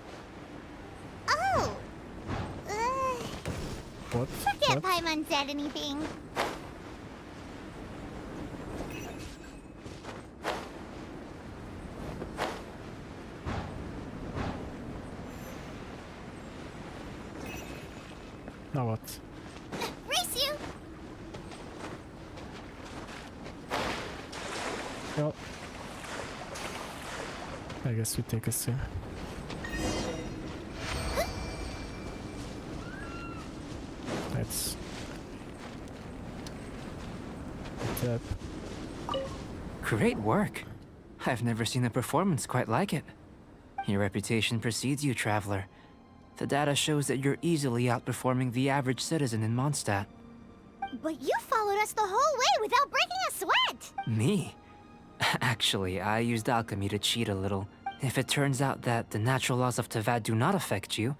What? Forget What? Paimon said anything. Now what? Race you! Well, I guess we take a sim. Let's get up. Great work. I've never seen a performance quite like it. Your reputation precedes you, Traveler. The data shows that you're easily outperforming the average citizen in Mondstadt. But you followed us the whole way without breaking a sweat! Me? Actually, I used alchemy to cheat a little. If it turns out that the natural laws of Tavad do not affect you,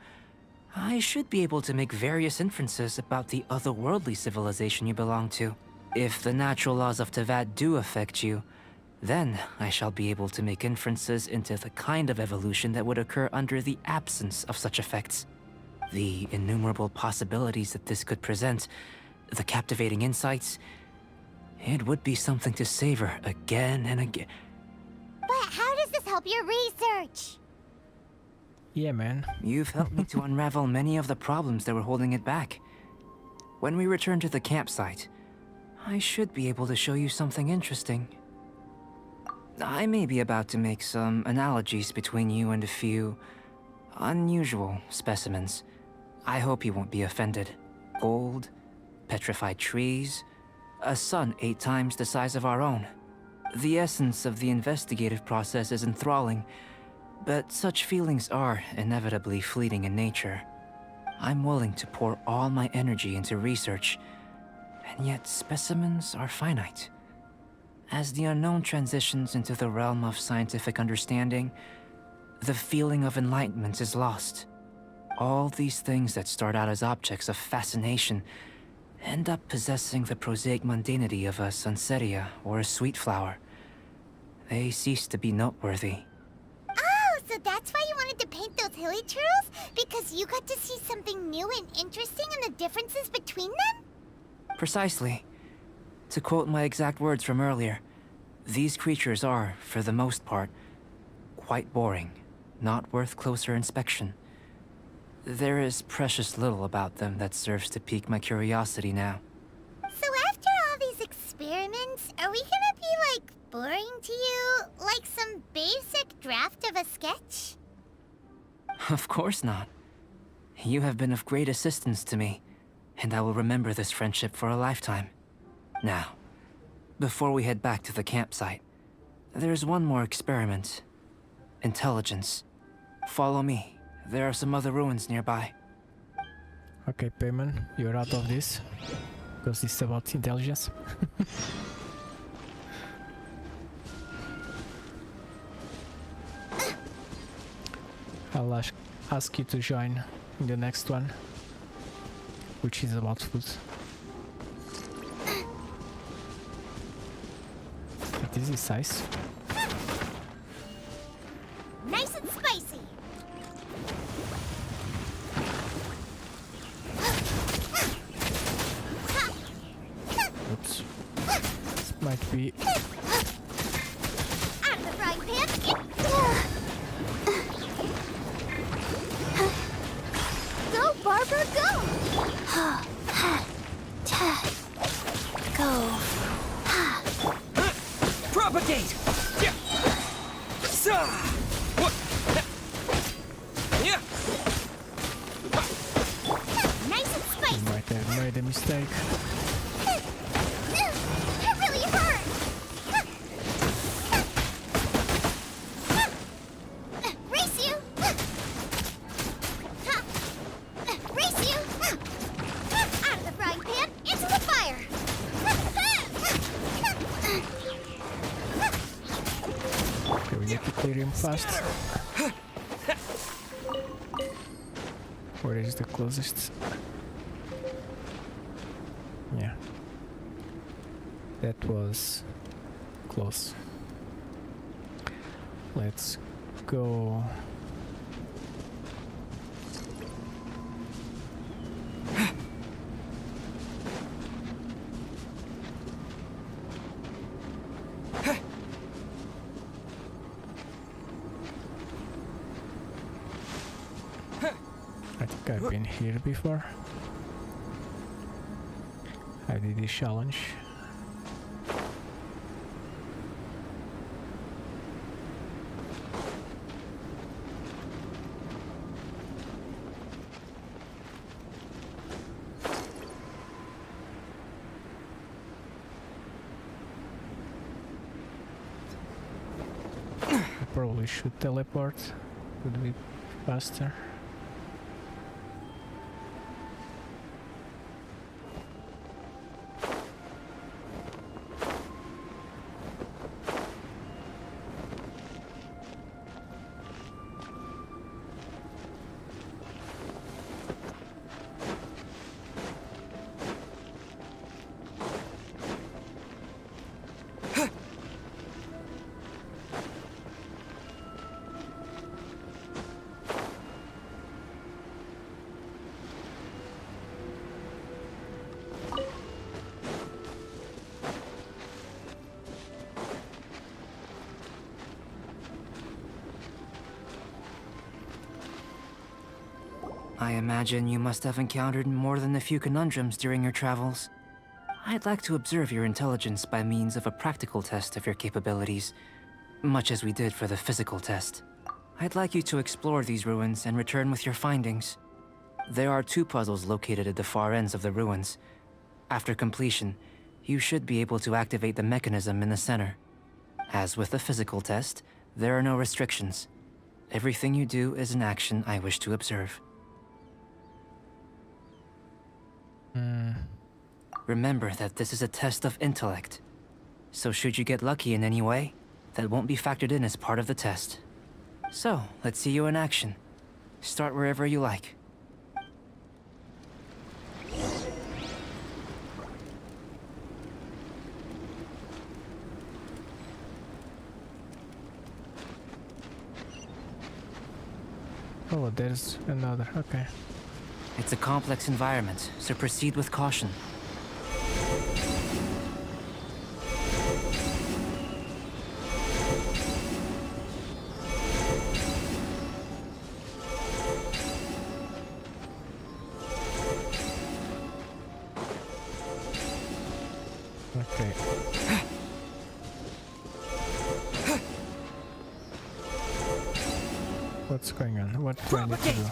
I should be able to make various inferences about the otherworldly civilization you belong to. If the natural laws of Tavad do affect you, then I shall be able to make inferences into the kind of evolution that would occur under the absence of such effects. The innumerable possibilities that this could present, the captivating insights, it would be something to savor again and again. But how does this help your research? Yeah, man. You've helped me to unravel many of the problems that were holding it back. When we return to the campsite, I should be able to show you something interesting. I may be about to make some analogies between you and a few unusual specimens. I hope you won't be offended. Gold, petrified trees, a sun 8 times the size of our own. The essence of the investigative process is enthralling, but such feelings are inevitably fleeting in nature. I'm willing to pour all my energy into research, and yet specimens are finite. As the unknown transitions into the realm of scientific understanding, the feeling of enlightenment is lost. All these things that start out as objects of fascination end up possessing the prosaic mundanity of a sunsetia or a sweet flower. They cease to be noteworthy. Oh, so that's why you wanted to paint those hilly churls? Because you got to see something new and interesting in the differences between them? Precisely. To quote my exact words from earlier, these creatures are, for the most part, quite boring, not worth closer inspection. There is precious little about them that serves to pique my curiosity now. So after all these experiments, are we gonna be, like, boring to you? Like some basic draft of a sketch? Of course not. You have been of great assistance to me, and I will remember this friendship for a lifetime. Now, before we head back to the campsite, there's one more experiment. Intelligence. Follow me. There are some other ruins nearby. Okay, Payman, you're out of this. Because this is about intelligence. I'll ask you to join in the next one, which is about food. This is nice. Nice and spicy! Oops. This might be... Out of the frying pan! Go, Barbara, go! Go. Propagate! Yeah. Sa! What? Yeah. Nice and You spicy! might have made a mistake. It really hurt! Race you! Race you! Out of the frying pan, into the fire! Okay, we need to clear him fast. Where is the closest? Yeah. That was close. Let's go. I've been here before. I did this challenge. Probably should teleport, would be faster. I imagine you must have encountered more than a few conundrums during your travels. I'd like to observe your intelligence by means of a practical test of your capabilities, much as we did for the physical test. I'd like you to explore these ruins and return with your findings. There are 2 puzzles located at the far ends of the ruins. After completion, you should be able to activate the mechanism in the center. As with the physical test, there are no restrictions. Everything you do is an action I wish to observe. Remember that this is a test of intellect. So should you get lucky in any way, that won't be factored in as part of the test. So, let's see you in action. Start wherever you like. Oh, there's another, okay. It's a complex environment, so proceed with caution. Okay. What's going on? What do I need to do?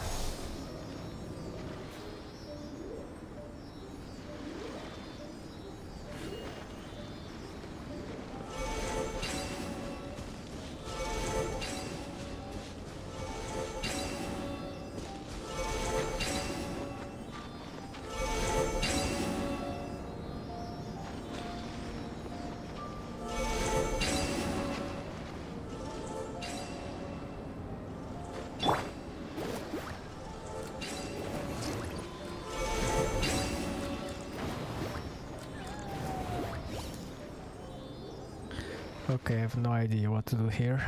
Okay, I have no idea what to do here.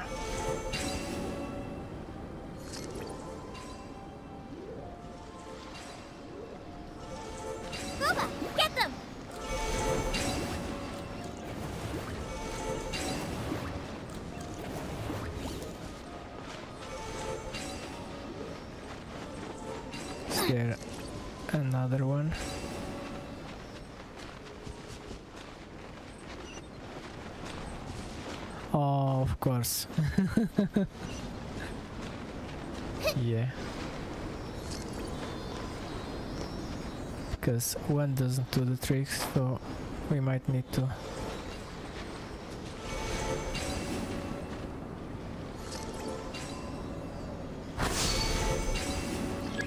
Booba, get them! Is there another one? Oh, of course. Yeah. Because one doesn't do the tricks, so we might need to.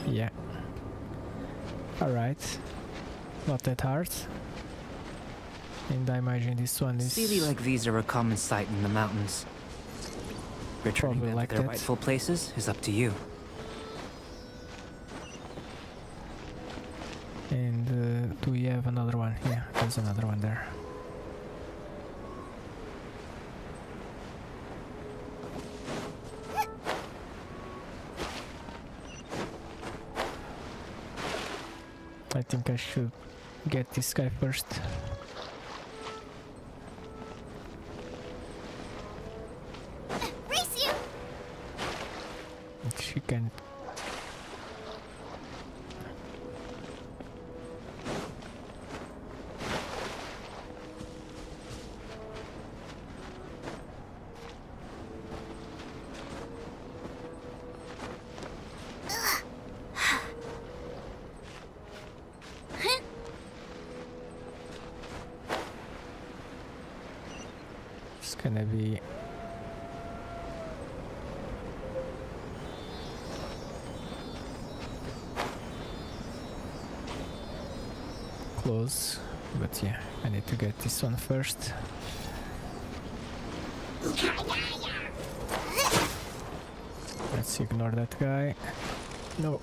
Yeah. Alright. Not that hard. And I imagine this one is Sealy like these are a common sight in the mountains. Returning probably them like to their that. rightful places is up to you. And do we have another one? Yeah, there's another one there. I think I should get this guy first. Race you! She can It's gonna be close, but yeah, I need to get this one first. Let's ignore that guy. No.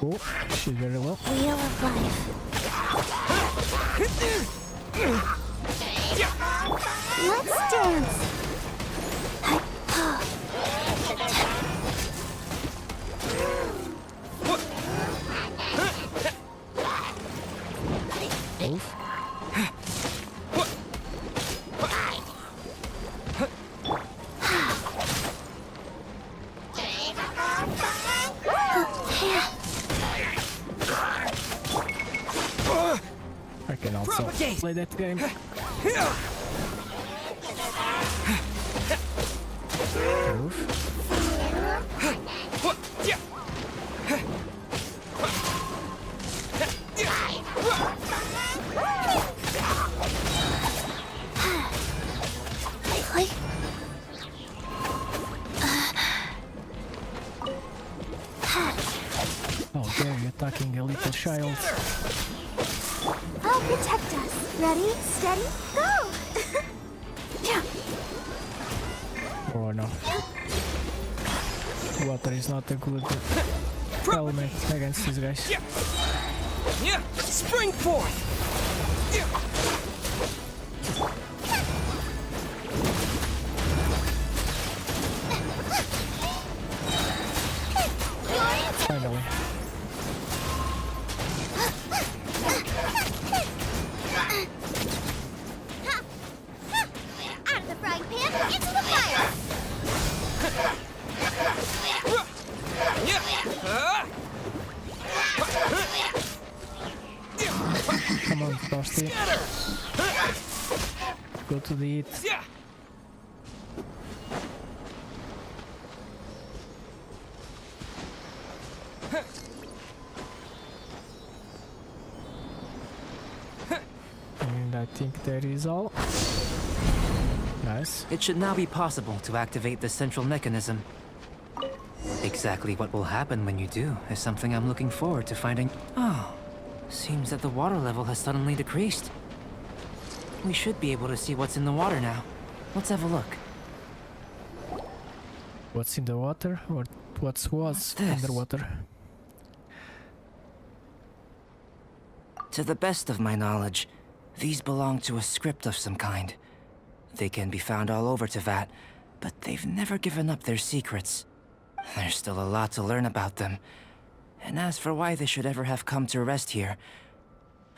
Oh, she's very low. Wheel of life. Let's dance. I can also play that game. Move. Oh, there you're attacking a little child. I'll protect us. Ready, steady, go! Yeah. Oh no. Water is not a good element against these guys. Yeah, spring forth. Finally. Out of the frying pan, into the fire! Come on, Frosty. Go to the eat. And I think that is all. Nice. It should now be possible to activate the central mechanism. Exactly what will happen when you do is something I'm looking forward to finding. Oh, seems that the water level has suddenly decreased. We should be able to see what's in the water now. Let's have a look. What's in the water? Or what was this? underwater? To the best of my knowledge, these belong to a script of some kind. They can be found all over Teyvat, but they've never given up their secrets. There's still a lot to learn about them. And as for why they should ever have come to rest here,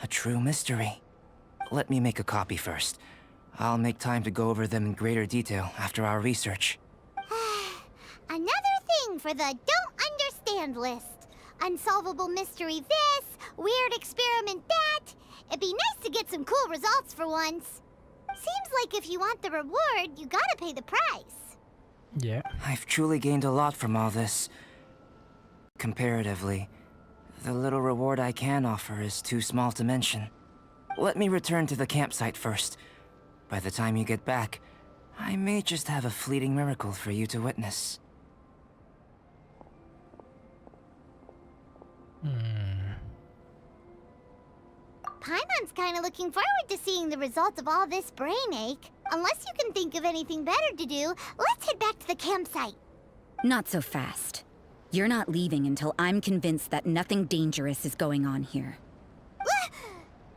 a true mystery. Let me make a copy first. I'll make time to go over them in greater detail after our research. Another thing for the don't understand list. Unsolvable mystery this, weird experiment that. It'd be nice to get some cool results for once. Seems like if you want the reward, you gotta pay the price. Yeah. I've truly gained a lot from all this. Comparatively, the little reward I can offer is too small to mention. Let me return to the campsite first. By the time you get back, I may just have a fleeting miracle for you to witness. Paimon's kinda looking forward to seeing the results of all this brain ache. Unless you can think of anything better to do, let's head back to the campsite. Not so fast. You're not leaving until I'm convinced that nothing dangerous is going on here.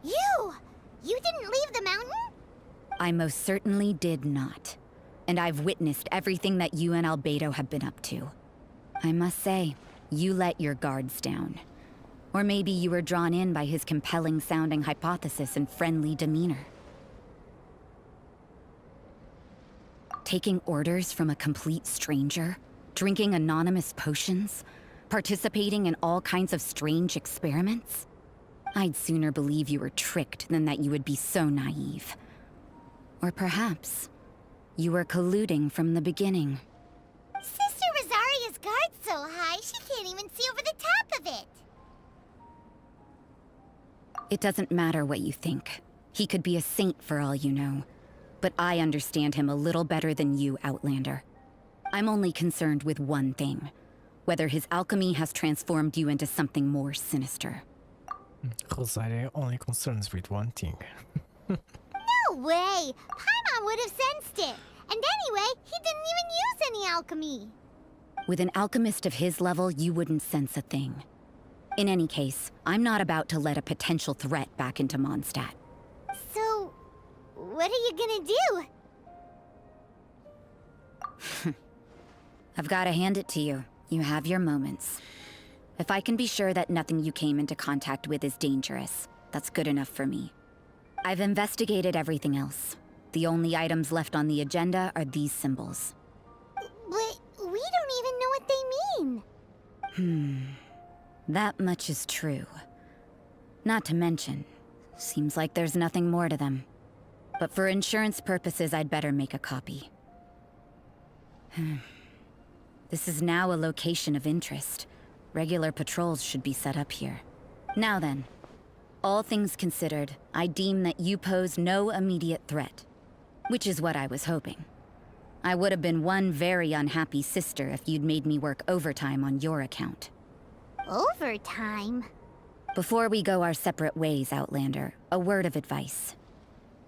You! You didn't leave the mountain? I most certainly did not. And I've witnessed everything that you and Albedo have been up to. I must say, you let your guards down. Or maybe you were drawn in by his compelling-sounding hypothesis and friendly demeanor. Taking orders from a complete stranger? Drinking anonymous potions? Participating in all kinds of strange experiments? I'd sooner believe you were tricked than that you would be so naive. Or perhaps you were colluding from the beginning. Sister Rosaria's guard's so high, she can't even see over the top of it. It doesn't matter what you think. He could be a saint for all you know. But I understand him a little better than you, Outlander. I'm only concerned with one thing. Whether his alchemy has transformed you into something more sinister. Rosaria only concerns with one thing. No way! Paimon would have sensed it. And anyway, he didn't even use any alchemy. With an alchemist of his level, you wouldn't sense a thing. In any case, I'm not about to let a potential threat back into Mondstadt. So, what are you gonna do? I've got to hand it to you. You have your moments. If I can be sure that nothing you came into contact with is dangerous, that's good enough for me. I've investigated everything else. The only items left on the agenda are these symbols. But we don't even know what they mean. That much is true. Not to mention, seems like there's nothing more to them. But for insurance purposes, I'd better make a copy. This is now a location of interest. Regular patrols should be set up here. Now then, all things considered, I deem that you pose no immediate threat. Which is what I was hoping. I would have been one very unhappy sister if you'd made me work overtime on your account. Overtime? Before we go our separate ways, Outlander, a word of advice.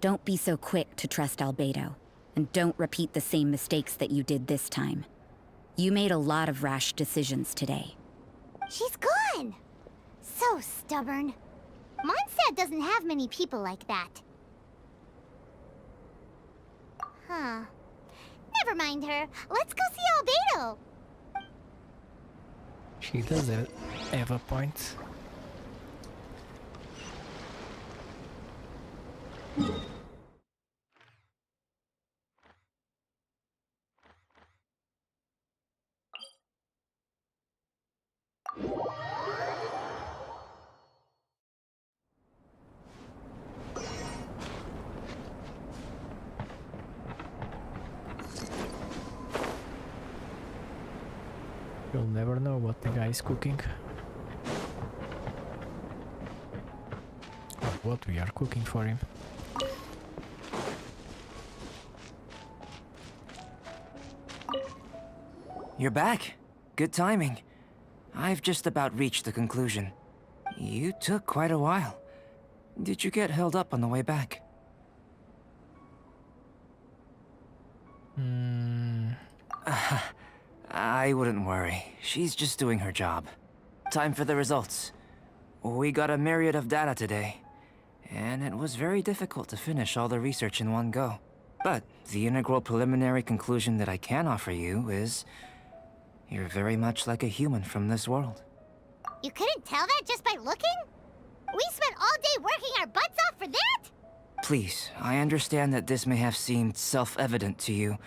Don't be so quick to trust Albedo, and don't repeat the same mistakes that you did this time. You made a lot of rash decisions today. She's gone! So stubborn. Mondstadt doesn't have many people like that. Huh. Never mind her. Let's go see Albedo! She does have a point. You'll never know what the guy is cooking. Or what we are cooking for him. You're back. Good timing. I've just about reached the conclusion. You took quite a while. Did you get held up on the way back? I wouldn't worry. She's just doing her job. Time for the results. We got a myriad of data today, and it was very difficult to finish all the research in one go. But the integral preliminary conclusion that I can offer you is you're very much like a human from this world. You couldn't tell that just by looking? We spent all day working our butts off for that? Please, I understand that this may have seemed self-evident to you,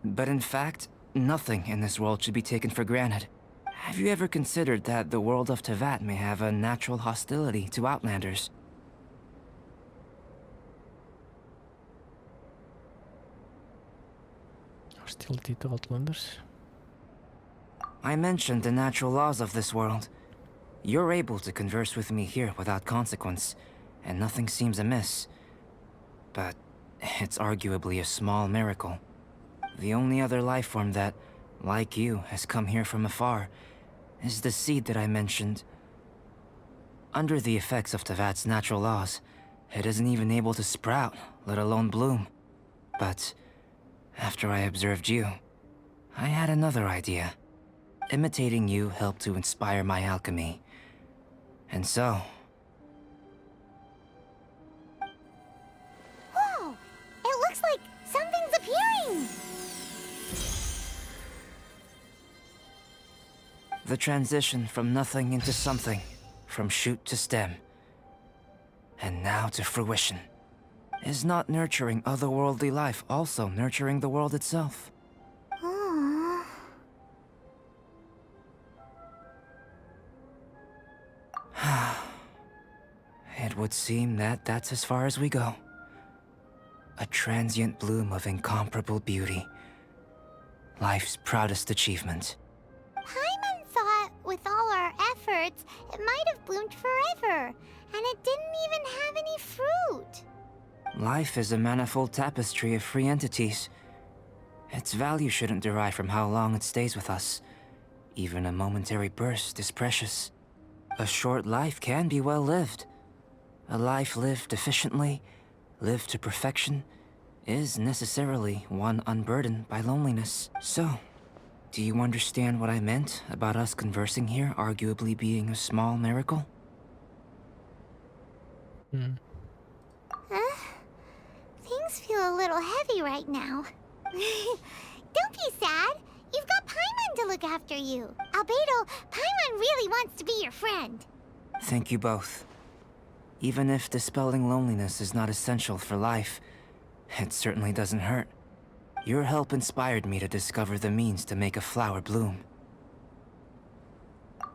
but in fact, nothing in this world should be taken for granted. Have you ever considered that the world of Teyvat may have a natural hostility to Outlanders? Hostility to Outlanders? I mentioned the natural laws of this world. You're able to converse with me here without consequence, and nothing seems amiss. But it's arguably a small miracle. The only other life form that, like you, has come here from afar is the seed that I mentioned. Under the effects of Teyvat's natural laws, it isn't even able to sprout, let alone bloom. But after I observed you, I had another idea. Imitating you helped to inspire my alchemy. And so... Whoa! It looks like something's appearing! The transition from nothing into something, from shoot to stem, and now to fruition. Is not nurturing otherworldly life also nurturing the world itself? Aww. would seem that that's as far as we go. A transient bloom of incomparable beauty. Life's proudest achievement. Paimon thought with all our efforts, it might have bloomed forever, and it didn't even have any fruit. Life is a manifold tapestry of free entities. Its value shouldn't derive from how long it stays with us. Even a momentary burst is precious. A short life can be well lived. A life lived efficiently, lived to perfection, is necessarily one unburdened by loneliness. So, do you understand what I meant about us conversing here arguably being a small miracle? Things feel a little heavy right now. Don't be sad. You've got Paimon to look after you. Albedo, Paimon really wants to be your friend. Thank you both. Even if dispelling loneliness is not essential for life, it certainly doesn't hurt. Your help inspired me to discover the means to make a flower bloom.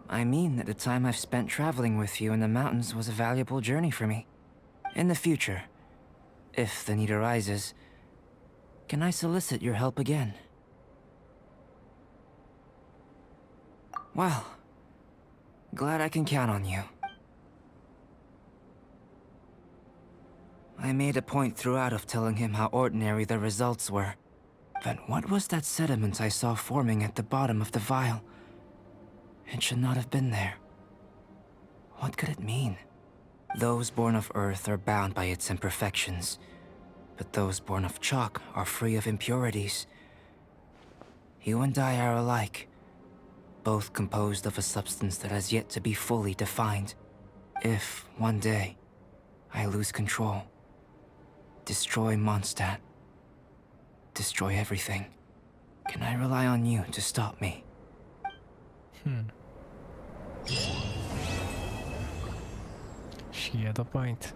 I mean that the time I've spent traveling with you in the mountains was a valuable journey for me. In the future, if the need arises, can I solicit your help again? Well, glad I can count on you. I made a point throughout of telling him how ordinary the results were. But what was that sediment I saw forming at the bottom of the vial? It should not have been there. What could it mean? Those born of Earth are bound by its imperfections, but those born of chalk are free of impurities. You and I are alike, both composed of a substance that has yet to be fully defined. If, one day, I lose control, destroy Mondstadt, destroy everything, can I rely on you to stop me? She had a point.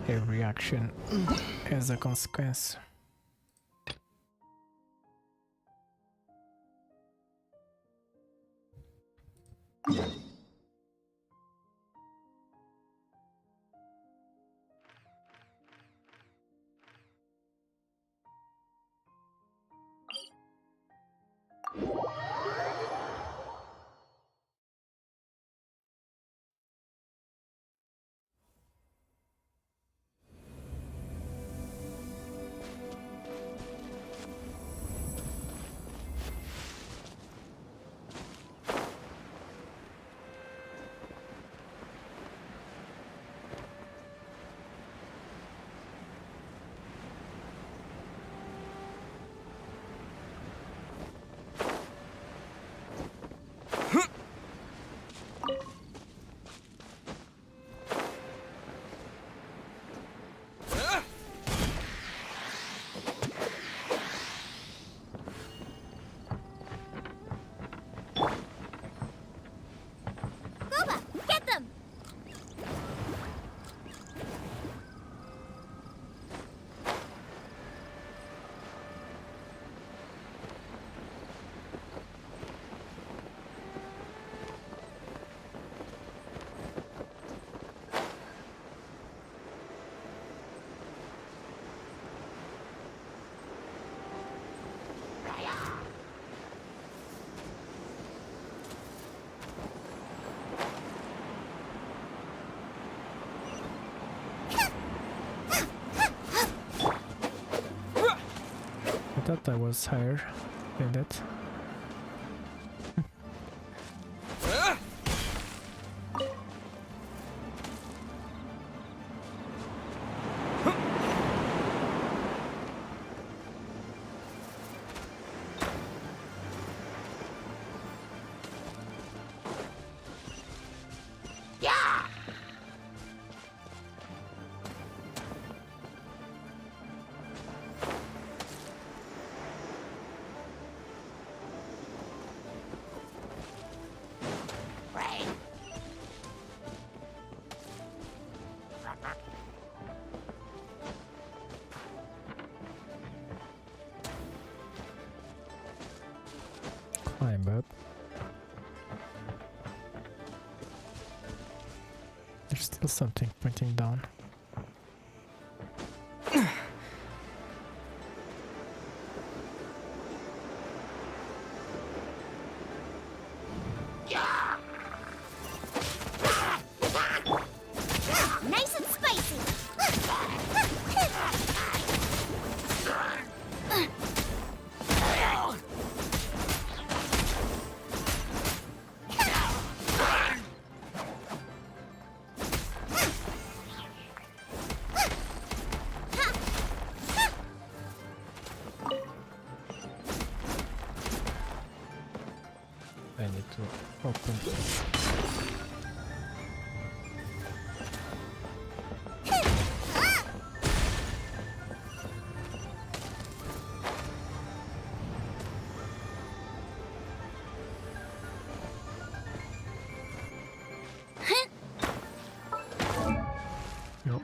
Every action has a consequence. Boba, get them! I thought I was higher than that. Yep. There's still something pointing down. Nice and spicy. I need to open. Yep.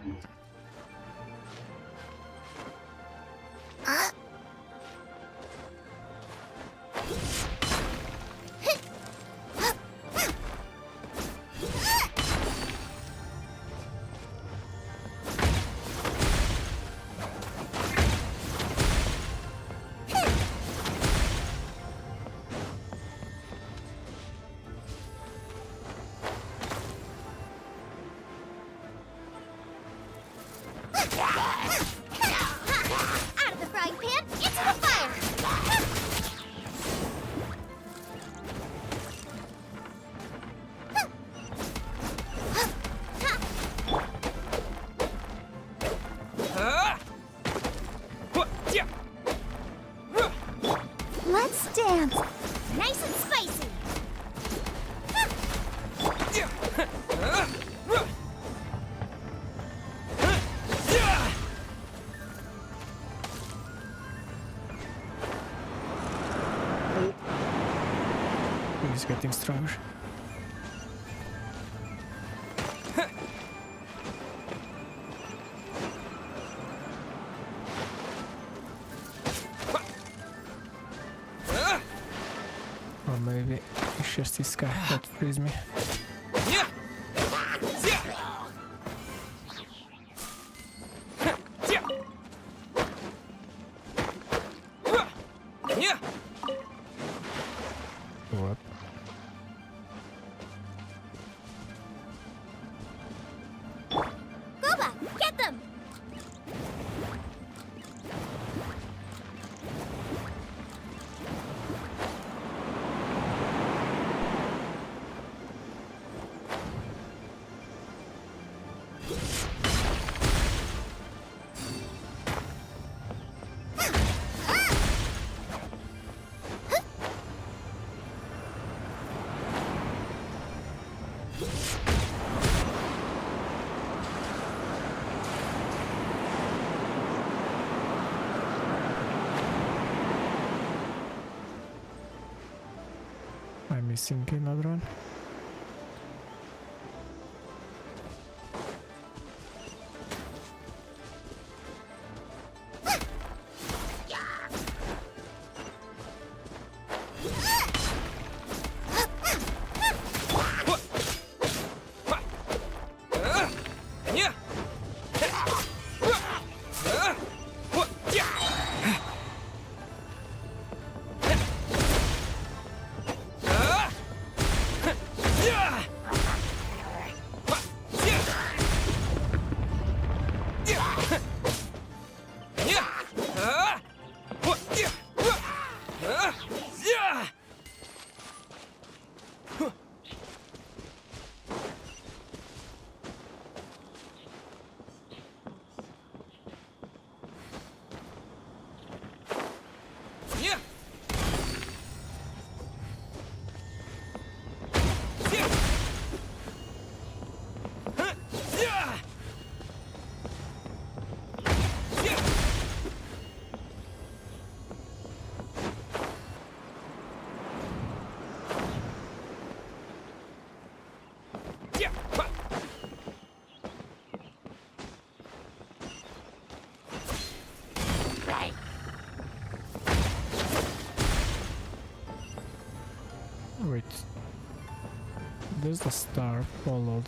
Out of the frying pan, into the fire. Let's dance. Nice and spicy. He's getting stronger. Or maybe it's just this guy that frees me. What? Boba, get them. I'm missing another one. there's the star. Follow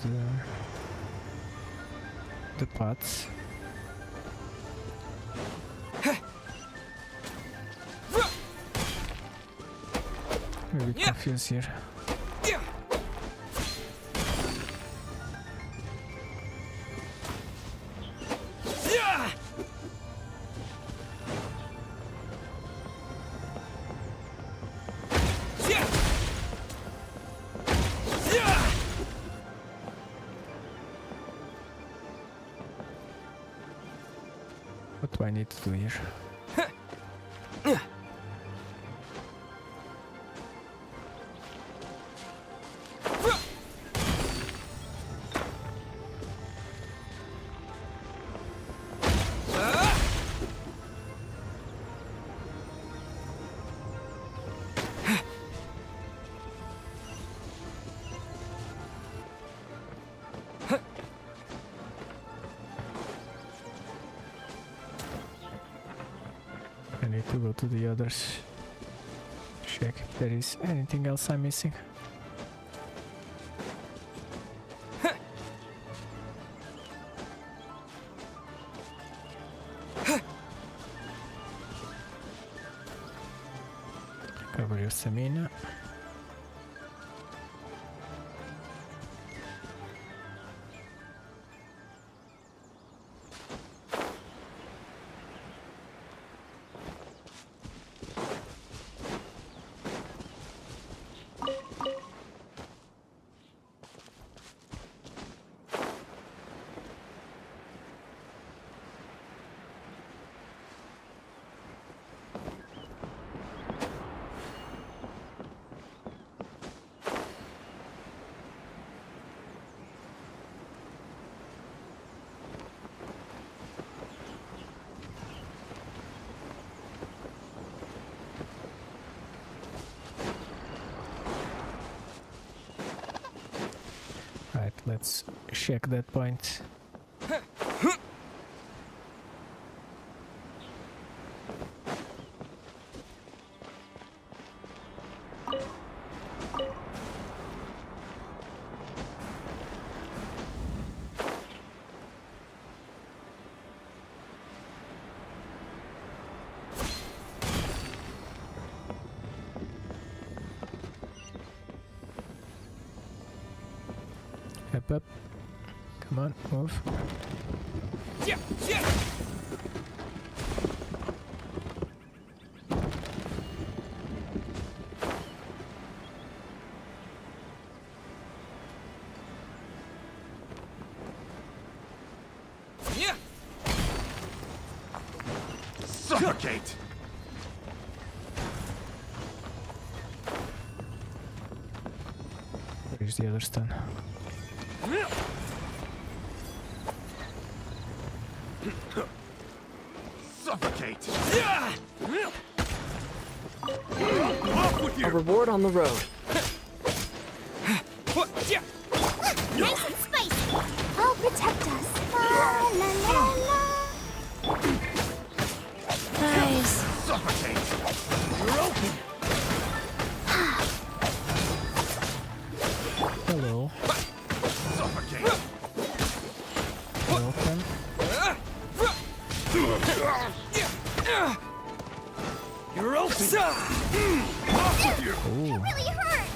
the paths. I'm a bit confused here. What do I need to do here? I need to go to the others. Check if there is anything else I'm missing. Cover your stamina. Right, let's check that point. Up. Come on, move. Yeah, yeah. Yeah. Suffocate! Where's the other stun? Suffocate! A reward on the road. Nice and spicy. I'll protect us. La la la la. Guys, Suffocate! You're open! Hello. Suffocate! Welcome. You're open! It Oh, really hurt.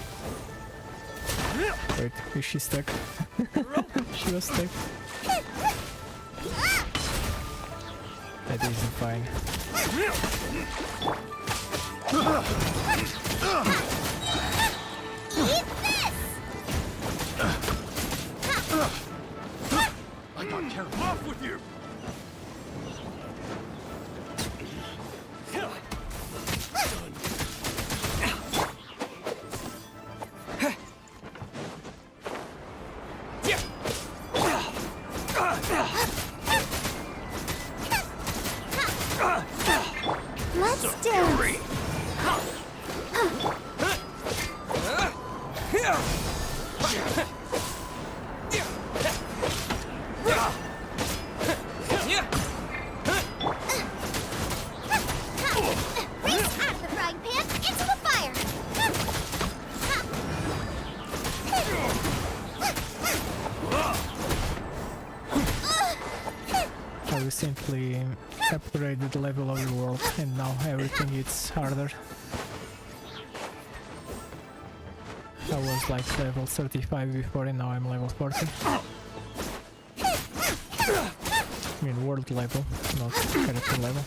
wait, is she stuck? She was stuck. That isn't fine. Eat this. I got careful. Off with you! Let's do it. Race out of the frying pan into the fire. I recently upgraded the level of the world and now everything is harder. I was like level 35 before and now I'm level 40. I mean world level, not character level.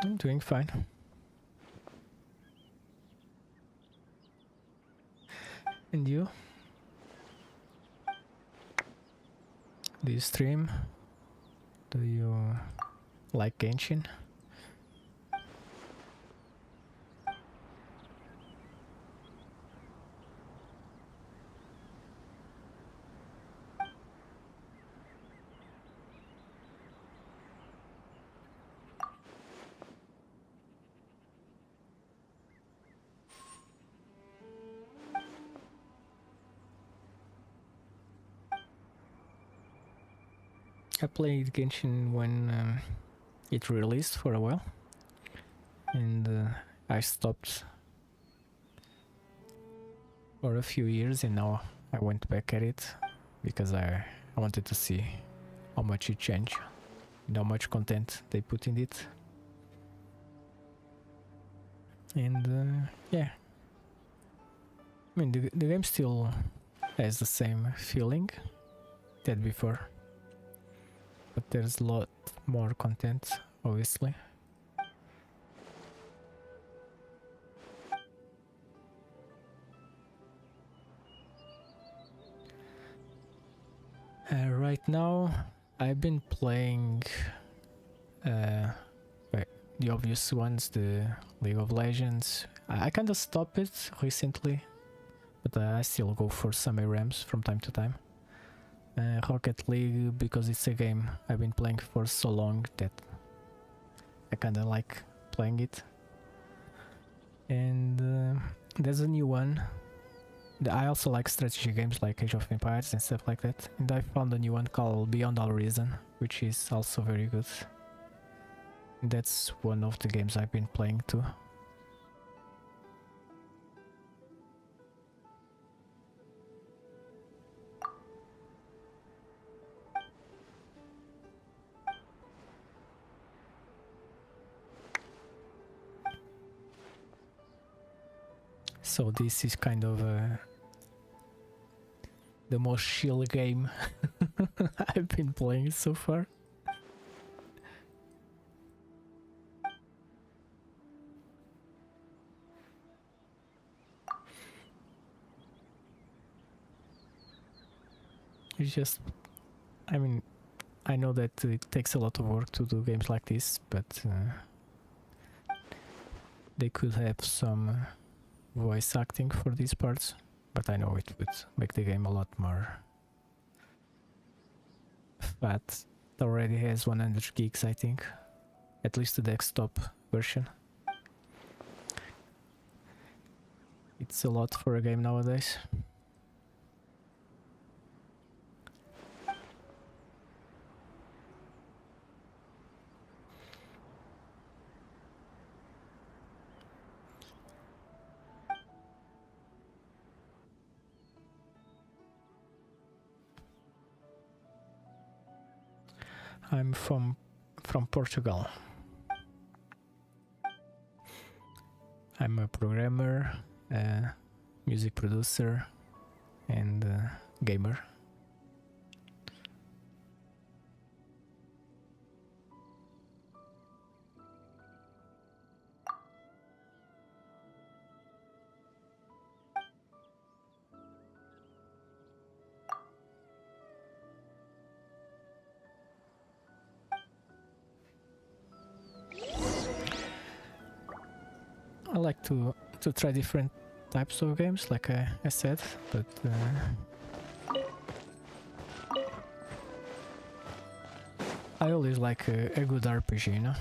I'm doing fine. And you? Do you stream? Do you like Genshin? I played Genshin when it released for a while, and I stopped for a few years, and now I went back at it because I wanted to see how much it changed and how much content they put in it. And yeah, I mean the game still has the same feeling that before. But there's a lot more content, obviously. Right now, I've been playing the obvious ones, the League of Legends. I kind of stopped it recently, but I still go for some ARAMs from time to time. Rocket League, because it's a game I've been playing for so long that I kinda like playing it. And there's a new one. I also like strategy games like Age of Empires and stuff like that. And I found a new one called Beyond All Reason, which is also very good. And that's one of the games I've been playing too. So this is kind of the most chill game I've been playing so far. It's just, I mean, I know that it takes a lot of work to do games like this, but they could have some voice acting for these parts, but I know it would make the game a lot more fat. It already has 100 gigs, I think, at least the desktop version. It's a lot for a game nowadays. I'm from Portugal. I'm a programmer, music producer, and gamer. I like to try different types of games, like I said, but I always like a good RPG, you know?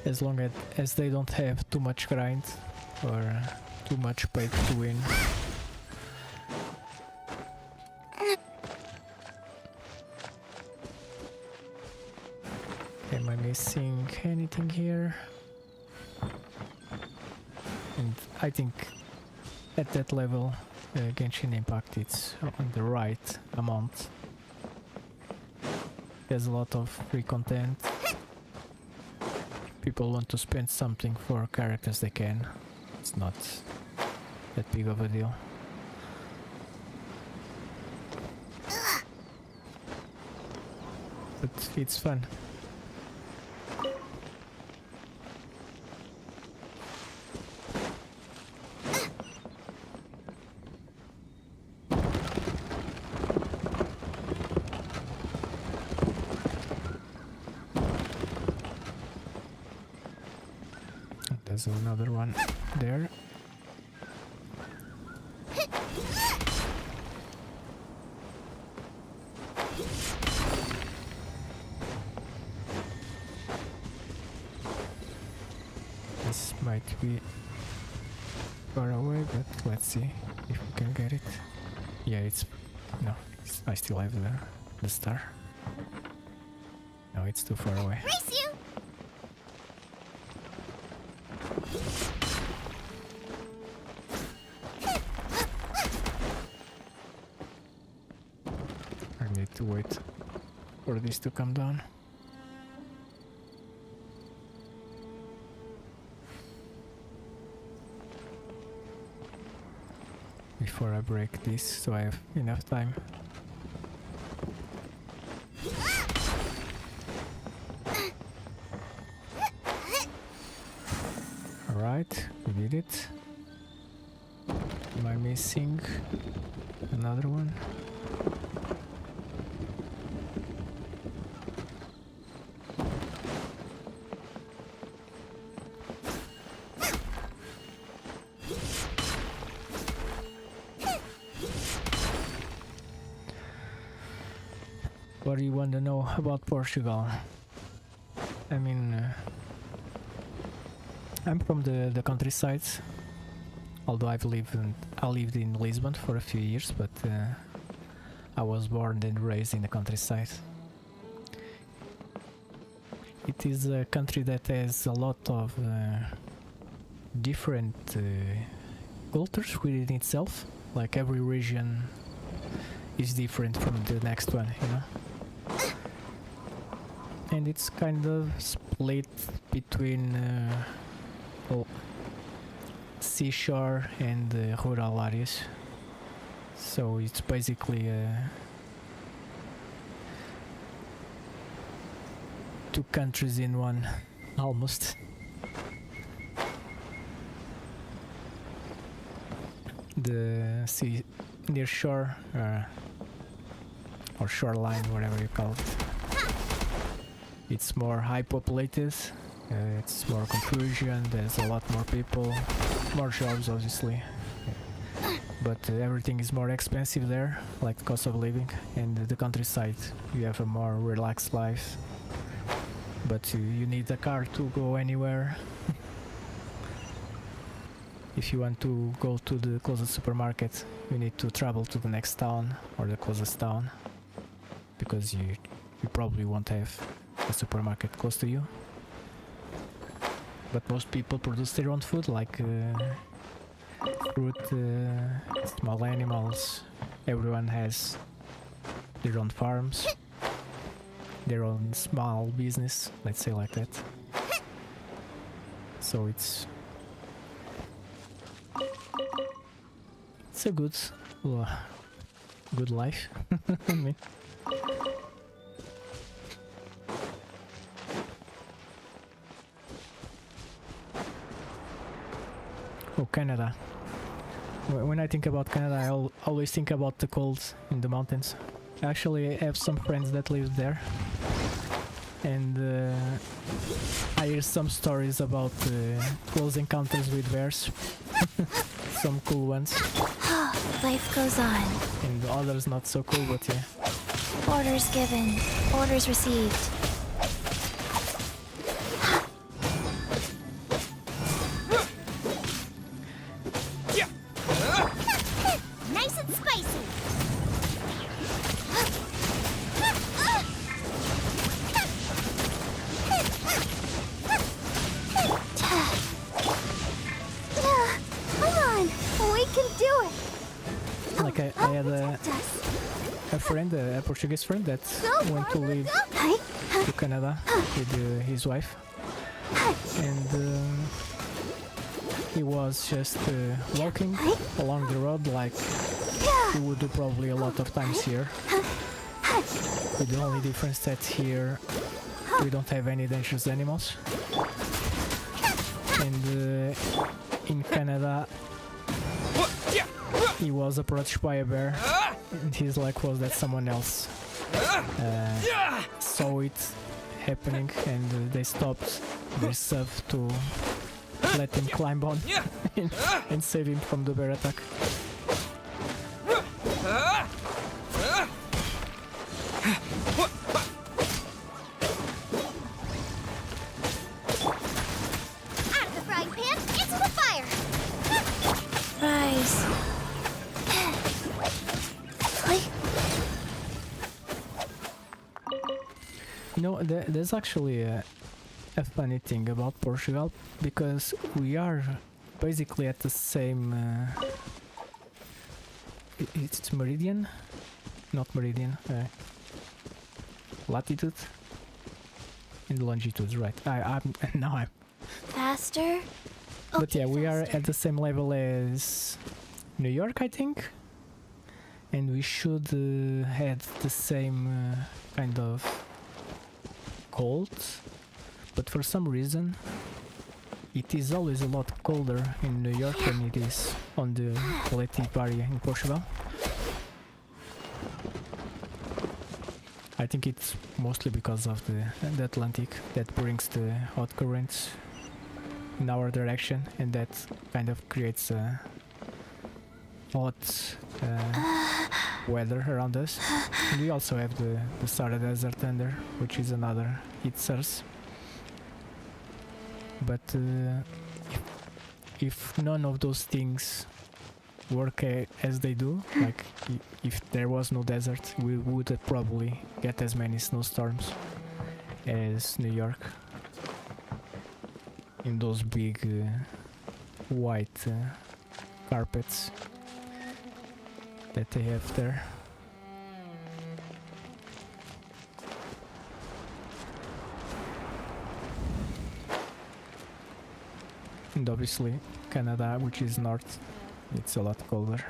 As long as they don't have too much grind or too much pay to win. Am I missing anything here? And I think at that level Genshin Impact it's on the right amount. There's a lot of free content. People want to spend something for characters they can. It's not that big of a deal. But it's fun. There's another one there. This might be far away, but let's see if we can get it. Yeah, I still have the star. No, it's too far away. Race you! I need to wait for this to come down. Before I break this, so I have enough time. Alright, we did it. Am I missing another one? What do you want to know about Portugal? I mean, I'm from the countryside, although I lived in Lisbon for a few years, but I was born and raised in the countryside. It is a country that has a lot of different cultures within itself. Like every region is different from the next one, you know. And it's kind of split between seashore and rural areas. So it's basically two countries in one, almost. The sea near shore or shoreline, whatever you call it, it's more high populated, it's more confusion, there's a lot more people, more jobs obviously, but everything is more expensive there, like the cost of living. And the countryside, you have a more relaxed life, but you need a car to go anywhere. If you want to go to the closest supermarket, you need to travel to the next town or the closest town, because you probably won't have a supermarket close to you. But most people produce their own food, like fruit, small animals. Everyone has their own farms, their own small business, let's say like that. So it's a good life. I mean. Oh, Canada. When I think about Canada, I always think about the cold in the mountains. Actually, I have some friends that live there, and I hear some stories about close encounters with bears. Some cool ones. Life goes on. And others not so cool, but yeah. Orders given. Orders received. Like I had a friend, a Portuguese friend that went to live to Canada with his wife, and he was just walking along the road like he would do probably a lot of times here, with the only difference that here we don't have any dangerous animals, and in Canada he was approached by a bear, and his luck was that someone else saw it happening, and they stopped their stuff to let him climb on and save him from the bear attack. Out of the frying pan, into the fire! Rise. You know, there's actually a funny thing about Portugal, because we are basically at the same it's meridian, not meridian, latitude and longitude, right? I'm Faster? but yeah, we are at the same level as New York, I think, and we should have the same kind of cold, but for some reason it is always a lot colder in New York than it is on the relative area in Portugal. I think it's mostly because of the Atlantic that brings the hot currents in our direction, and that kind of creates a hot weather around us. And we also have the Sahara Desert under, which is another heat source. But if none of those things work as they do, like if there was no desert, we would probably get as many snowstorms as New York in those big white carpets that they have there. And obviously Canada, which is north, it's a lot colder.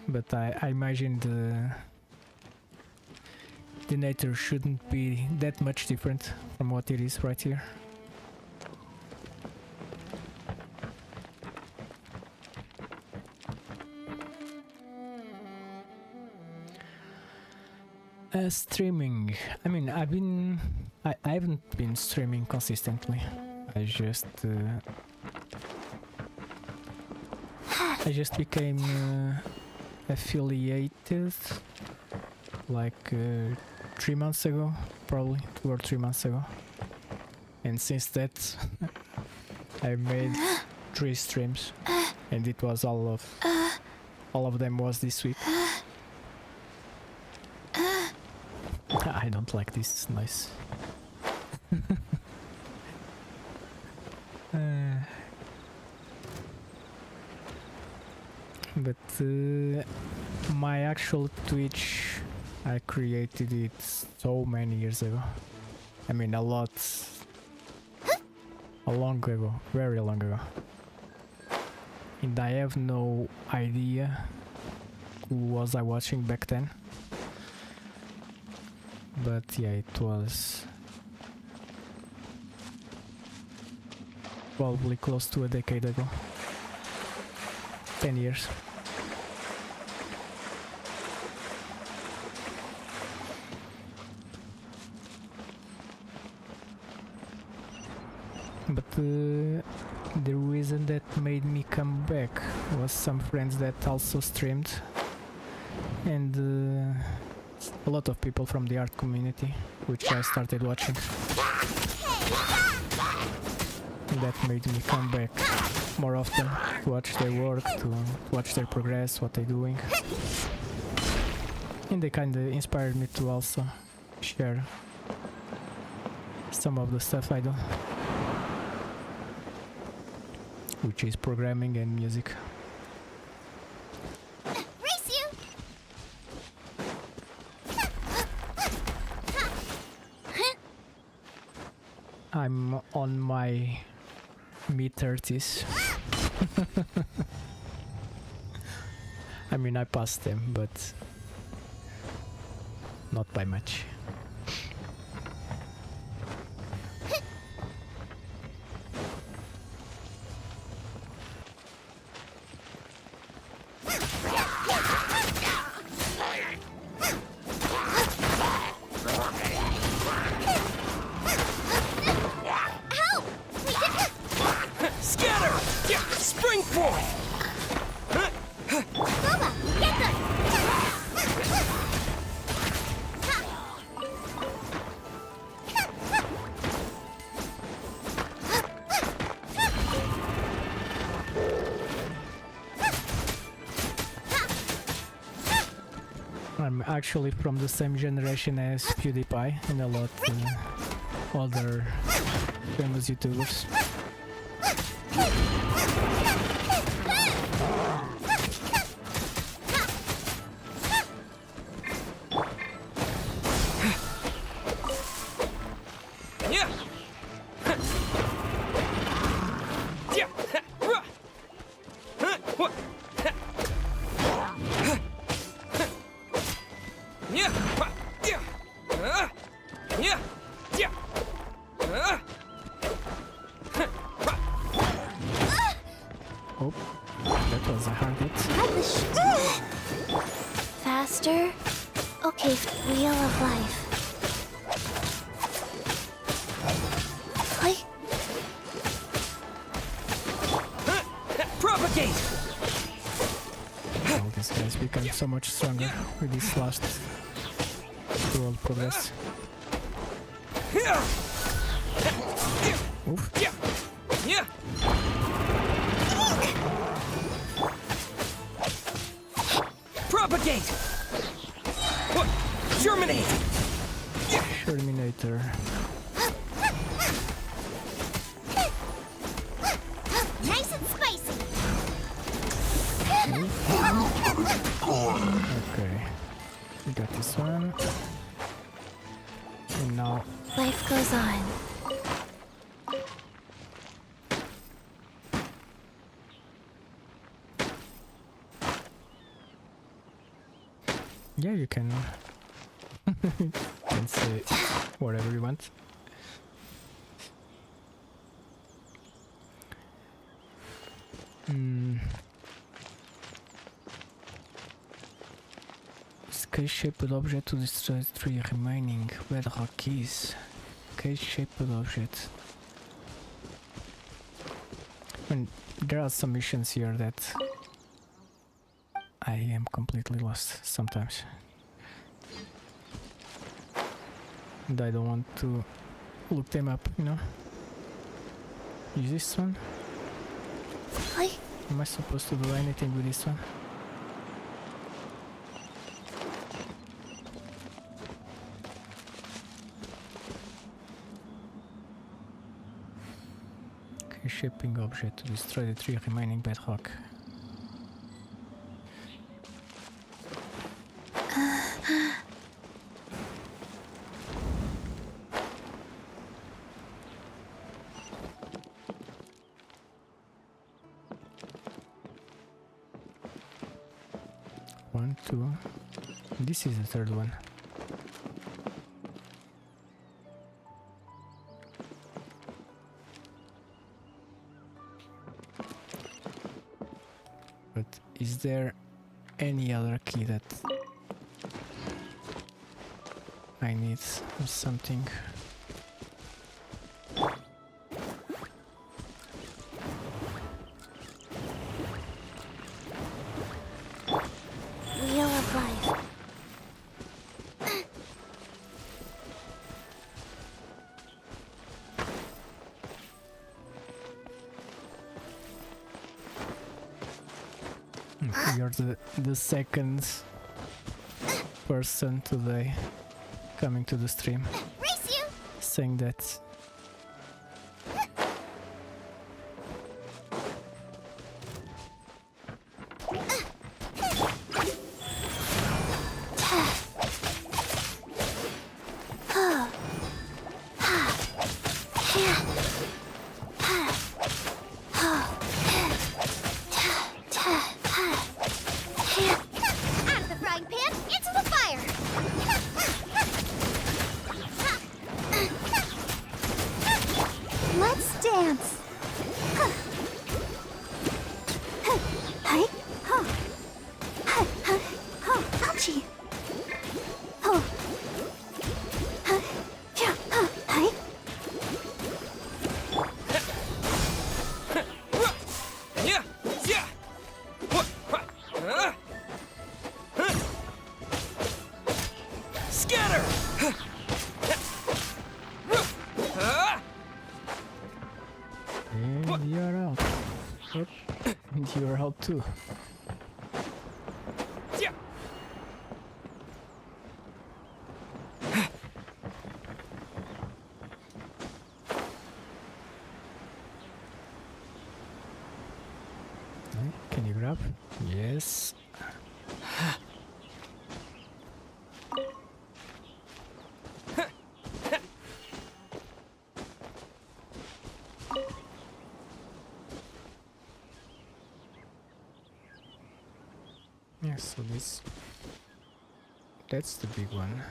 But I imagine the nature shouldn't be that much different from what it is right here. Streaming. I mean, I haven't been streaming consistently. I just became affiliated like 3 months ago, probably 2 or 3 months ago, and since that I made 3 streams, and it was all of them was this week. I don't like this noise. But my actual Twitch, I created it so many years ago. I mean, a long ago, very long ago. And I have no idea who was I watching back then. But yeah, it was probably close to a decade ago. 10 years. But the reason that made me come back was some friends that also streamed, and a lot of people from the art community, which I started watching. And that made me come back more often to watch their work, to watch their progress, what they're doing. And they kind of inspired me to also share some of the stuff I do, which is programming and music. I'm on my mid-30s. I mean, I passed them, but not by much. I'm actually from the same generation as PewDiePie and a lot other famous YouTubers. Oh, that was a hard hit. Faster? Okay, Wheel of Life. Like... Propagate! Oh, this guy's become so much stronger with this last world progress. Oof. Propagate! Germinate! Terminator. Nice and spicy! Okay. We got this one. And now... Life goes on. Yeah, you can... you can say whatever you want. Case-shaped object to destroy 3 remaining bedrock keys. Case-shaped object. And there are some missions here that I am completely lost sometimes. And I don't want to look them up, you know? Is this one? Like... Am I supposed to do anything with this one? Okay, shipping object to destroy the 3 remaining bedrock. One, two. This is the third one. But is there any other key that I need or something? Wheel of Life. You're the second person today coming to the stream Race you! saying that. Yeah. out. Yep. And you're out too. Can you grab? Yes. Yeah, so that's the big one.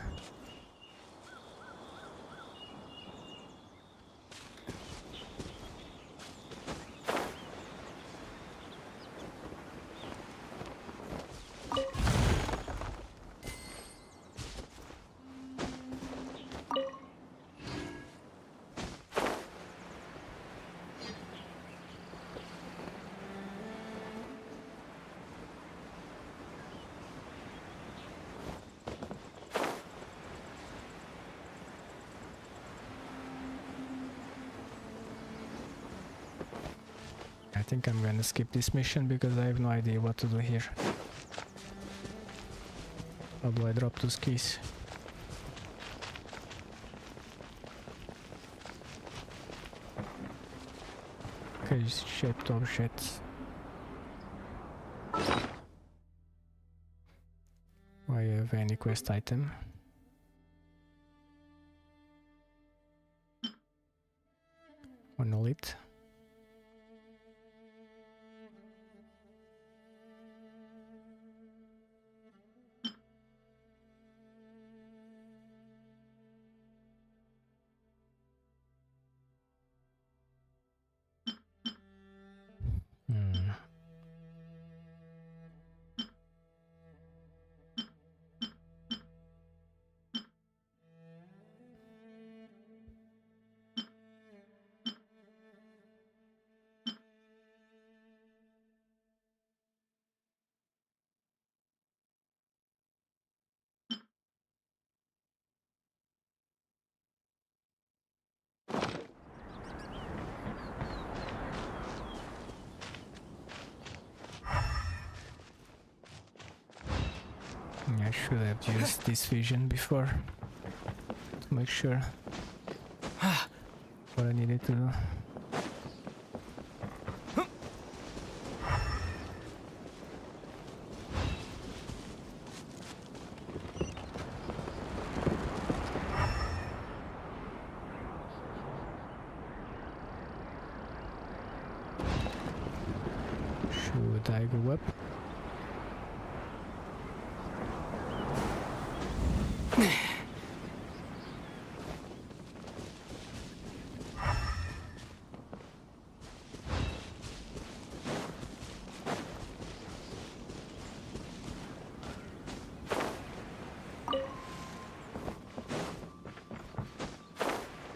I think I'm gonna skip this mission because I have no idea what to do here. How do I drop those keys? Okay, shaped objects. Do I have any quest item? Monolith. I should have used this vision before to make sure what I needed to do. Should I go up?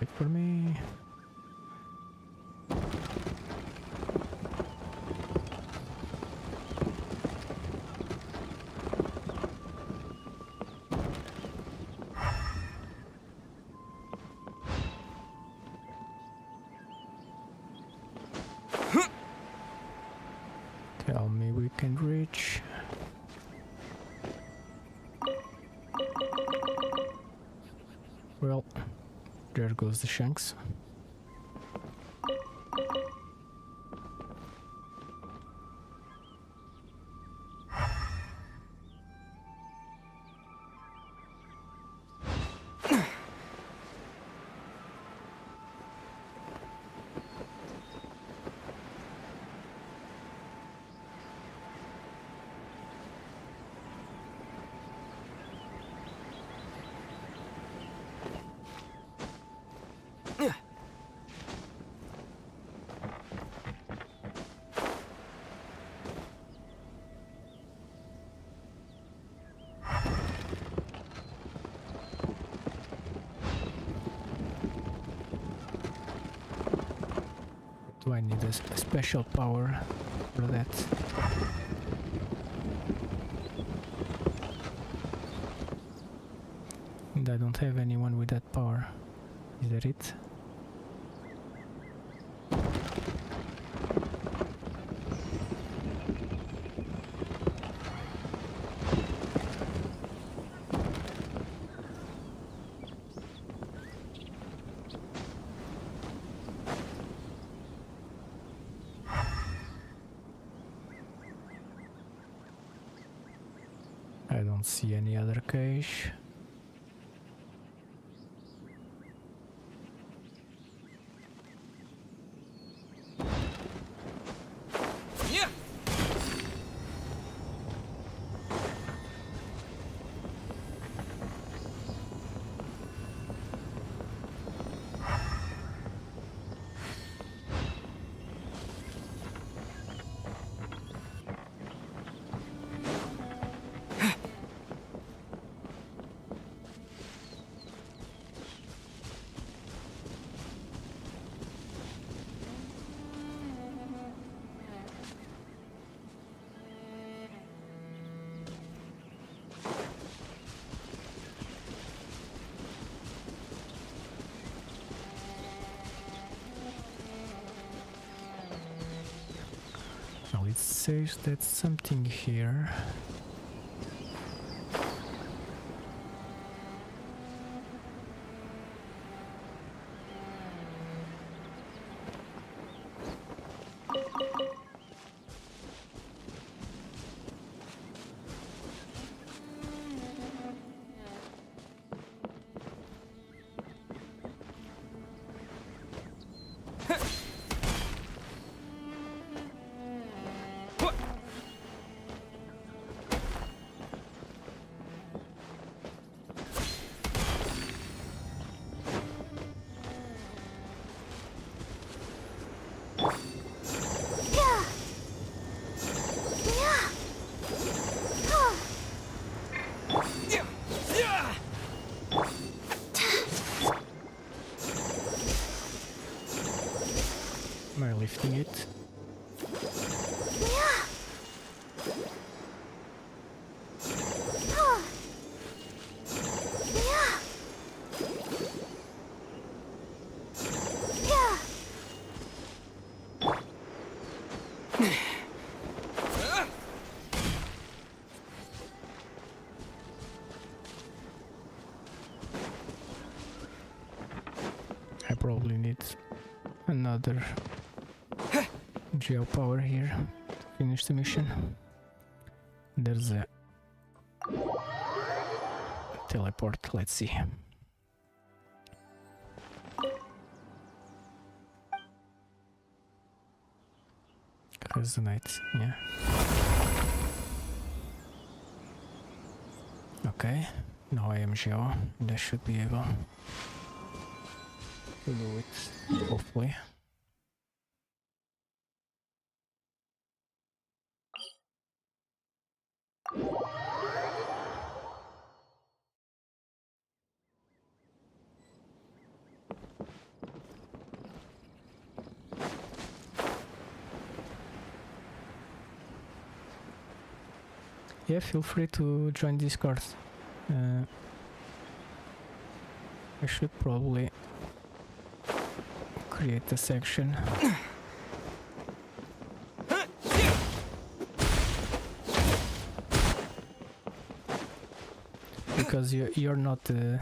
Wait for me. Tell me we can reach. Well, there goes the shanks. Do I need a special power for that? And I don't have anyone with that power. Is that it? Don't see any other cache. Yeah. Well, it says that something here. Am I lifting it? I probably need another geo power here to finish the mission. There's a teleport, let's see. Resonate, yeah. Okay, now I am geo and I should be able to do it, hopefully. Yeah, feel free to join Discord. I should probably create a section. Because you're not the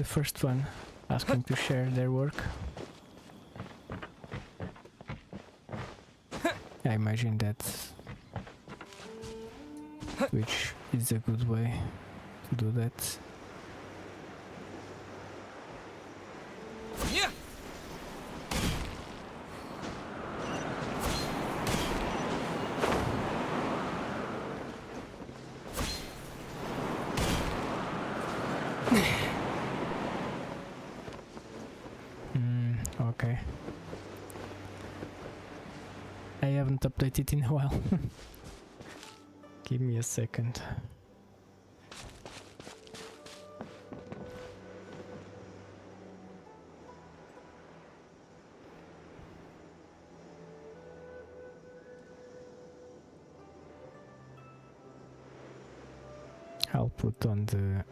first one asking to share their work. I imagine that Twitch is a good way to do that. Yeah. Okay. I haven't updated in a while. Give me a second. I'll put on the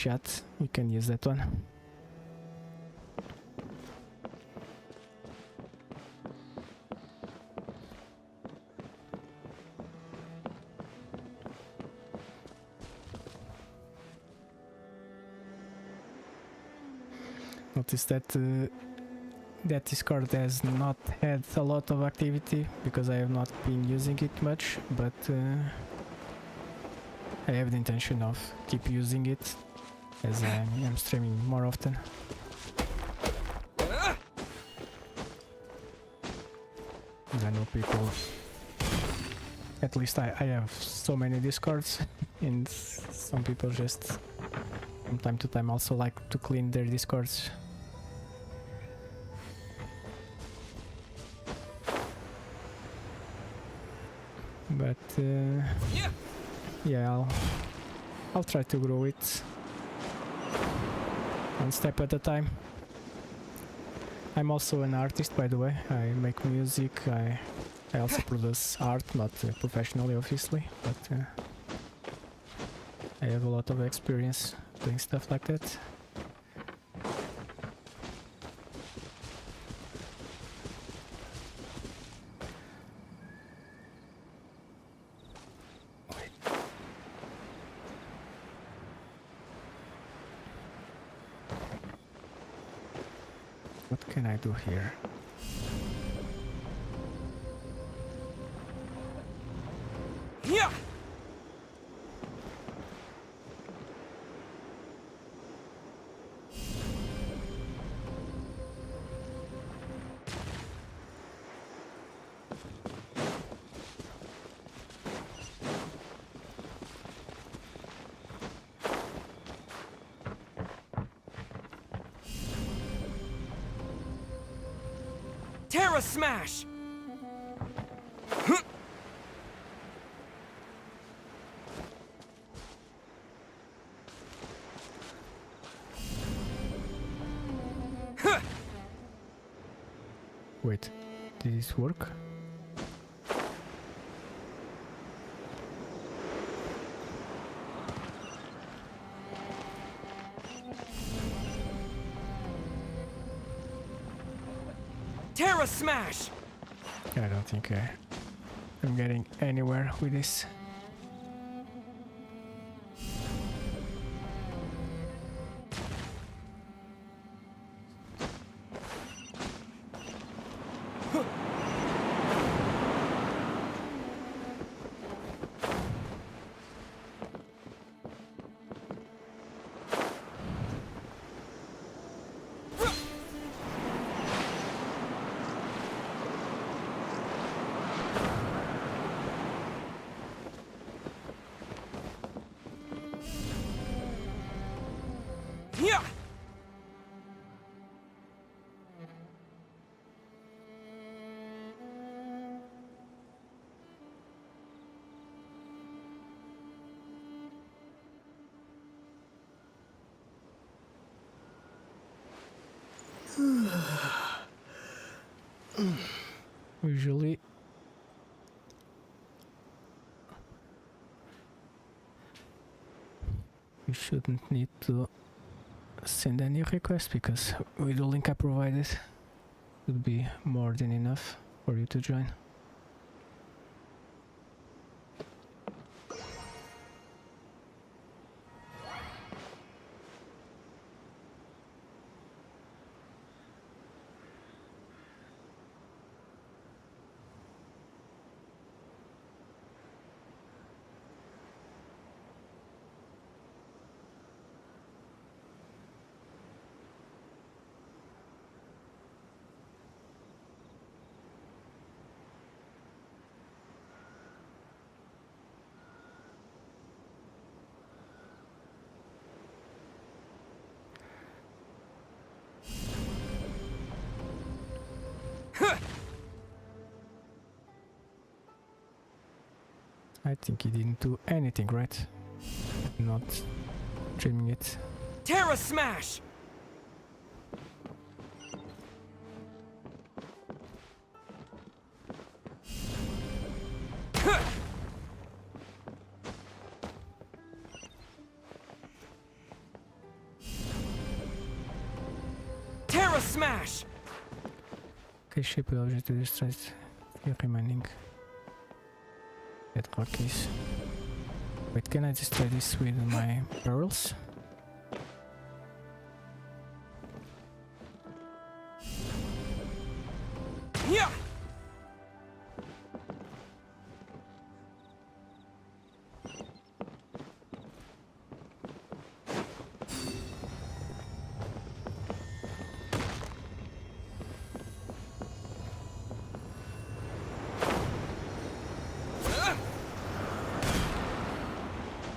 chat. You can use that one. Notice that that Discord has not had a lot of activity because I have not been using it much, but I have the intention of keep using it as I am streaming more often. And I know people, at least I have so many Discords and some people just from time to time also like to clean their Discords. But yeah, I'll try to grow it one step at a time. I'm also an artist, by the way. I make music. I also produce art, not professionally, obviously, but I have a lot of experience doing stuff like that. What can I do here? Yeah. Terra Smash! Wait, did this work? Terra Smash! I don't think I'm getting anywhere with this. Yeah! Usually you shouldn't need to send any request because with the link I provided would be more than enough for you to join. I think he didn't do anything, right? Not dreaming it. Terra Smash! Terra Smash! Okay, shape the object to destroy the remaining bedrock keys. Wait, can I destroy this with my barrels? Yeah.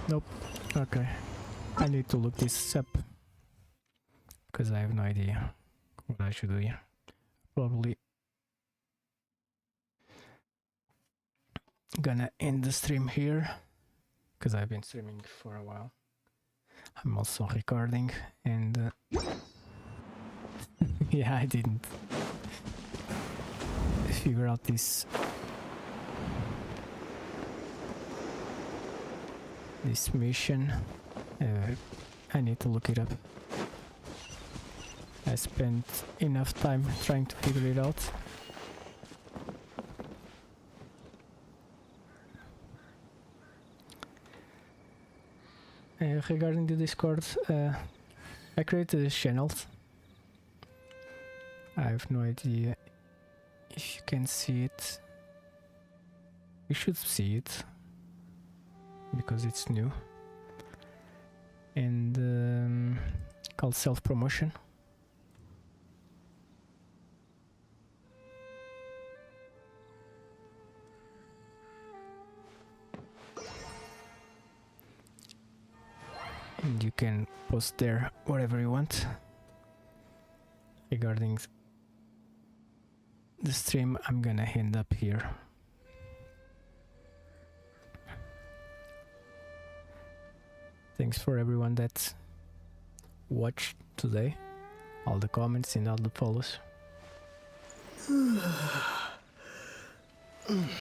Nope. Okay. I need to look this up. Because I have no idea what I should do here. Probably gonna end the stream here. Because I've been streaming for a while. I'm also recording and... yeah, I didn't figure out this mission. I need to look it up. I spent enough time trying to figure it out. Regarding the Discord, I created this channel. I have no idea if you can see it. You should see it because it's new, and called self-promotion. And you can post there whatever you want regarding the stream. I'm gonna end up here. Thanks for everyone that watched today, all the comments and all the follows.